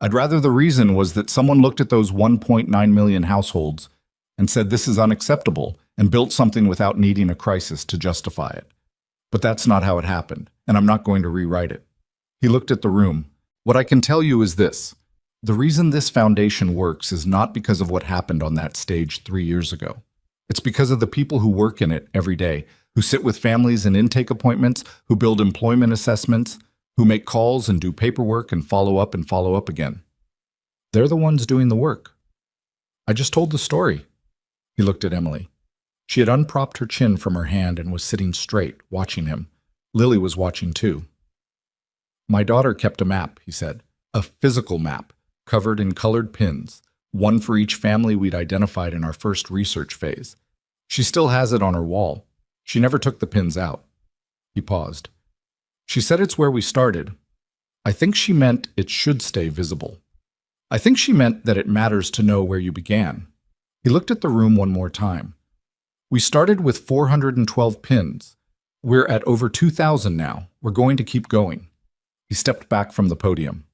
I'd rather the reason was that someone looked at those 1.9 million households and said this is unacceptable and built something without needing a crisis to justify it. But that's not how it happened, and I'm not going to rewrite it. He looked at the room. What I can tell you is this. The reason this foundation works is not because of what happened on that stage 3 years ago. It's because of the people who work in it every day, who sit with families in intake appointments, who build employment assessments, who make calls and do paperwork and follow up again. They're the ones doing the work. I just told the story. He looked at Emily. She had unpropped her chin from her hand and was sitting straight, watching him. Lily was watching too. My daughter kept a map, he said, a physical map, covered in colored pins, one for each family we'd identified in our first research phase. She still has it on her wall. She never took the pins out. He paused. She said it's where we started. I think she meant it should stay visible. I think she meant that it matters to know where you began. He looked at the room one more time. We started with 412 pins. We're at over 2,000 now. We're going to keep going. He stepped back from the podium.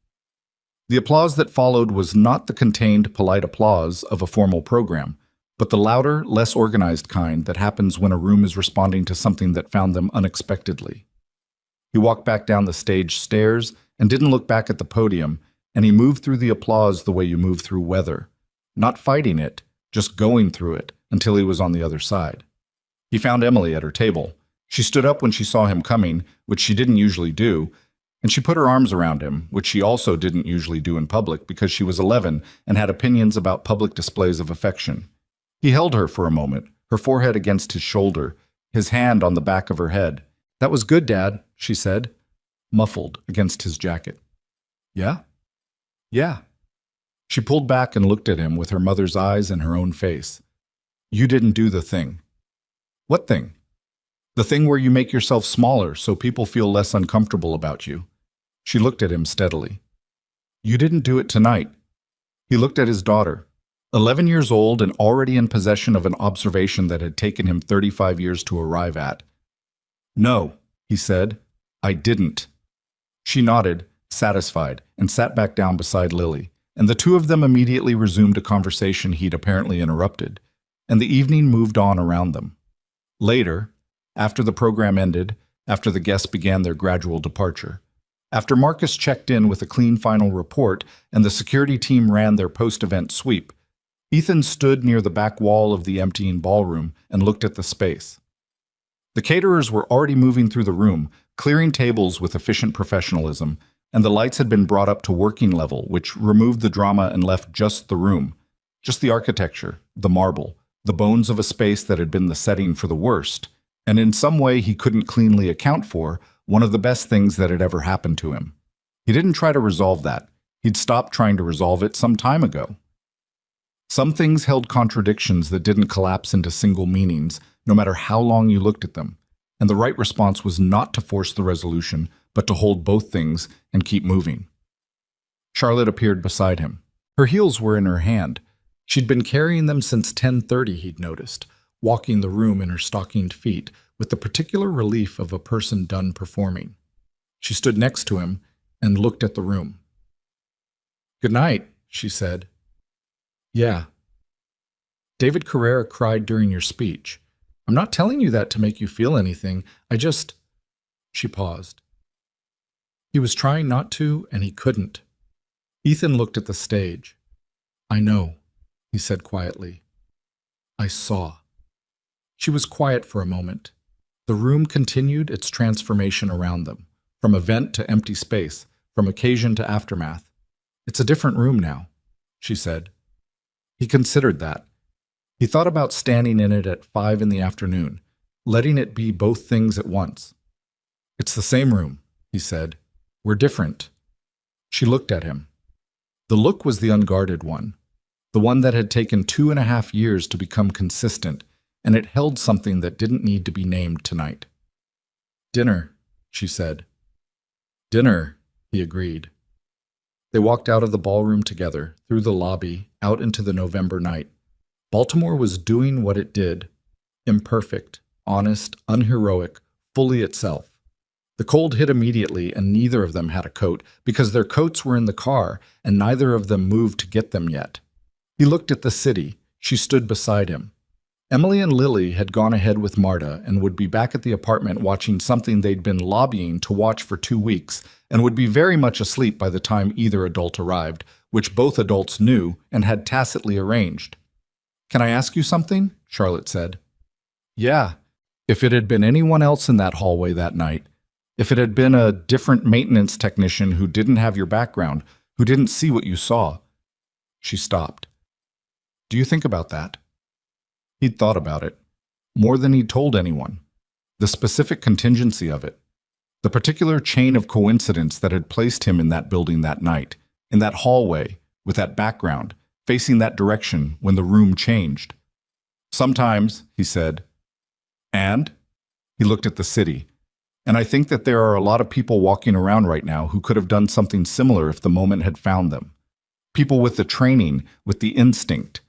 The applause that followed was not the contained, polite applause of a formal program, but the louder, less organized kind that happens when a room is responding to something that found them unexpectedly. He walked back down the stage stairs and didn't look back at the podium, and he moved through the applause the way you move through weather, not fighting it, just going through it until he was on the other side. He found Emily at her table. She stood up when she saw him coming, which she didn't usually do, and she put her arms around him, which she also didn't usually do in public because she was 11 and had opinions about public displays of affection. He held her for a moment, her forehead against his shoulder, his hand on the back of her head. "That was good, Dad," she said, muffled against his jacket. "Yeah? Yeah." She pulled back and looked at him with her mother's eyes and her own face. "You didn't do the thing." "What thing?" "The thing where you make yourself smaller so people feel less uncomfortable about you." She looked at him steadily. "You didn't do it tonight." He looked at his daughter, 11 years old and already in possession of an observation that had taken him 35 years to arrive at. "No," he said, "I didn't." She nodded, satisfied, and sat back down beside Lily, and the two of them immediately resumed a conversation he'd apparently interrupted, and the evening moved on around them. Later, after the program ended, after the guests began their gradual departure, after Marcus checked in with a clean final report and the security team ran their post-event sweep, Ethan stood near the back wall of the emptying ballroom and looked at the space. The caterers were already moving through the room, clearing tables with efficient professionalism, and the lights had been brought up to working level, which removed the drama and left just the room, just the architecture, the marble, the bones of a space that had been the setting for the worst, and in some way he couldn't cleanly account for, one of the best things that had ever happened to him. He didn't try to resolve that. He'd stopped trying to resolve it some time ago. Some things held contradictions that didn't collapse into single meanings, no matter how long you looked at them, and the right response was not to force the resolution, but to hold both things and keep moving. Charlotte appeared beside him. Her heels were in her hand. She'd been carrying them since 10:30, he'd noticed, walking the room in her stockinged feet, with the particular relief of a person done performing. She stood next to him and looked at the room. "Good night," she said. "Yeah." "David Carrera cried during your speech. I'm not telling you that to make you feel anything. I just—" She paused. He was trying not to, and he couldn't. Ethan looked at the stage. "I know," he said quietly. "I saw." She was quiet for a moment. The room continued its transformation around them, from event to empty space, from occasion to aftermath. "It's a different room now," she said. He considered that. He thought about standing in it at 5 in the afternoon, letting it be both things at once. "It's the same room," he said. "We're different." She looked at him. The look was the unguarded one, the one that had taken 2.5 years to become consistent, and it held something that didn't need to be named tonight. "Dinner," she said. "Dinner," he agreed. They walked out of the ballroom together, through the lobby, out into the November night. Baltimore was doing what it did, imperfect, honest, unheroic, fully itself. The cold hit immediately, and neither of them had a coat, because their coats were in the car, and neither of them moved to get them yet. He looked at the city. She stood beside him. Emily and Lily had gone ahead with Marta and would be back at the apartment watching something they'd been lobbying to watch for 2 weeks, and would be very much asleep by the time either adult arrived, which both adults knew and had tacitly arranged. "Can I ask you something?" Charlotte said. "Yeah." If it had been anyone else in that hallway that night, if it had been a different maintenance technician who didn't have your background, who didn't see what you saw. She stopped. "Do you think about that?" He'd thought about it, more than he'd told anyone. The specific contingency of it. The particular chain of coincidence that had placed him in that building that night, in that hallway, with that background, facing that direction when the room changed. Sometimes, he said. And? He looked at the city. And I think that there are a lot of people walking around right now who could have done something similar if the moment had found them. People with the training, with the instinct.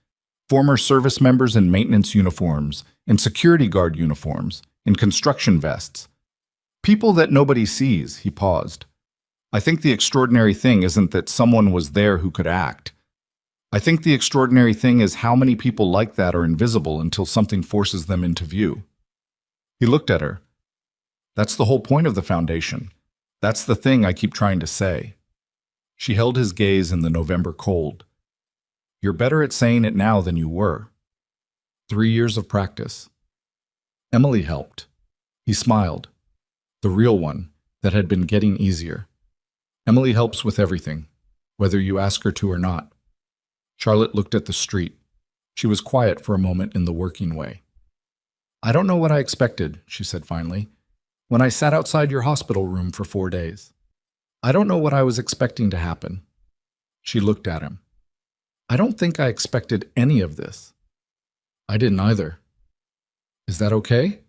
Former service members in maintenance uniforms, in security guard uniforms, in construction vests. People that nobody sees, he paused. I think the extraordinary thing isn't that someone was there who could act. I think the extraordinary thing is how many people like that are invisible until something forces them into view. He looked at her. That's the whole point of the foundation. That's the thing I keep trying to say. She held his gaze in the November cold. You're better at saying it now than you were. 3 years of practice. Emily helped. He smiled. The real one, that had been getting easier. Emily helps with everything, whether you ask her to or not. Charlotte looked at the street. She was quiet for a moment in the working way. I don't know what I expected, she said finally, when I sat outside your hospital room for 4 days. I don't know what I was expecting to happen. She looked at him. I don't think I expected any of this. I didn't either. Is that okay?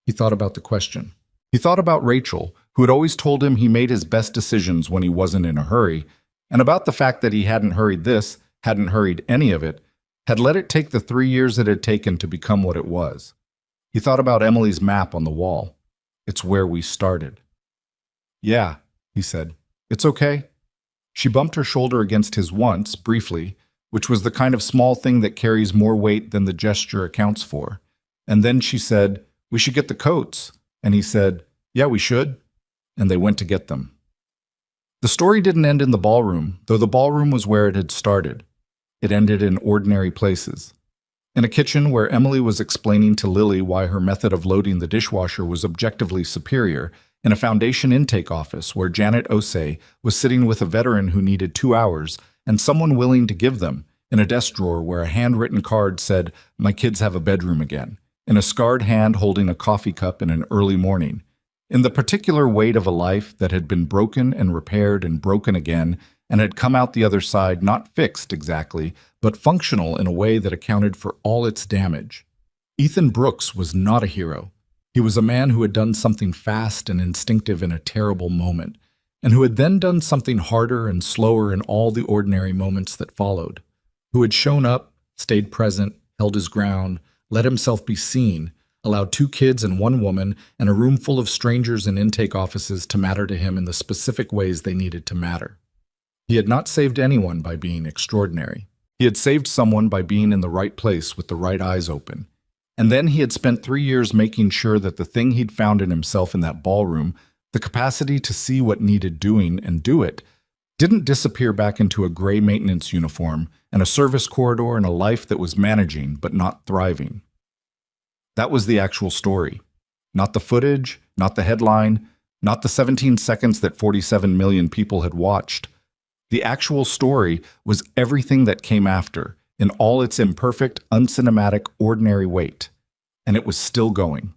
He thought about the question. He thought about Rachel, who had always told him he made his best decisions when he wasn't in a hurry, and about the fact that he hadn't hurried this, hadn't hurried any of it, had let it take the 3 years it had taken to become what it was. He thought about Emily's map on the wall. It's where we started. Yeah, he said. It's okay. She bumped her shoulder against his once, briefly, which was the kind of small thing that carries more weight than the gesture accounts for. And then she said, we should get the coats. And he said, yeah, we should. And they went to get them. The story didn't end in the ballroom, though the ballroom was where it had started. It ended in ordinary places. In a kitchen where Emily was explaining to Lily why her method of loading the dishwasher was objectively superior, in a foundation intake office where Janet Osei was sitting with a veteran who needed 2 hours and someone willing to give them, in a desk drawer where a handwritten card said, "My kids have a bedroom again," in a scarred hand holding a coffee cup in an early morning, in the particular weight of a life that had been broken and repaired and broken again and had come out the other side not fixed exactly, but functional in a way that accounted for all its damage. Ethan Brooks was not a hero. He was a man who had done something fast and instinctive in a terrible moment, and who had then done something harder and slower in all the ordinary moments that followed, who had shown up, stayed present, held his ground, let himself be seen, allowed 2 kids and 1 woman and a room full of strangers in intake offices to matter to him in the specific ways they needed to matter. He had not saved anyone by being extraordinary. He had saved someone by being in the right place with the right eyes open. And then he had spent 3 years making sure that the thing he'd found in himself in that ballroom, the capacity to see what needed doing and do it, didn't disappear back into a gray maintenance uniform and a service corridor and a life that was managing but not thriving. That was the actual story. Not the footage, not the headline, not the 17 seconds that 47 million people had watched. The actual story was everything that came after, in all its imperfect, uncinematic, ordinary weight. And it was still going.